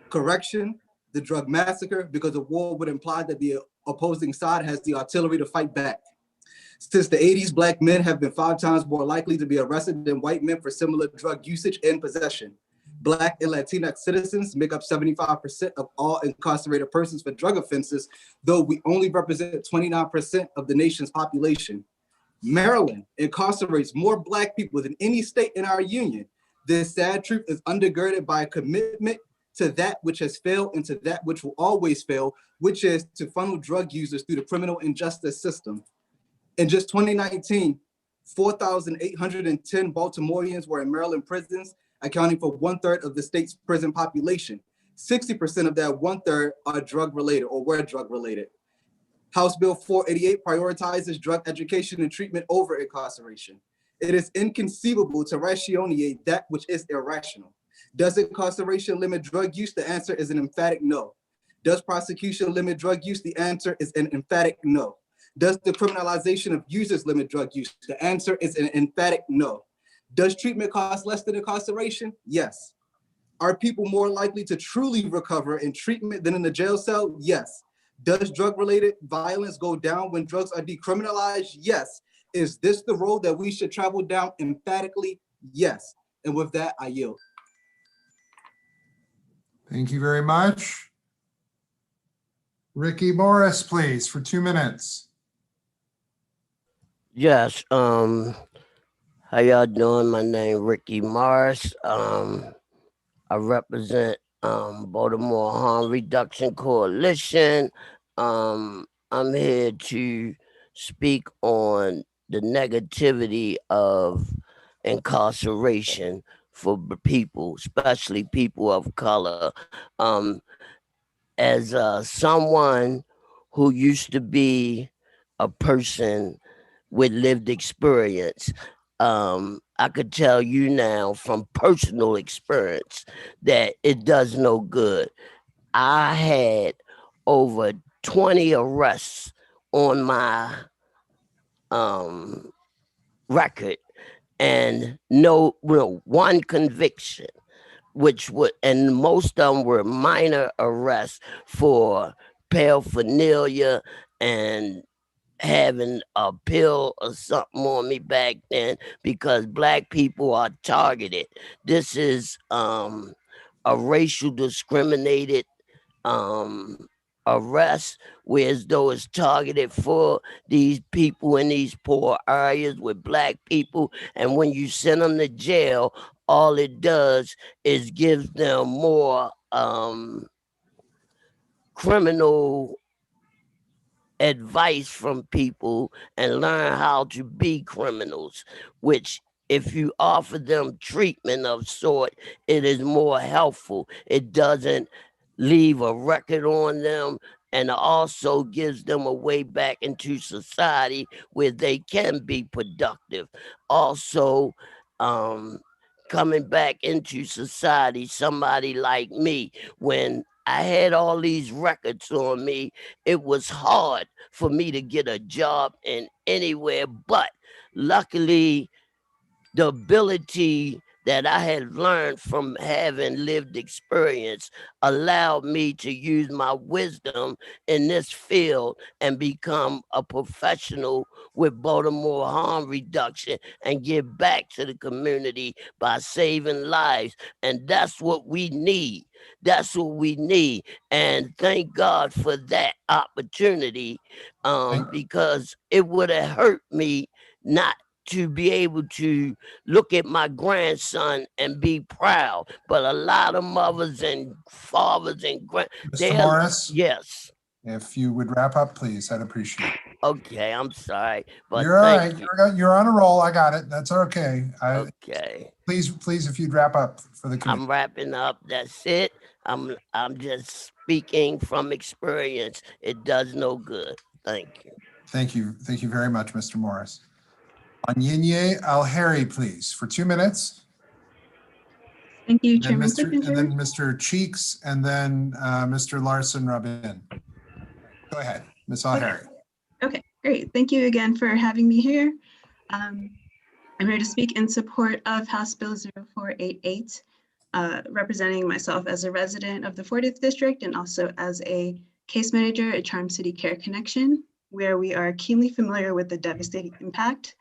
Correction, the drug massacre, because the war would imply that the opposing side has the artillery to fight back. Since the 80s, Black men have been 5 times more likely to be arrested than white men for similar drug usage and possession. Black and Latinx citizens make up 75% of all incarcerated persons for drug offenses, though we only represent 29% of the nation's population. Maryland incarcerates more Black people than any state in our union. This sad truth is undergirded by a commitment to that which has failed and to that which will always fail, which is to funnel drug users through the criminal injustice system. In just 2019, 4,810 Baltimoreans were in Maryland prisons, accounting for 1/3 of the state's prison population. 60% of that 1/3 are drug-related or were drug-related. House Bill 488 prioritizes drug education and treatment over incarceration. It is inconceivable to ratiocinate that which is irrational. Does incarceration limit drug use? The answer is an emphatic no. Does prosecution limit drug use? The answer is an emphatic no. Does the criminalization of users limit drug use? The answer is an emphatic no. Does treatment cost less than incarceration? Yes. Are people more likely to truly recover in treatment than in the jail cell? Yes. Does drug-related violence go down when drugs are decriminalized? Yes. Is this the road that we should travel down? Emphatically, yes. And with that, I yield. Thank you very much. Ricky Morris, please, for 2 minutes. Yes, how y'all doing? My name Ricky Morris. I represent Baltimore Harm Reduction Coalition. I'm here to speak on the negativity of incarceration for people, especially people of color. As someone who used to be a person with lived experience, I could tell you now from personal experience that it does no good. I had over 20 arrests on my record and no one conviction. which would, and most of them were minor arrests for paraphernalia and having a pill or something on me back then, because black people are targeted. This is a racial discriminated arrest, whereas though it's targeted for these people in these poor areas with black people, and when you send them to jail, all it does is gives them more criminal advice from people and learn how to be criminals, which if you offer them treatment of sort, it is more helpful. It doesn't leave a record on them, and also gives them a way back into society where they can be productive. Also, coming back into society, somebody like me, when I had all these records on me, it was hard for me to get a job in anywhere, but luckily the ability that I had learned from having lived experience allowed me to use my wisdom in this field and become a professional with Baltimore harm reduction and give back to the community by saving lives. And that's what we need. That's what we need. And thank God for that opportunity, because it would have hurt me not to be able to look at my grandson and be proud. But a lot of mothers and fathers and Mr. Morris? Yes. If you would wrap up, please, I'd appreciate it. Okay, I'm sorry, but You're all right. thank you. You're on a roll. I got it. That's okay. Okay. Please, if you'd wrap up for the committee. I'm wrapping up. That's it. I'm just speaking from experience. It does no good. Thank you. Thank you. Thank you very much, Mr. Morris. Onyinye Alheri, please, for 2 minutes. Thank you, And Chairman then Mr. Cheeks, and then Mr. Larson Rabin. Go ahead, Ms. Alheri. Okay, great. Thank you again for having me here. I'm here to speak in support of House Bill 0488, representing myself as a resident of the 40th District and also as a case manager at Charm City Care Connection, where we are keenly familiar with the devastating impact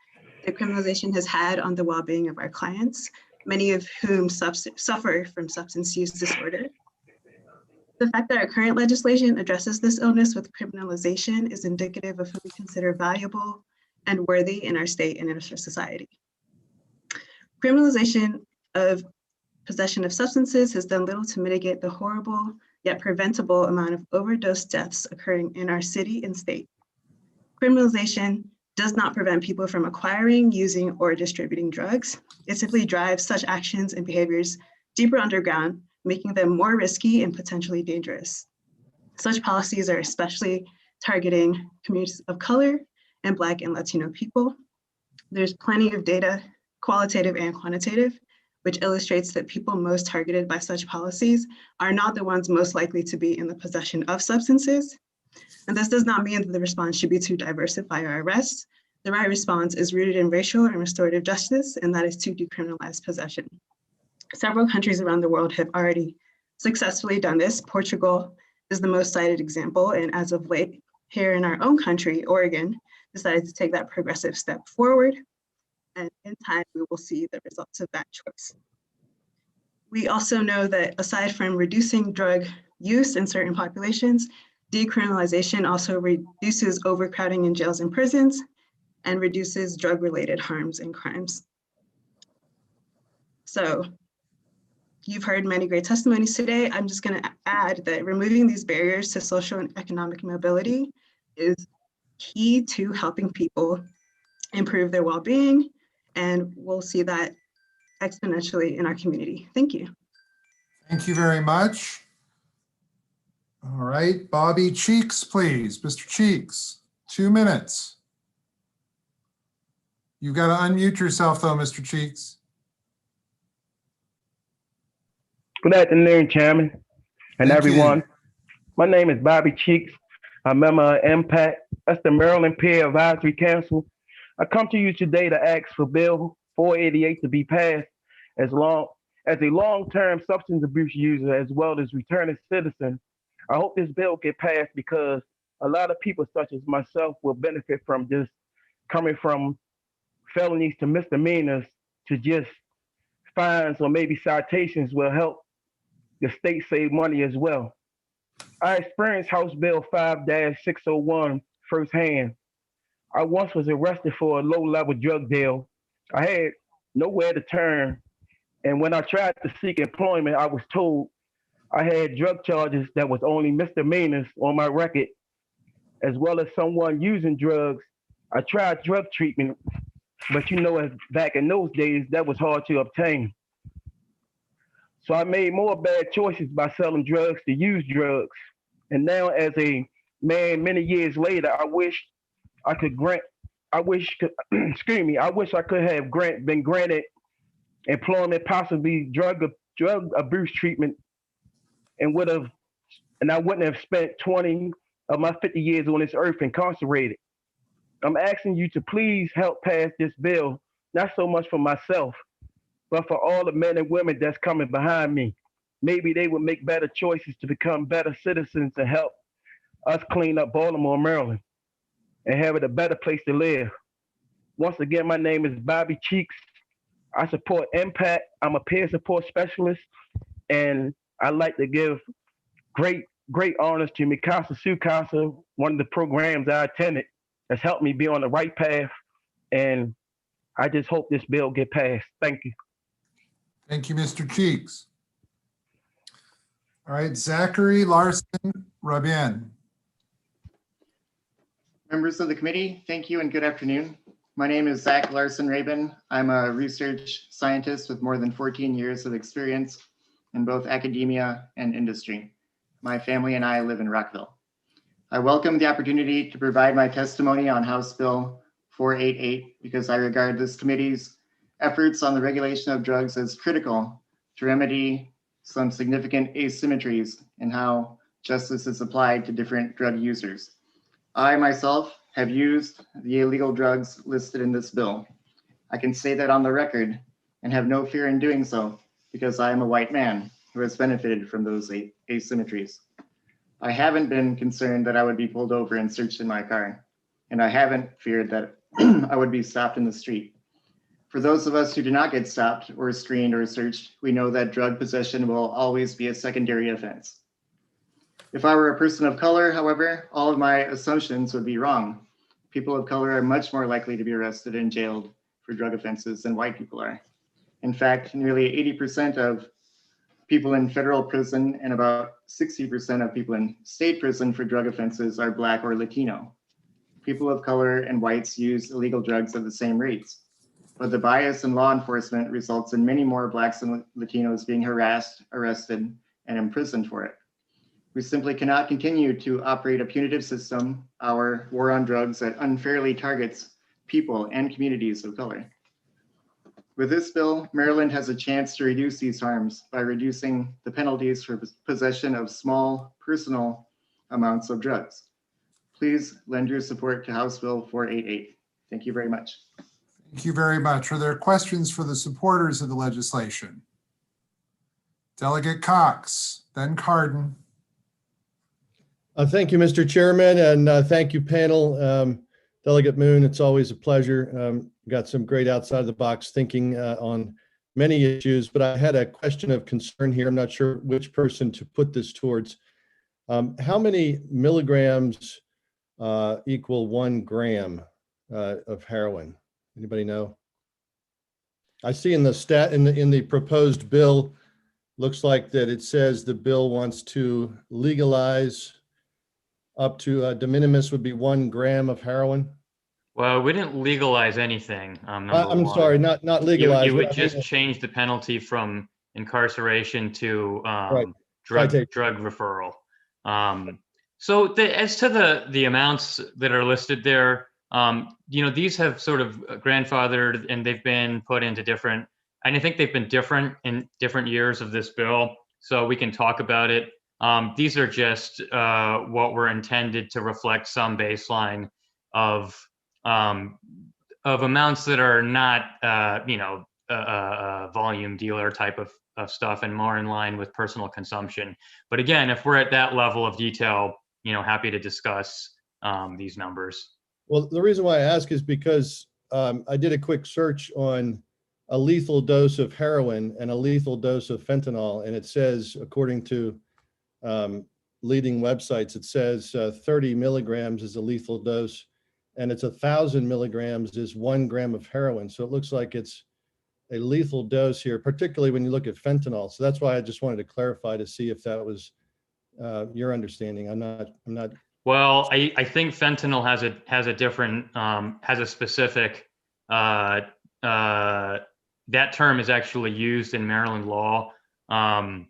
that criminalization has had on the well-being of our clients, many of whom suffer from substance use disorder. The fact that our current legislation addresses this illness with criminalization is indicative of who we consider valuable and worthy in our state and in our society. Criminalization of possession of substances has done little to mitigate the horrible yet preventable amount of overdose deaths occurring in our city and state. Criminalization does not prevent people from acquiring, using, or distributing drugs. It simply drives such actions and behaviors deeper underground, making them more risky and potentially dangerous. Such policies are especially targeting communities of color and Black and Latino people. There's plenty of data, qualitative and quantitative, which illustrates that people most targeted by such policies are not the ones most likely to be in the possession of substances. And this does not mean that the response should be to diversify our arrests. The right response is rooted in racial and restorative justice, and that is to decriminalize possession. Several countries around the world have already successfully done this. Portugal is the most cited example, and as of late, here in our own country, Oregon, decided to take that progressive step forward, and in time, we will see the results of that choice. We also know that aside from reducing drug use in certain populations, decriminalization also reduces overcrowding in jails and prisons and reduces drug-related harms and crimes. So you've heard many great testimonies today. I'm just going to add that removing these barriers to social and economic mobility is key to helping people improve their well-being, and we'll see that exponentially in our community. Thank you. Thank you very much. All right, Bobby Cheeks, please. Mr. Cheeks, 2 minutes. You've got to unmute yourself though, Mr. Cheeks. Good afternoon, Chairman and Thank everyone. you. My name is Bobby Cheeks. I'm a member of IMPACT. That's the Maryland Peer Advisory Council. I come to you today to ask for Bill 488 to be passed as long As a long-term substance abuse user as well as returning citizen, I hope this bill get passed because a lot of people such as myself will benefit from just coming from felonies to misdemeanors to just fines or maybe citations will help the state save money as well. I experienced House Bill 5-601 firsthand. I once was arrested for a low-level drug deal. I had nowhere to turn, and when I tried to seek employment, I was told I had drug charges that was only misdemeanors on my record, as well as someone using drugs. I tried drug treatment, but back in those days, that was hard to obtain. So I made more bad choices by selling drugs to use drugs. And now as a man, many years later, I wish I could have been granted employment, possibly drug abuse treatment, and I wouldn't have spent 20 of my 50 years on this earth incarcerated. I'm asking you to please help pass this bill, not so much for myself, but for all the men and women that's coming behind me. Maybe they would make better choices to become better citizens and help us clean up Baltimore, Maryland, and have it a better place to live. Once again, my name is Bobby Cheeks. I support Impact. I'm a peer support specialist, and I'd like to give great honors to Mikasa Sukasa, one of the programs I attended that's helped me be on the right path. And I just hope this bill get passed. Thank you. Thank you, Mr. Cheeks. All right, Zachary Larson Rabien. Members of the committee, thank you and good afternoon. My name is Zach Larson Rabin. I'm a research scientist with more than 14 years of experience in both academia and industry. My family and I live in Rockville. I welcome the opportunity to provide my testimony on House Bill 488 because I regard this committee's efforts on the regulation of drugs as critical to remedy some significant asymmetries in how justice is applied to different drug users. I myself have used the illegal drugs listed in this bill. I can say that on the record and have no fear in doing so because I am a white man who has benefited from those asymmetries. I haven't been concerned that I would be pulled over and searched in my car, and I haven't feared that I would be stopped in the street. For those of us who do not get stopped or screened or searched, we know that drug possession will always be a secondary offense. If I were a person of color, however, all of my assumptions would be wrong. People of color are much more likely to be arrested and jailed for drug offenses than white people are. In fact, nearly 80% of people in federal prison and about 60% of people in state prison for drug offenses are Black or Latino. People of color and whites use illegal drugs at the same rates, but the bias in law enforcement results in many more Blacks and Latinos being harassed, arrested, and imprisoned for it. We simply cannot continue to operate a punitive system, our war on drugs, that unfairly targets people and communities of color. With this bill, Maryland has a chance to reduce these harms by reducing the penalties for possession of small personal amounts of drugs. Please lend your support to House Bill 488. Thank you very much. Thank you very much. Are there questions for the supporters of the legislation? Delegate Cox, then Cardin. Thank you, Mr. Chairman, and thank you, panel. Delegate Moon, it's always a pleasure. Got some great outside of the box thinking on many issues, but I had a question of concern here. I'm not sure which person to put this towards. How many milligrams equal 1 gram of heroin? Anybody know? I see in the in the proposed bill, looks like that it says the bill wants to legalize up to de minimis would be 1 gram of heroin. Well, we didn't legalize anything. I'm sorry, not legalize. You would just change the penalty from incarceration to drug referral. As to the amounts that are listed there, these have sort of grandfathered and they've been put into different, and I think they've been different in different years of this bill. So we can talk about it. These are just what were intended to reflect some baseline of amounts that are not, volume dealer type of stuff and more in line with personal consumption. But again, if we're at that level of detail, happy to discuss these numbers. Well, the reason why I ask is because I did a quick search on a lethal dose of heroin and a lethal dose of fentanyl, and it says, according to leading websites, it says 30 milligrams is a lethal dose, and it's 1,000 milligrams is 1 gram of heroin. So it looks like it's a lethal dose here, particularly when you look at fentanyl. So that's why I just wanted to clarify to see if that was your understanding. I'm not. Well, I think fentanyl has a different has a specific that term is actually used in Maryland law.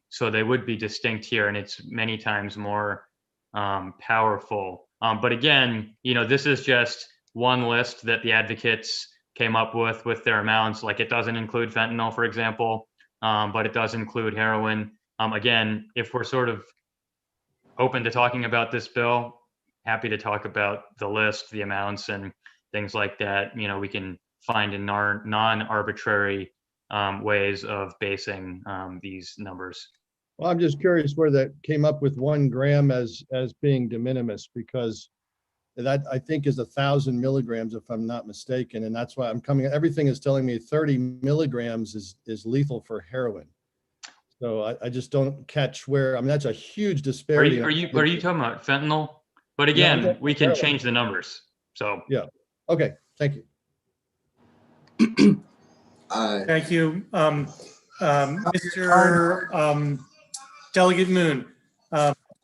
So they would be distinct here, and it's many times more powerful. But again, this is just one list that the advocates came up with their amounts. Like, it doesn't include fentanyl, for example, but it does include heroin. Again, if we're sort of open to talking about this bill, happy to talk about the list, the amounts, and things like that. We can find in non-arbitrary ways of basing these numbers. Well, I'm just curious where that came up with 1 gram as being de minimis, because that I think is 1,000 milligrams, if I'm not mistaken. And that's why everything is telling me 30 milligrams is lethal for heroin. So I just don't catch where, that's a huge disparity. Are you talking about fentanyl? But again, we can change the numbers. So yeah. Okay. Thank you. Thank you. Mr. Delegate Moon,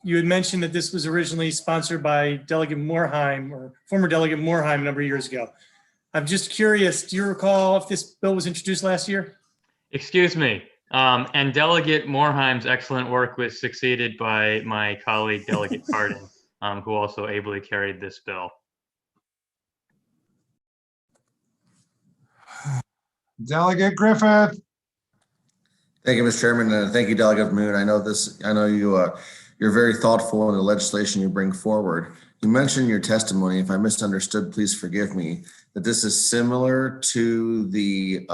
you had mentioned that this was originally sponsored by Delegate Morheim, or former Delegate Morheim, a number of years ago. I'm just curious, do you recall if this bill was introduced last year? Excuse me. And Delegate Morheim's excellent work was succeeded by my colleague, Delegate Cardin, who also ably carried this bill. Delegate Griffith. Thank you, Mr. Chairman, and thank you, Delegate Moon. I know you're very thoughtful in the legislation you bring forward. You mentioned in your testimony, if I misunderstood, please forgive me, that this is similar to the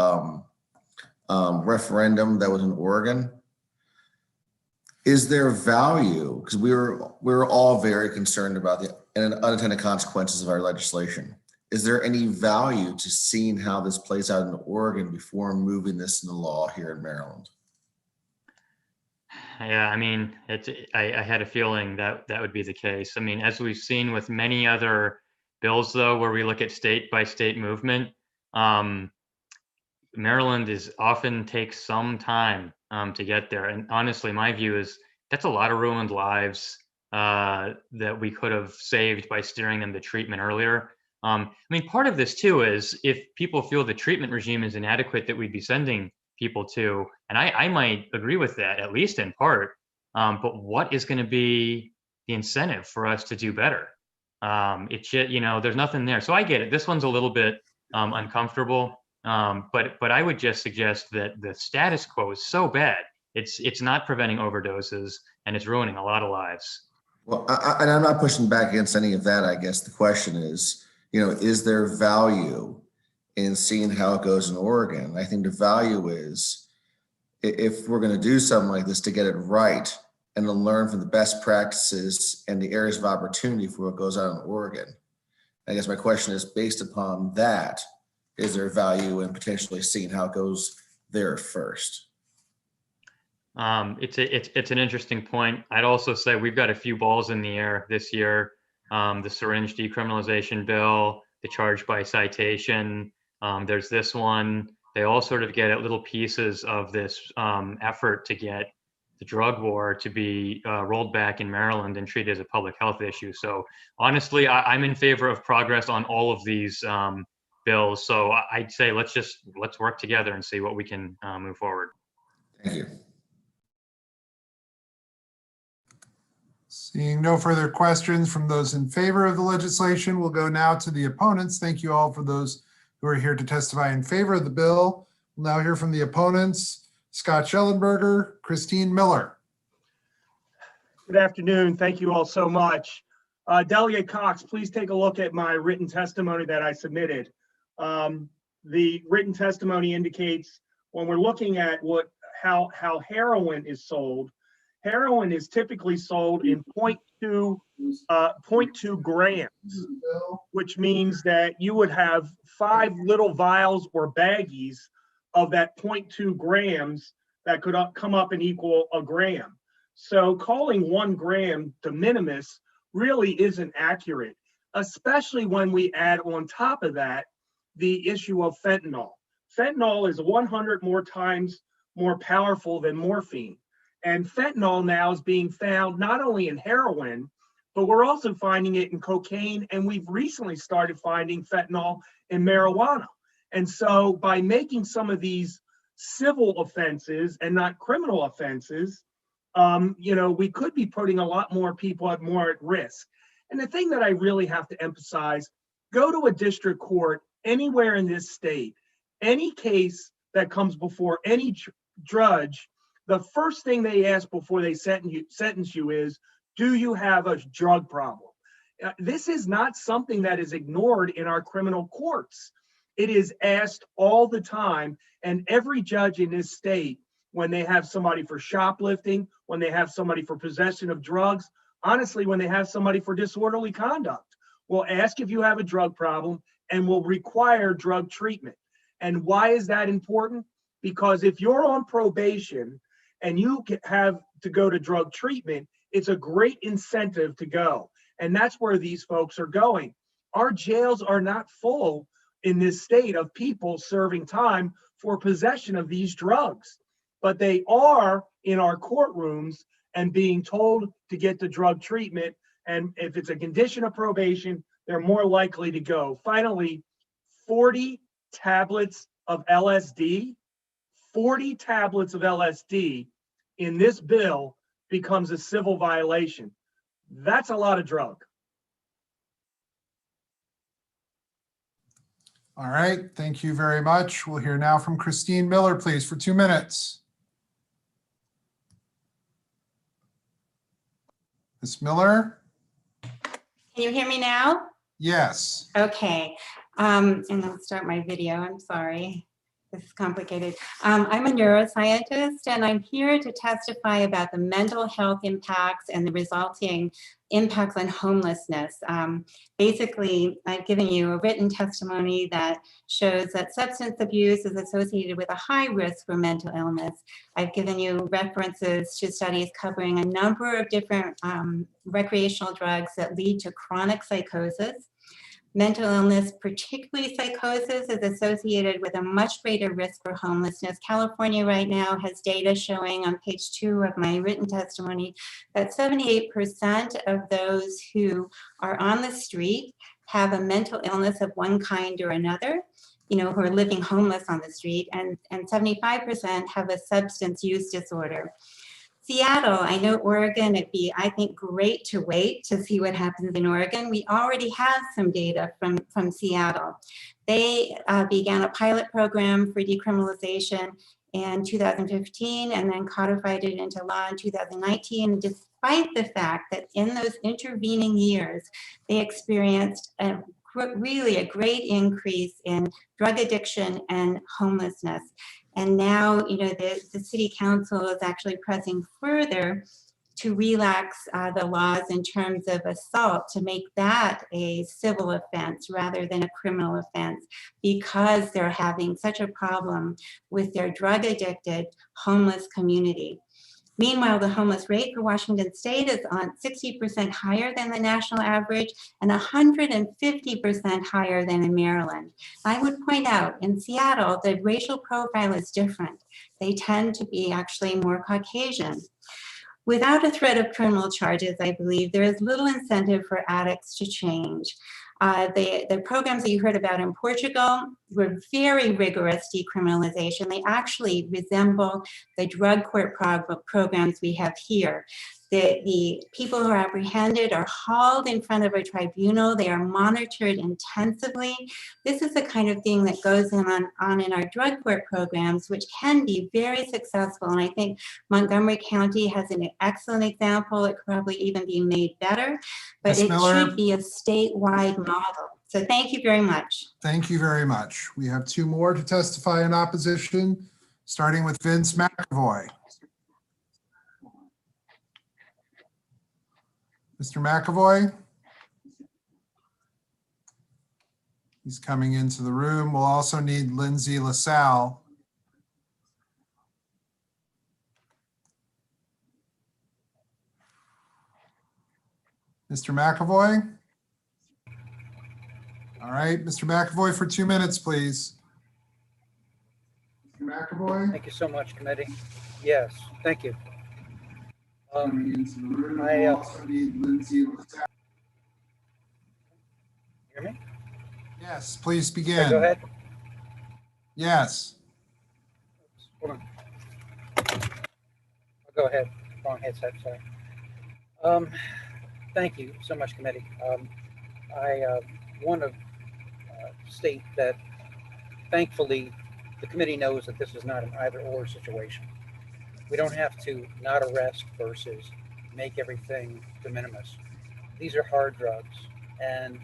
referendum that was in Oregon. Is there value? Because we were all very concerned about the unintended consequences of our legislation. Is there any value to seeing how this plays out in Oregon before moving this into law here in Maryland? Yeah, I had a feeling that would be the case. As we've seen with many other bills, though, where we look at state by state movement, Maryland often takes some time to get there. And honestly, my view is that's a lot of ruined lives that we could have saved by steering them to treatment earlier. Part of this too is if people feel the treatment regime is inadequate that we'd be sending people to, and I might agree with that, at least in part, but what is going to be the incentive for us to do better? There's nothing there. So I get it. This one's a little bit uncomfortable, but I would just suggest that the status quo is so bad. It's not preventing overdoses, and it's ruining a lot of lives. Well, and I'm not pushing back against any of that. I guess the question is, is there value in seeing how it goes in Oregon? I think the value is, if we're going to do something like this, to get it right and to learn from the best practices and the areas of opportunity for what goes on in Oregon. I guess my question is, based upon that, is there value in potentially seeing how it goes there first? It's an interesting point. I'd also say we've got a few balls in the air this year. The syringe decriminalization bill, the charge by citation. There's this one. They all sort of get at little pieces of this effort to get the drug war to be rolled back in Maryland and treated as a public health issue. So honestly, I'm in favor of progress on all of these bills. So I'd say let's work together and see what we can move forward. Thank you. Seeing no further questions from those in favor of the legislation, we'll go now to the opponents. Thank you all for those who are here to testify in favor of the bill. We'll now hear from the opponents, Scott Schellenberger, Christine Miller. Good afternoon. Thank you all so much. Delegate Cox, please take a look at my written testimony that I submitted. The written testimony indicates when we're looking at how heroin is sold, heroin is typically sold in 0.2 grams, which means that you would have 5 little vials or baggies of that 0.2 grams that could come up and equal a gram. So calling 1 gram de minimis really isn't accurate, especially when we add on top of that the issue of fentanyl. Fentanyl is 100 more times more powerful than morphine. And fentanyl now is being found not only in heroin, but we're also finding it in cocaine. And we've recently started finding fentanyl in marijuana. And so by making some of these civil offenses and not criminal offenses, we could be putting a lot more people more at risk. And the thing that I really have to emphasize, go to a district court anywhere in this state, any case that comes before any judge, the first thing they ask before they sentence you is, do you have a drug problem? This is not something that is ignored in our criminal courts. It is asked all the time, and every judge in this state, when they have somebody for shoplifting, when they have somebody for possession of drugs, honestly, when they have somebody for disorderly conduct, will ask if you have a drug problem and will require drug treatment. And why is that important? Because if you're on probation and you have to go to drug treatment, it's a great incentive to go. And that's where these folks are going. Our jails are not full in this state of people serving time for possession of these drugs, but they are in our courtrooms and being told to get the drug treatment. And if it's a condition of probation, they're more likely to go. Finally, 40 tablets of LSD, 40 tablets of LSD in this bill becomes a civil violation. That's a lot of drug. All right, thank you very much. We'll hear now from Christine Miller, please, for 2 minutes. Ms. Miller? Can you hear me now? Yes. Okay, and I'll start my video. I'm sorry. This is complicated. I'm a neuroscientist, and I'm here to testify about the mental health impacts and the resulting impacts on homelessness. Basically, I've given you a written testimony that shows that substance abuse is associated with a high risk for mental illness. I've given you references to studies covering a number of different recreational drugs that lead to chronic psychosis. Mental illness, particularly psychosis, is associated with a much greater risk for homelessness. California right now has data showing on page 2 of my written testimony that 78% of those who are on the street have a mental illness of one kind or another, who are living homeless on the street, and 75% have a substance use disorder. Seattle, I know Oregon, it'd be, I think, great to wait to see what happens in Oregon. We already have some data from Seattle. They began a pilot program for decriminalization in 2015 and then codified it into law in 2019, despite the fact that in those intervening years, they experienced really a great increase in drug addiction and homelessness. And now, the city council is actually pressing further to relax the laws in terms of assault, to make that a civil offense rather than a criminal offense, because they're having such a problem with their drug addicted homeless community. Meanwhile, the homeless rate for Washington State is on 60% higher than the national average and 150% higher than in Maryland. I would point out in Seattle, the racial profile is different. They tend to be actually more Caucasian. Without a threat of criminal charges, I believe there is little incentive for addicts to change. The programs that you heard about in Portugal were very rigorous decriminalization. They actually resemble the drug court programs we have here. The people who are apprehended are hauled in front of a tribunal. They are monitored intensively. This is the kind of thing that goes on in our drug court programs, which can be very successful. And I think Montgomery County has an excellent example. It could probably even be made better, but Ms. it Miller, should be a statewide model. So thank you very much. thank you very much. We have 2 more to testify in opposition. starting with Vince McAvoy. Mr. McAvoy? He's coming into the room. We'll also need Lindsay LaSalle. Mr. McAvoy? All right, Mr. McAvoy for 2 minutes, please. Mr. McAvoy? Thank you so much, committee. Yes, thank you. Coming into the room. We'll also need Lindsay LaSalle. Hear me? Yes, please begin. Okay, go ahead. Yes. Hold on. I'll go ahead. Wrong headset, sorry. Thank you so much, committee. I want to state that thankfully the committee knows that this is not an either-or situation. We don't have to not arrest versus make everything de minimis. These are hard drugs, and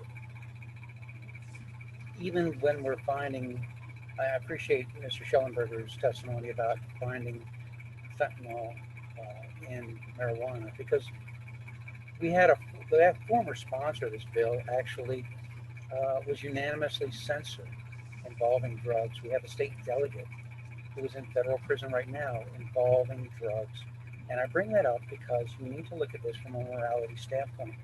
even when we're finding, I appreciate Mr. Schellenberger's testimony about finding fentanyl in marijuana, because the former sponsor of this bill actually was unanimously censored involving drugs. We have a state delegate who is in federal prison right now involving drugs. And I bring that up because we need to look at this from a morality standpoint.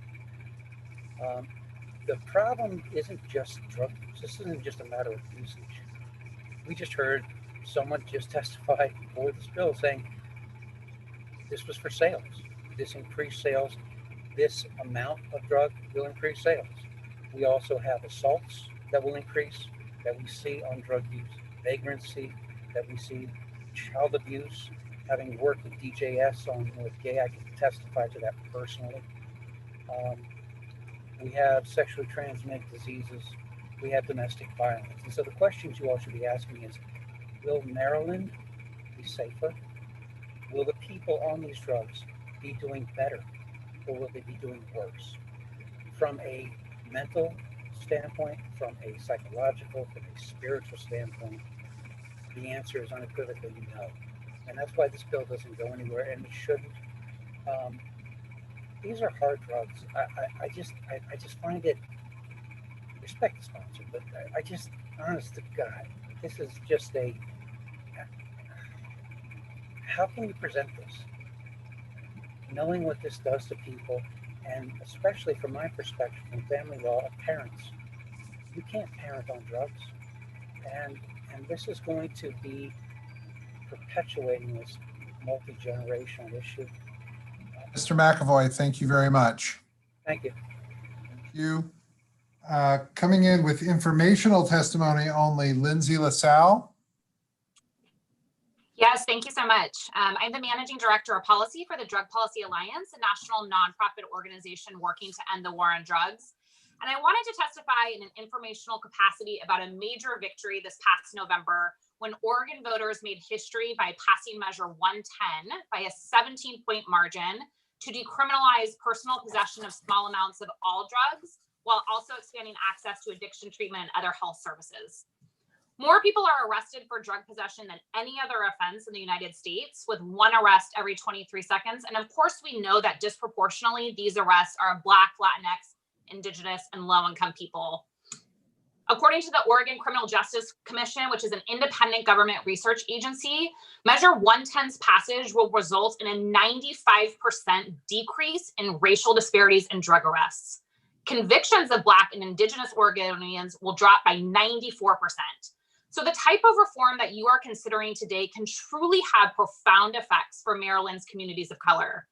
The problem isn't just drug use. This isn't just a matter of usage. We just heard someone just testify before this bill saying this was for sales. This increased sales. This amount of drug will increase sales. We also have assaults that will increase, that we see on drug use, vagrancy, that we see child abuse. Having worked with DJS on with gay, I can testify to that personally. We have sexually transmitted diseases. We have domestic violence. And so the questions you all should be asking is, will Maryland be safer? Will the people on these drugs be doing better, or will they be doing worse? From a mental standpoint, from a psychological, from a spiritual standpoint, the answer is unequivocally no. And that's why this bill doesn't go anywhere, and it shouldn't. These are hard drugs. I just find it, respect the sponsor, but I just, honest to God, this is just a, how can you present this? Knowing what this does to people, and especially from my perspective, from family law of parents, you can't parent on drugs. And this is going to be perpetuating this multi-generational issue. Mr. McAvoy, thank you very much. Thank you. Thank you. Coming in with informational testimony only, Lindsay LaSalle. Yes, thank you so much. I'm the Managing Director of Policy for the Drug Policy Alliance, a national nonprofit organization working to end the war on drugs. And I wanted to testify in an informational capacity about a major victory this past November when Oregon voters made history by passing Measure 110 by a 17-point margin to decriminalize personal possession of small amounts of all drugs, while also expanding access to addiction treatment and other health services. More people are arrested for drug possession than any other offense in the United States, with one arrest every 23 seconds. And of course, we know that disproportionately, these arrests are Black, Latinx, Indigenous, and low-income people. According to the Oregon Criminal Justice Commission, which is an independent government research agency, Measure 110's passage will result in a 95% decrease in racial disparities in drug arrests. Convictions of Black and Indigenous Oregonians will drop by 94%. So the type of reform that you are considering today can truly have profound effects for Maryland's communities of color.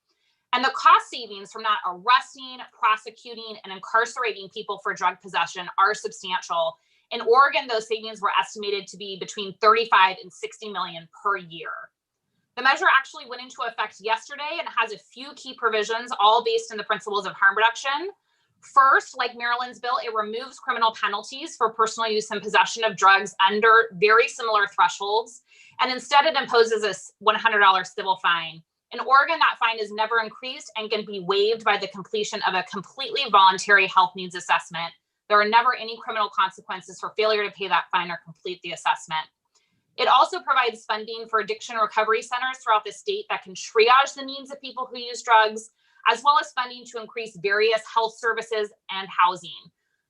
And the cost savings from not arresting, prosecuting, and incarcerating people for drug possession are substantial. In Oregon, those savings were estimated to be between 35 and 60 million per year. The measure actually went into effect yesterday and has a few key provisions, all based on the principles of harm reduction. First, like Maryland's bill, it removes criminal penalties for personal use and possession of drugs under very similar thresholds, and instead it imposes a $100 civil fine. In Oregon, that fine is never increased and can be waived by the completion of a completely voluntary health needs assessment. There are never any criminal consequences for failure to pay that fine or complete the assessment. It also provides funding for addiction recovery centers throughout the state that can triage the needs of people who use drugs, as well as funding to increase various health services and housing.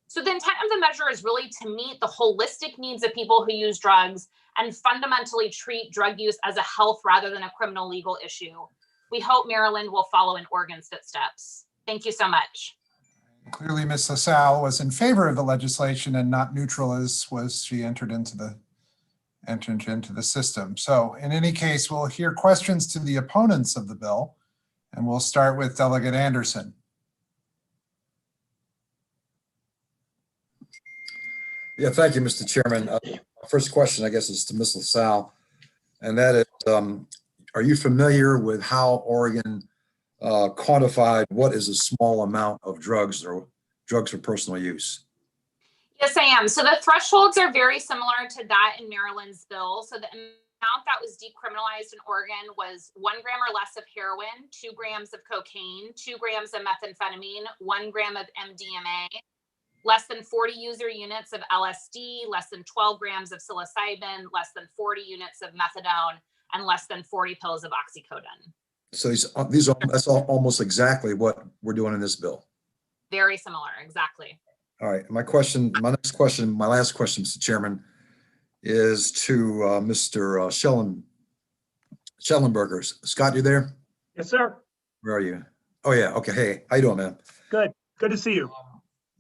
So the intent of the measure is really to meet the holistic needs of people who use drugs and fundamentally treat drug use as a health rather than a criminal legal issue. We hope Maryland will follow in Oregon's footsteps. Thank you so much. Clearly, Ms. LaSalle was in favor of the legislation and not neutral as was she entered into the system. So in any case, we'll hear questions to the opponents of the bill, and we'll start with Delegate Anderson. Yeah, thank you, Mr. Chairman. First question, I guess, is to Ms. LaSalle, and that is, are you familiar with how Oregon quantified what is a small amount of drugs or drugs for personal use? Yes, I am. So the thresholds are very similar to that in Maryland's bill. So the amount that was decriminalized in Oregon was 1 gram or less of heroin, 2 grams of cocaine, 2 grams of methamphetamine, 1 gram of MDMA, less than 40 user units of LSD, less than 12 grams of psilocybin, less than 40 units of methadone, and less than 40 pills of oxycodone. So that's almost exactly what we're doing in this bill. Very similar, exactly. All right, my last question, Mr. Chairman, is to Mr. Schellenberger. Scott, you there? Yes, sir. Where are you? Oh yeah, okay. Hey, how you doing, man? Good. Good to see you.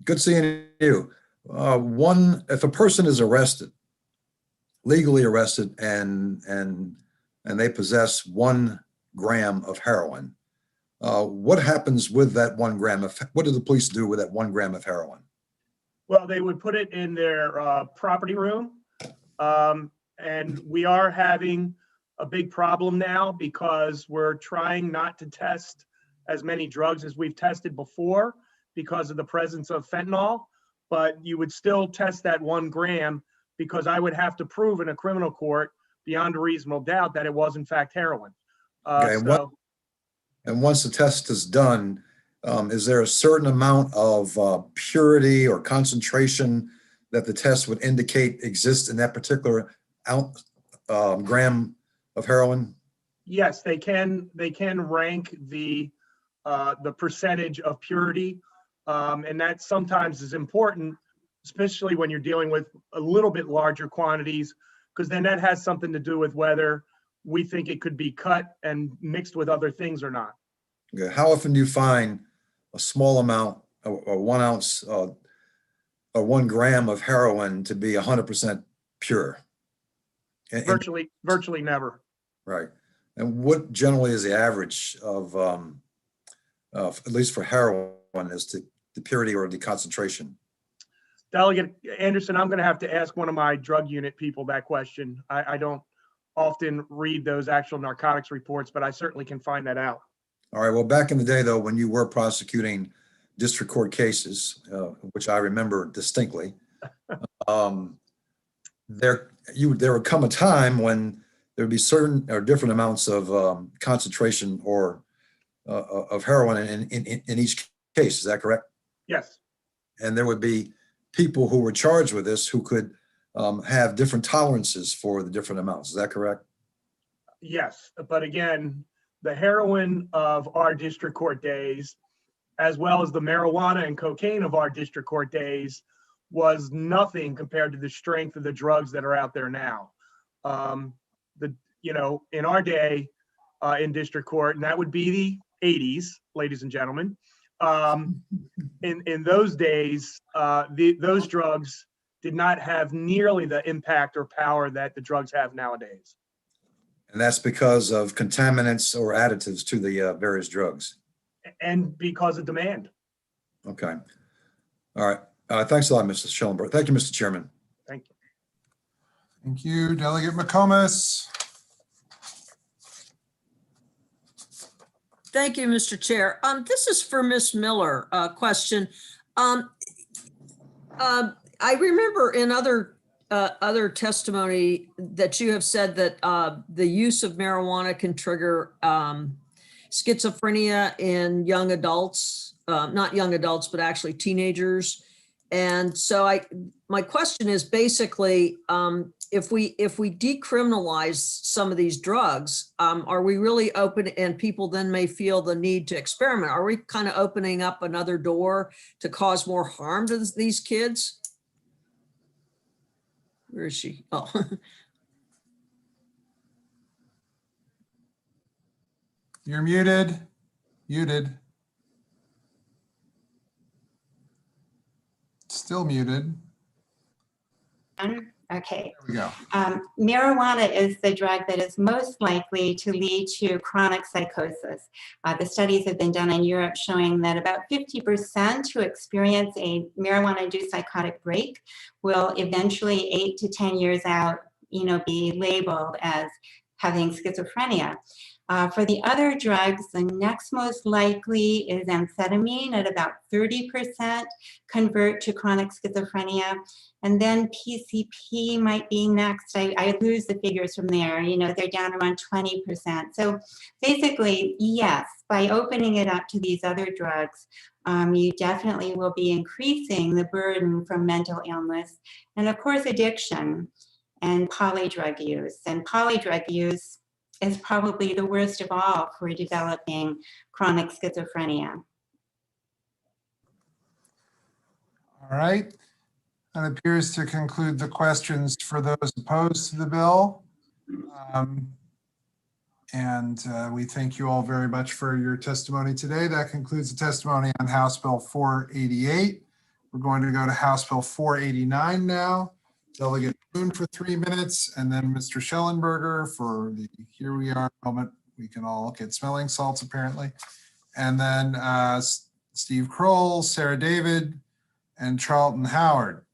Good seeing you. If a person is arrested, legally arrested, and they possess 1 gram of heroin, what happens with that 1 gram of, what do the police do with that 1 gram of heroin? Well, they would put it in their property room. And we are having a big problem now because we're trying not to test as many drugs as we've tested before because of the presence of fentanyl, but you would still test that 1 gram because I would have to prove in a criminal court beyond a reasonable doubt that it was in fact heroin. Okay, and once the test is done, is there a certain amount of purity or concentration that the test would indicate exists in that particular gram of heroin? Yes, they can rank the percentage of purity, and that sometimes is important, especially when you're dealing with a little bit larger quantities, because then that has something to do with whether we think it could be cut and mixed with other things or not. Okay. How often do you find a small amount or 1 ounce or 1 gram of heroin to be 100% pure? Virtually never. Right. And what generally is the average of at least for heroin, as to the purity or the concentration? Delegate Anderson, I'm going to have to ask one of my drug unit people that question. I don't often read those actual narcotics reports, but I certainly can find that out. All right. Well, back in the day, though, when you were prosecuting district court cases, which I remember distinctly, there would come a time when there would be certain or different amounts of concentration or of heroin in each case. Is that correct? Yes. And there would be people who were charged with this who could have different tolerances for the different amounts. Is that correct? Yes, but again, the heroin of our district court days, as well as the marijuana and cocaine of our district court days, was nothing compared to the strength of the drugs that are out there now. In our day in district court, and that would be the 80s, ladies and gentlemen, in those days, those drugs did not have nearly the impact or power that the drugs have nowadays. And that's because of contaminants or additives to the various drugs. And because of demand. Okay. All right. Thanks a lot, Mr. Schellenberg. Thank you, Mr. Chairman. Thank you. Thank you, Delegate McComas. Thank you, Mr. Chair. This is for Ms. Miller, question. I remember in other testimony that you have said that the use of marijuana can trigger schizophrenia in young adults, not young adults, but actually teenagers. And so my question is basically, if we decriminalize some of these drugs, are we really open, and people then may feel the need to experiment? Are we kind of opening up another door to cause more harm to these kids? Where is she? Oh. You're muted. Muted. Still muted. Okay. There we go. Marijuana is the drug that is most likely to lead to chronic psychosis. The studies have been done in Europe showing that about 50% who experience a marijuana-induced psychotic break will eventually 8 to 10 years out, be labeled as having schizophrenia. For the other drugs, the next most likely is amphetamine at about 30% convert to chronic schizophrenia. And then PCP might be next. I lose the figures from there. They're down around 20%. So basically, yes, by opening it up to these other drugs, you definitely will be increasing the burden from mental illness and, of course, addiction and polydrug use. And polydrug use is probably the worst of all for developing chronic schizophrenia. All right. That appears to conclude the questions for those opposed to the bill. We thank you all very much for your testimony today. That concludes the testimony on House Bill 488. We're going to go to House Bill 489 now. Delegate Moon for 3 minutes, and then Mr. Schellenberger for the here we are moment. We can all get smelling salts apparently. And then Steve Kroll, Sarah David, and Charlton Howard.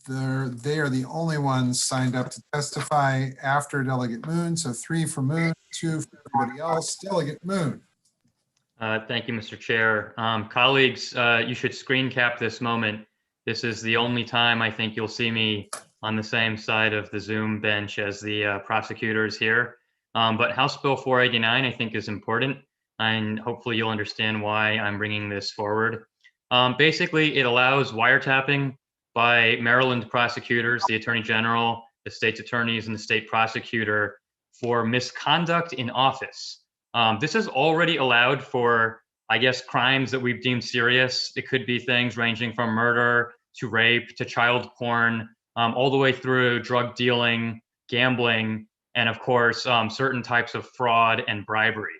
They are the only ones signed up to testify after Delegate Moon. So 3 for Moon, 2 for everybody else. Delegate Moon. Thank you, Mr. Chair. Colleagues, you should screen cap this moment. This is the only time I think you'll see me on the same side of the Zoom bench as the prosecutors here. But House Bill 489, I think, is important, and hopefully you'll understand why I'm bringing this forward. Basically, it allows wiretapping by Maryland prosecutors, the Attorney General, the state's attorneys, and the state prosecutor for misconduct in office. This is already allowed for, I guess, crimes that we've deemed serious. It could be things ranging from murder to rape to child porn, all the way through drug dealing, gambling, and of course, certain types of fraud and bribery.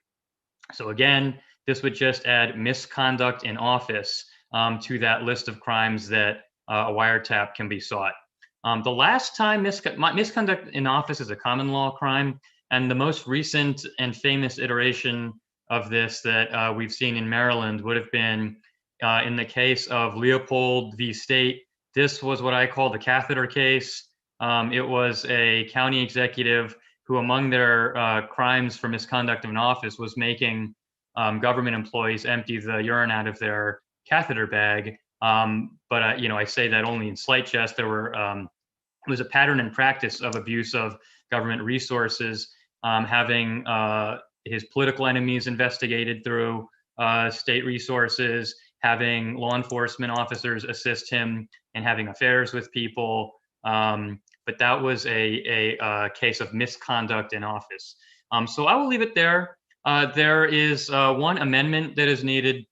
So again, this would just add misconduct in office to that list of crimes that a wiretap can be sought. The last time misconduct in office is a common law crime, and the most recent and famous iteration of this that we've seen in Maryland would have been in the case of Leopold v. State. This was what I call the catheter case. It was a county executive who, among their crimes for misconduct in office, was making government employees empty the urine out of their catheter bag. But I say that only in slight jest. There were it was a pattern and practice of abuse of government resources, having his political enemies investigated through state resources, having law enforcement officers assist him in having affairs with people. But that was a case of misconduct in office. So I will leave it there. There is one amendment that is needed.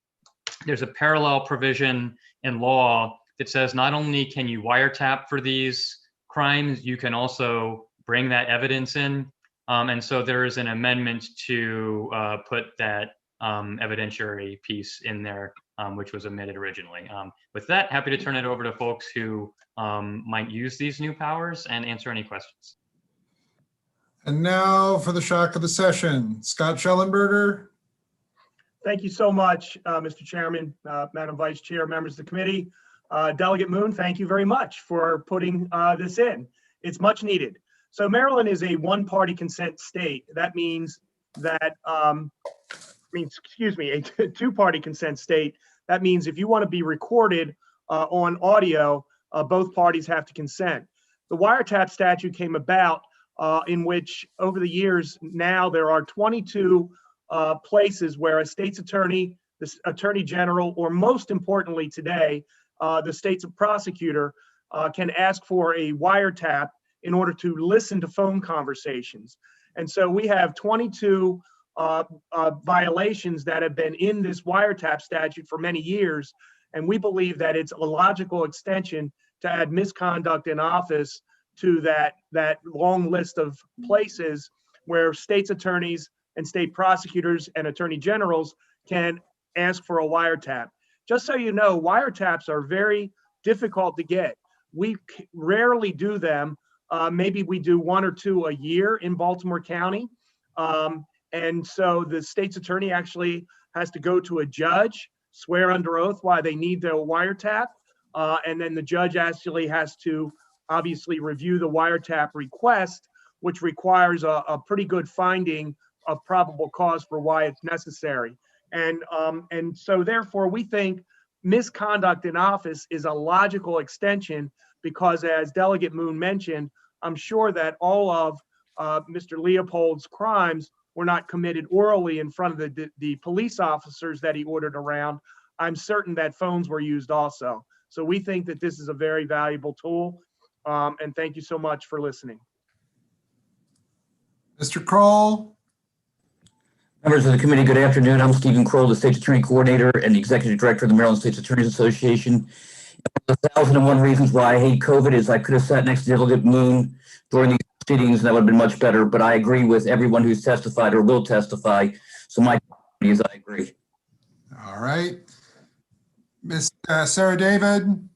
There's a parallel provision in law that says not only can you wiretap for these crimes, you can also bring that evidence in. And so there is an amendment to put that evidentiary piece in there, which was omitted originally. With that, happy to turn it over to folks who might use these new powers and answer any questions. And now for the shock of the session, Scott Schellenberger. Thank you so much, Mr. Chairman, Madam Vice Chair, members of the committee. Delegate Moon, thank you very much for putting this in. It's much needed. So Maryland is a one-party consent state. That means that, a two-party consent state. That means if you want to be recorded on audio, both parties have to consent. The wiretap statute came about in which over the years now there are 22 places where a state's attorney the Attorney General, or most importantly today, the state's prosecutor can ask for a wiretap in order to listen to phone conversations. And so we have 22 violations that have been in this wiretap statute for many years. And we believe that it's a logical extension to add misconduct in office to that long list of places where state's attorneys and state prosecutors and attorney generals can ask for a wiretap. Just so you know, wiretaps are very difficult to get. We rarely do them. Maybe we do 1 or 2 a year in Baltimore County. And so the state's attorney actually has to go to a judge, swear under oath why they need the wiretap. And then the judge actually has to obviously review the wiretap request, which requires a pretty good finding of probable cause for why it's necessary. And so therefore we think misconduct in office is a logical extension, because as Delegate Moon mentioned, I'm sure that all of Mr. Leopold's crimes were not committed orally in front of the police officers that he ordered around. I'm certain that phones were used also. So we think that this is a very valuable tool. And thank you so much for listening. Mr. Kroll. Members of the committee, good afternoon. I'm Stephen Kroll, the State's Attorney Coordinator and the Executive Director of the Maryland State's Attorneys Association. 1,001 reasons why I hate COVID is I could have sat next to Delegate Moon during these proceedings and that would have been much better, but I agree with everyone who's testified or will testify. So my is I agree. All right. Ms. Sarah David.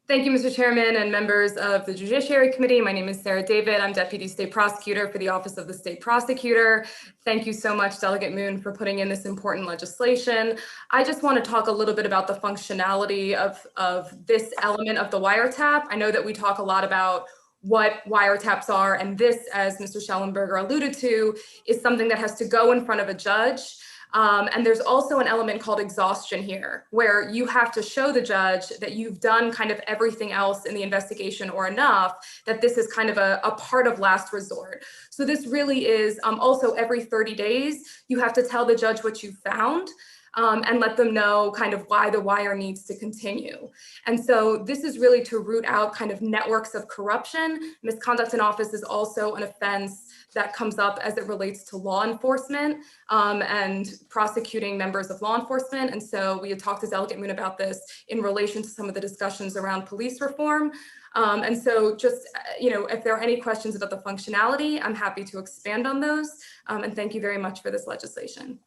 Thank you, Mr. Chairman and members of the Judiciary Committee. My name is Sarah David. I'm Deputy State Prosecutor for the Office of the State Prosecutor. Thank you so much, Delegate Moon, for putting in this important legislation. I just want to talk a little bit about the functionality of this element of the wiretap. I know that we talk a lot about what wiretaps are, and this, as Mr. Schellenberger alluded to, is something that has to go in front of a judge. And there's also an element called exhaustion here, where you have to show the judge that you've done kind of everything else in the investigation or enough that this is kind of a part of last resort. So this really is also every 30 days, you have to tell the judge what you found. And let them know kind of why the wire needs to continue. And so this is really to root out kind of networks of corruption. Misconduct in office is also an offense that comes up as it relates to law enforcement and prosecuting members of law enforcement. And so we had talked to Delegate Moon about this in relation to some of the discussions around police reform. And so just, if there are any questions about the functionality, I'm happy to expand on those. And thank you very much for this legislation.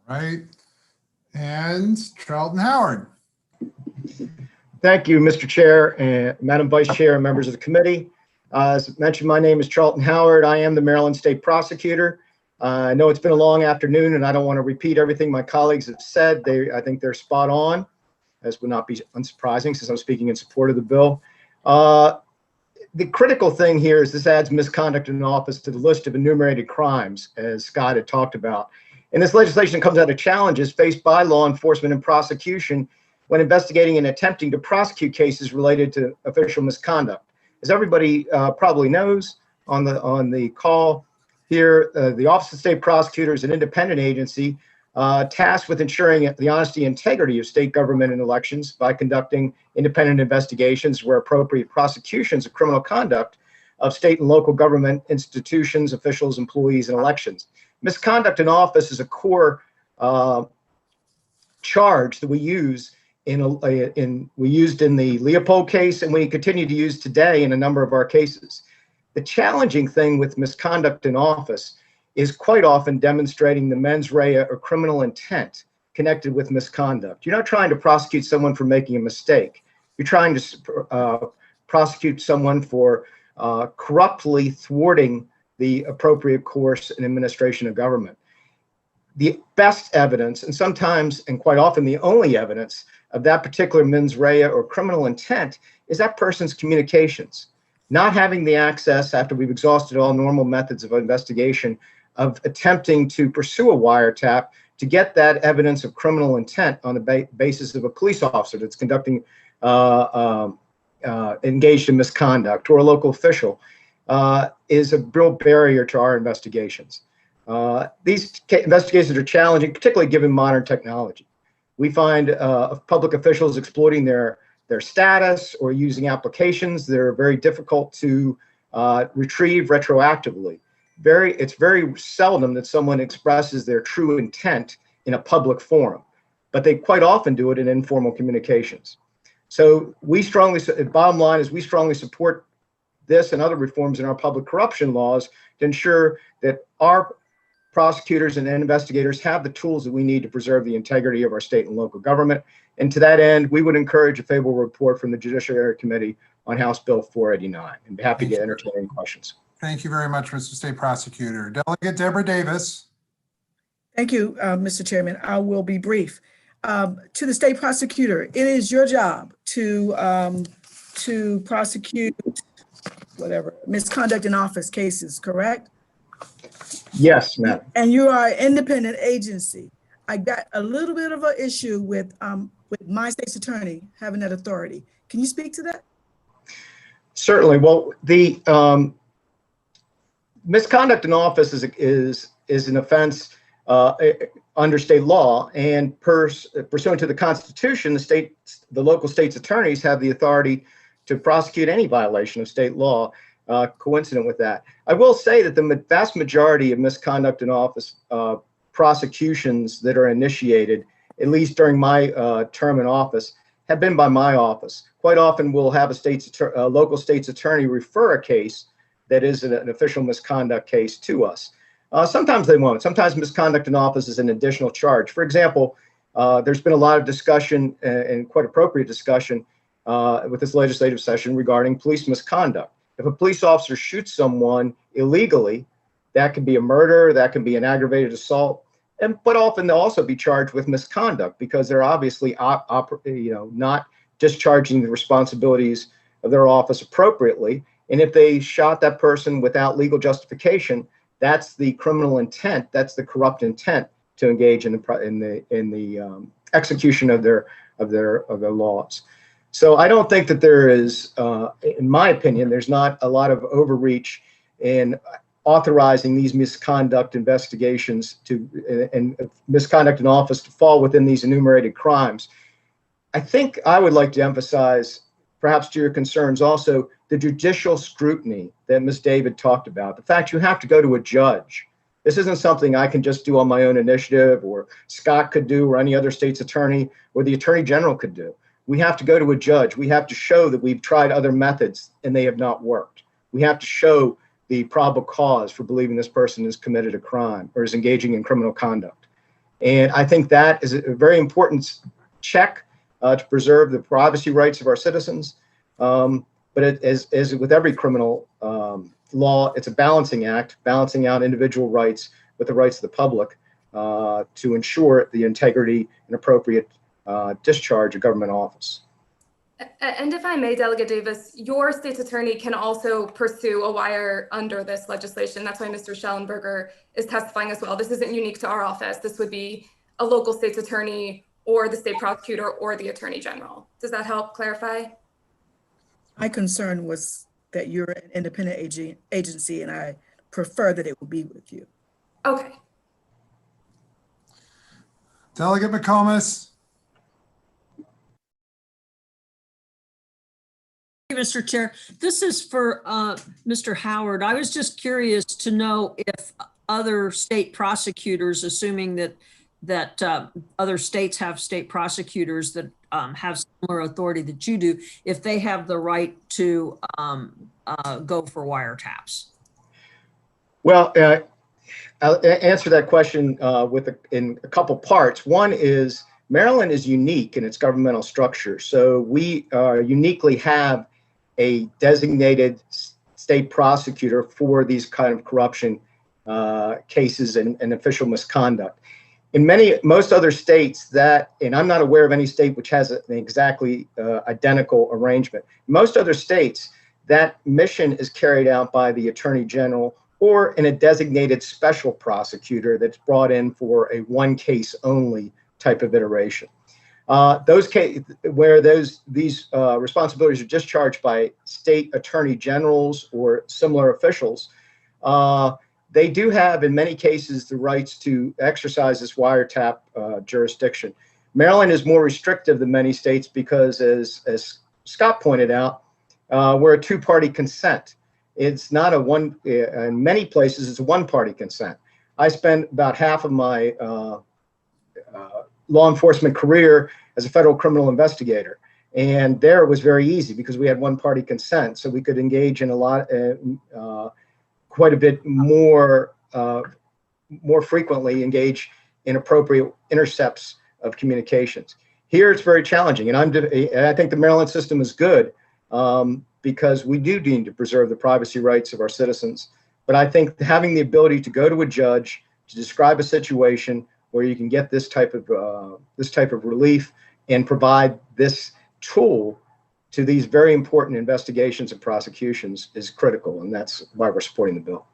Right. And Charlton Howard. Thank you, Mr. Chair and Madam Vice Chair and members of the committee. As mentioned, my name is Charlton Howard. I am the Maryland State Prosecutor. I know it's been a long afternoon and I don't want to repeat everything my colleagues have said. I think they're spot on, as would not be unsurprising since I'm speaking in support of the bill. The critical thing here is this adds misconduct in office to the list of enumerated crimes, as Scott had talked about. And this legislation comes out of challenges faced by law enforcement and prosecution when investigating and attempting to prosecute cases related to official misconduct. As everybody probably knows on the call here, the Office of State Prosecutor is an independent agency tasked with ensuring the honesty and integrity of state government and elections by conducting independent investigations where appropriate prosecutions of criminal conduct of state and local government institutions, officials, employees, and elections. Misconduct in office is a core charge that we use we used in the Leopold case, and we continue to use today in a number of our cases. The challenging thing with misconduct in office is quite often demonstrating the mens rea or criminal intent connected with misconduct. You're not trying to prosecute someone for making a mistake. You're trying to prosecute someone for corruptly thwarting the appropriate course and administration of government. The best evidence, and sometimes and quite often the only evidence of that particular mens rea or criminal intent, is that person's communications. Not having the access, after we've exhausted all normal methods of investigation, of attempting to pursue a wiretap to get that evidence of criminal intent on the basis of a police officer that's conducting engaged in misconduct, or a local official, is a real barrier to our investigations. These investigations are challenging, particularly given modern technology. We find public officials exploiting their status or using applications that are very difficult to retrieve retroactively. It's very seldom that someone expresses their true intent in a public forum, but they quite often do it in informal communications. So bottom line is we strongly support this and other reforms in our public corruption laws to ensure that our prosecutors and investigators have the tools that we need to preserve the integrity of our state and local government. And to that end, we would encourage a favorable report from the Judiciary Committee on House Bill 489, and be happy to entertain any questions. Thank you very much, Mr. State Prosecutor. Delegate Deborah Davis. Thank you, Mr. Chairman. I will be brief. To the State Prosecutor, it is your job to prosecute misconduct in office cases, correct? Yes, ma'am. And you are an independent agency. I got a little bit of an issue with my state's attorney having that authority. Can you speak to that? Certainly. Well, the misconduct in office is an offense under state law, and pursuant to the Constitution, the local state's attorneys have the authority to prosecute any violation of state law coincident with that. I will say that the vast majority of misconduct in office prosecutions that are initiated, at least during my term in office, have been by my office. Quite often we'll have a local state's attorney refer a case that is an official misconduct case to us. Sometimes they won't. Sometimes misconduct in office is an additional charge. For example, there's been a lot of discussion and quite appropriate discussion with this legislative session regarding police misconduct. If a police officer shoots someone illegally, that could be a murder, that can be an aggravated assault, but often they'll also be charged with misconduct because they're obviously not discharging the responsibilities of their office appropriately. And if they shot that person without legal justification, that's the criminal intent, that's the corrupt intent to engage in the execution of their laws. So I don't think that there is, in my opinion, there's not a lot of overreach in authorizing these misconduct investigations and misconduct in office to fall within these enumerated crimes. I think I would like to emphasize, perhaps to your concerns also, the judicial scrutiny that Ms. David talked about. The fact you have to go to a judge. This isn't something I can just do on my own initiative, or Scott could do, or any other state's attorney, or the attorney general could do. We have to go to a judge. We have to show that we've tried other methods and they have not worked. We have to show the probable cause for believing this person has committed a crime or is engaging in criminal conduct. And I think that is a very important check to preserve the privacy rights of our citizens. But as with every criminal law, it's a balancing act, balancing out individual rights with the rights of the public to ensure the integrity and appropriate discharge of government office. And if I may, Delegate Davis, your state's attorney can also pursue a wire under this legislation. That's why Mr. Schellenberger is testifying as well. This isn't unique to our office. This would be a local state's attorney or the state prosecutor or the attorney general. Does that help clarify? My concern was that you're an independent agency, and I prefer that it will be with you. Okay. Delegate McComas. Mr. Chair, this is for Mr. Howard. I was just curious to know if other state prosecutors, assuming that other states have state prosecutors that have similar authority that you do, if they have the right to go for wiretaps. Well, I'll answer that question in a couple parts. One is Maryland is unique in its governmental structure. So we uniquely have a designated state prosecutor for these kind of corruption cases and official misconduct. In most other states and I'm not aware of any state which has an exactly identical arrangement. Most other states, that mission is carried out by the attorney general or in a designated special prosecutor that's brought in for a one case only type of iteration. Those cases where these responsibilities are discharged by state attorney generals or similar officials, they do have, in many cases, the rights to exercise this wiretap jurisdiction. Maryland is more restrictive than many states because, as Scott pointed out, we're a two-party consent. It's not a one, in many places, it's a one-party consent. I spent about half of my law enforcement career as a federal criminal investigator. And there it was very easy because we had one-party consent. So we could engage in a lot, quite a bit more, more frequently engage in appropriate intercepts of communications. Here it's very challenging. And I think the Maryland system is good because we do need to preserve the privacy rights of our citizens. But I think having the ability to go to a judge to describe a situation where you can get this type of relief and provide this tool to these very important investigations and prosecutions is critical, and that's why we're supporting the bill.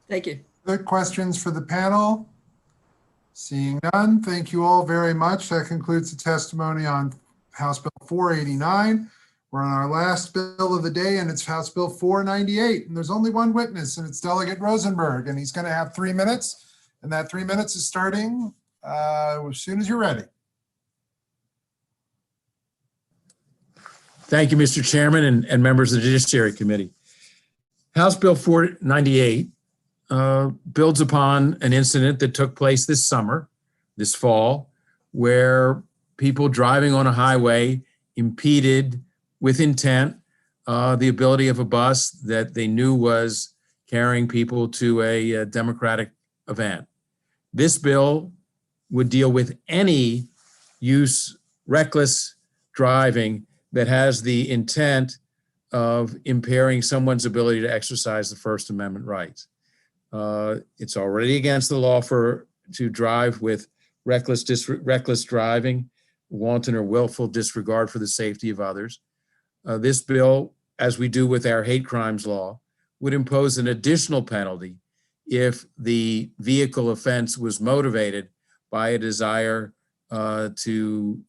Thank you. Other questions for the panel? Seeing none, thank you all very much. That concludes the testimony on House Bill 489. We're on our last bill of the day, and it's House Bill 498. And there's only one witness, and it's Delegate Rosenberg, and he's going to have 3 minutes. And that 3 minutes is starting as soon as you're ready. Thank you, Mr. Chairman and members of the Judiciary Committee. House Bill 498 builds upon an incident that took place this summer, this fall, where people driving on a highway impeded with intent the ability of a bus that they knew was carrying people to a Democratic event. This bill would deal with any reckless driving that has the intent of impairing someone's ability to exercise the First Amendment rights. It's already against the law to drive with reckless driving, wanton or willful disregard for the safety of others. This bill, as we do with our hate crimes law, would impose an additional penalty if the vehicle offense was motivated by a desire to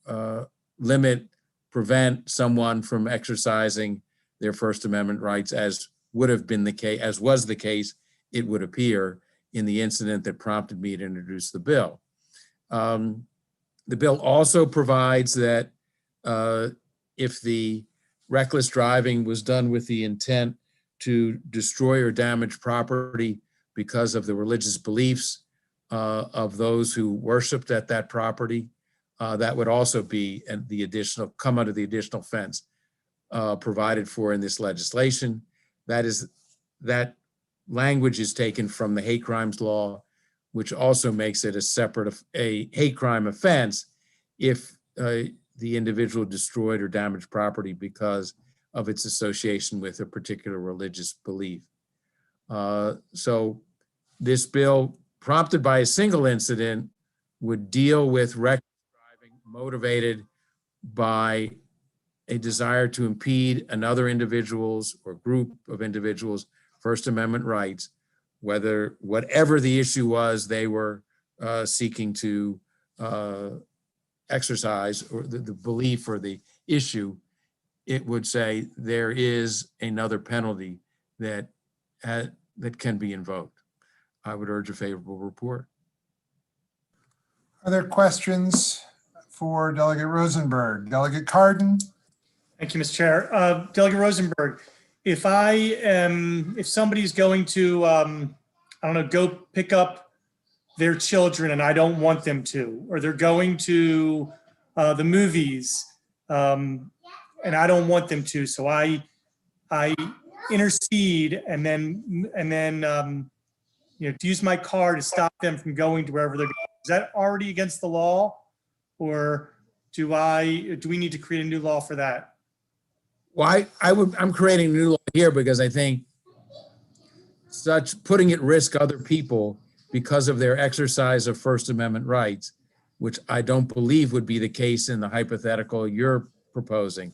prevent someone from exercising their First Amendment rights, as would have been the case, as was the case, it would appear, in the incident that prompted me to introduce the bill. The bill also provides that if the reckless driving was done with the intent to destroy or damage property because of the religious beliefs of those who worshiped at that property, that would also be come under the additional offense provided for in this legislation. That language is taken from the hate crimes law, which also makes it a hate crime offense if the individual destroyed or damaged property because of its association with a particular religious belief. So this bill, prompted by a single incident, would deal with reckless driving motivated by a desire to impede another individual's or group of individuals' First Amendment rights, whatever the issue was they were seeking to exercise, or the belief or the issue. It would say there is another penalty that can be invoked. I would urge a favorable report. Are there questions for Delegate Rosenberg? Delegate Cardin? Thank you, Mr. Chair. Delegate Rosenberg, if somebody's going to, I don't know, go pick up their children and I don't want them to, or they're going to the movies and I don't want them to, so I intercede and then to use my car to stop them from going to wherever they're going. Is that already against the law, or do we need to create a new law for that? Well, I'm creating a new law here because I think putting at risk other people because of their exercise of First Amendment rights, which I don't believe would be the case in the hypothetical you're proposing,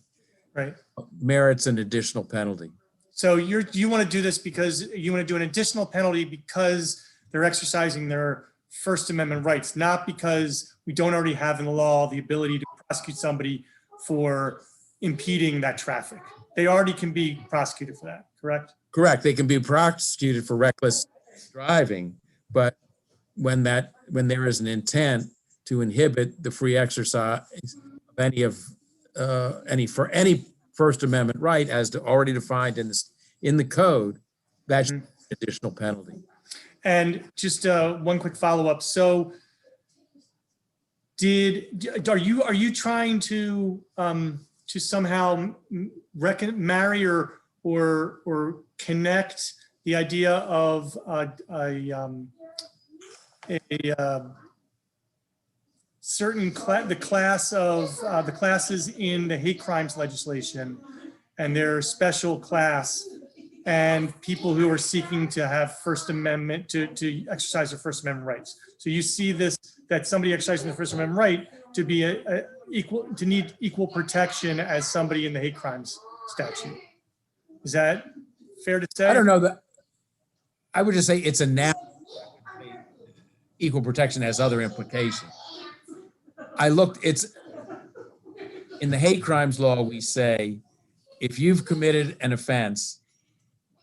right, merits an additional penalty. So you want to do this because you want to do an additional penalty because they're exercising their First Amendment rights, not because we don't already have in the law the ability to prosecute somebody for impeding that traffic. They already can be prosecuted for that, correct? Correct. They can be prosecuted for reckless driving, but when there is an intent to inhibit the free exercise of any First Amendment right as already defined in the code, that's an additional penalty. And just one quick follow-up. So are you trying to somehow marry or connect the idea of certain the classes in the hate crimes legislation and their special class and people who are seeking to have First Amendment to exercise their First Amendment rights? So you see this, that somebody exercising the First Amendment right to be to need equal protection as somebody in the hate crimes statute. Is that fair to say? I don't know that. I would just say it's a now equal protection has other implications. It's in the hate crimes law, we say, if you've committed an offense,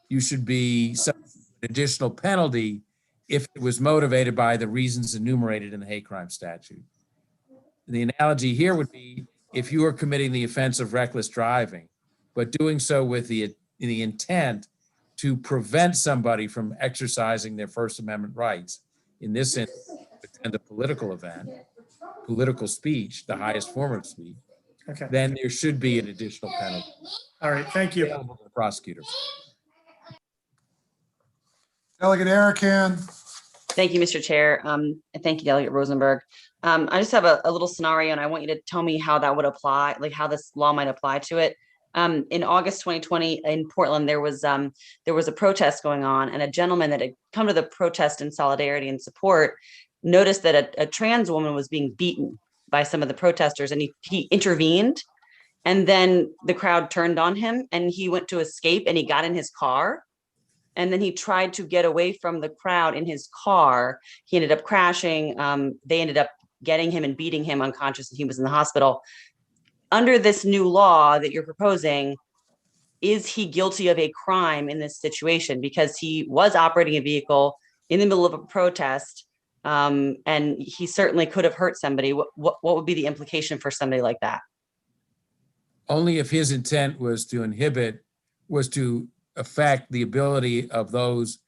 you should be subject to an additional penalty if it was motivated by the reasons enumerated in the hate crime statute. The analogy here would be if you are committing the offense of reckless driving, but doing so with the intent to prevent somebody from exercising their First Amendment rights, in this instance, attend a political event, political speech, the highest form of speech, okay, then there should be an additional penalty. All right, thank you. Available to the prosecutors. Delegate Erican. Thank you, Mr. Chair. And thank you, Delegate Rosenberg. I just have a little scenario and I want you to tell me how that would apply, like how this law might apply to it. In August 2020 in Portland, there was a protest going on, and a gentleman that had come to the protest in solidarity and support noticed that a trans woman was being beaten by some of the protesters, and he intervened, and then the crowd turned on him and he went to escape and he got in his car. And then he tried to get away from the crowd in his car. He ended up crashing. They ended up getting him and beating him unconscious, and he was in the hospital. Under this new law that you're proposing, is he guilty of a crime in this situation? Because he was operating a vehicle in the middle of a protest, and he certainly could have hurt somebody. What would be the implication for somebody like that? Only if his intent was to affect the ability of those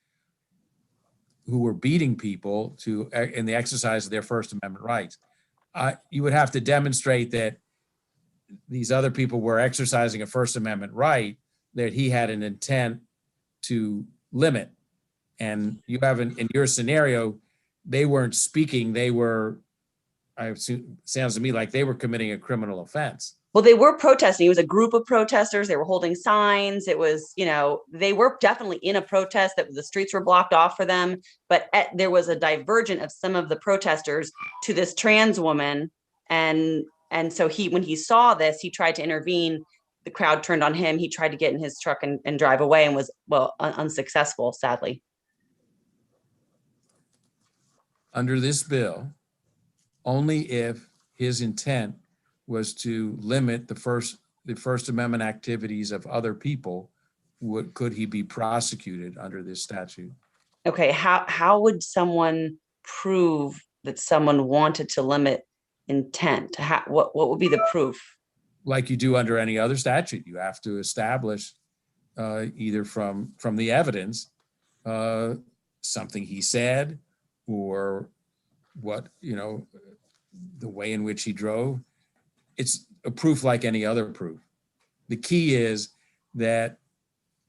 who were beating people in the exercise of their First Amendment rights. You would have to demonstrate that these other people were exercising a First Amendment right that he had an intent to limit. And you have in your scenario, they weren't speaking, sounds to me like they were committing a criminal offense. Well, they were protesting. It was a group of protesters. They were holding signs. It was, they were definitely in a protest that the streets were blocked off for them. But there was a divergence of some of the protesters to this trans woman. And so when he saw this, he tried to intervene. The crowd turned on him. He tried to get in his truck and drive away and was, unsuccessful, sadly. Under this bill, only if his intent was to limit the First Amendment activities of other people, could he be prosecuted under this statute? Okay, how would someone prove that someone wanted to limit intent? What would be the proof? Like you do under any other statute, you have to establish either from the evidence, something he said, or the way in which he drove. It's a proof like any other proof. The key is that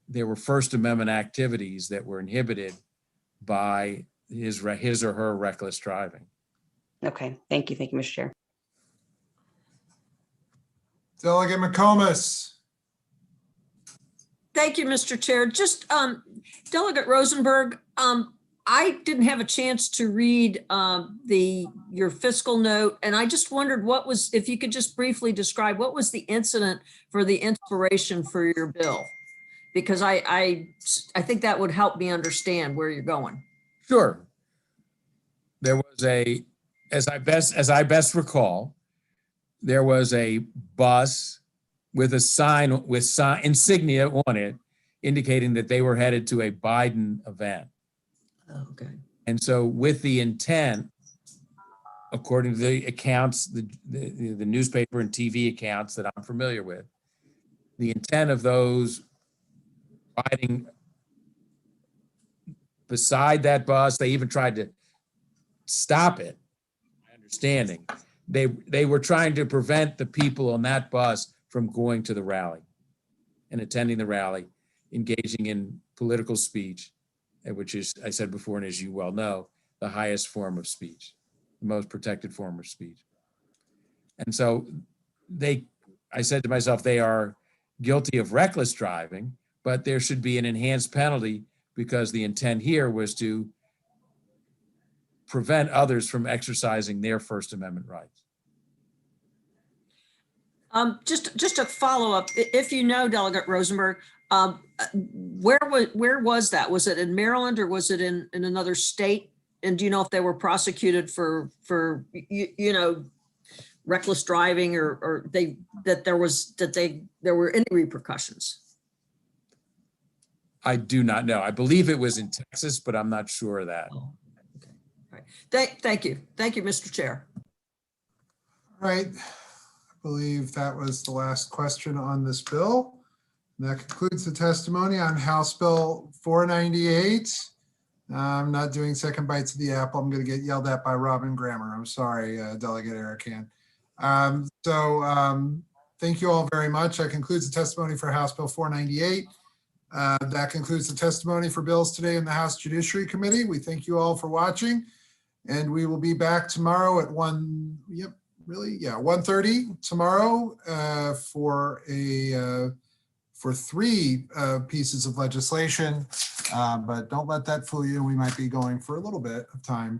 there were First Amendment activities that were inhibited by his or her reckless driving. Okay, thank you, Mr. Chair. Delegate McComas. Thank you, Mr. Chair. Just Delegate Rosenberg, I didn't have a chance to read your fiscal note, and I just wondered if you could just briefly describe what was the incident for the inspiration for your bill, because I think that would help me understand where you're going. Sure. There was as I best recall, there was a bus with a sign with insignia on it indicating that they were headed to a Biden event. Okay. And so with the intent, according to the accounts, the newspaper and TV accounts that I'm familiar with, the intent of those riding beside that bus, they even tried to stop it, my understanding. They were trying to prevent the people on that bus from going to the rally and attending the rally, engaging in political speech, which is, I said before, and as you well know, the highest form of speech, the most protected form of speech. And so I said to myself, they are guilty of reckless driving, but there should be an enhanced penalty because the intent here was to prevent others from exercising their First Amendment rights. Just a follow up, if you know, Delegate Rosenberg, where was that? Was it in Maryland or was it in another state? And do you know if they were prosecuted for reckless driving or there were any repercussions? I do not know. I believe it was in Texas, but I'm not sure of that. Oh, okay. All right. Thank you. Thank you, Mr. Chair. All right. I believe that was the last question on this bill. And that concludes the testimony on House Bill 498. I'm not doing second bites of the apple. I'm going to get yelled at by Robin Grammer. I'm sorry, Delegate Arakan. Thank you all very much. That concludes the testimony for House Bill 498. That concludes the testimony for bills today in the House Judiciary Committee. We thank you all for watching, and we will be back tomorrow at 1:30 tomorrow for three pieces of legislation. But don't let that fool you. We might be going for a little bit of time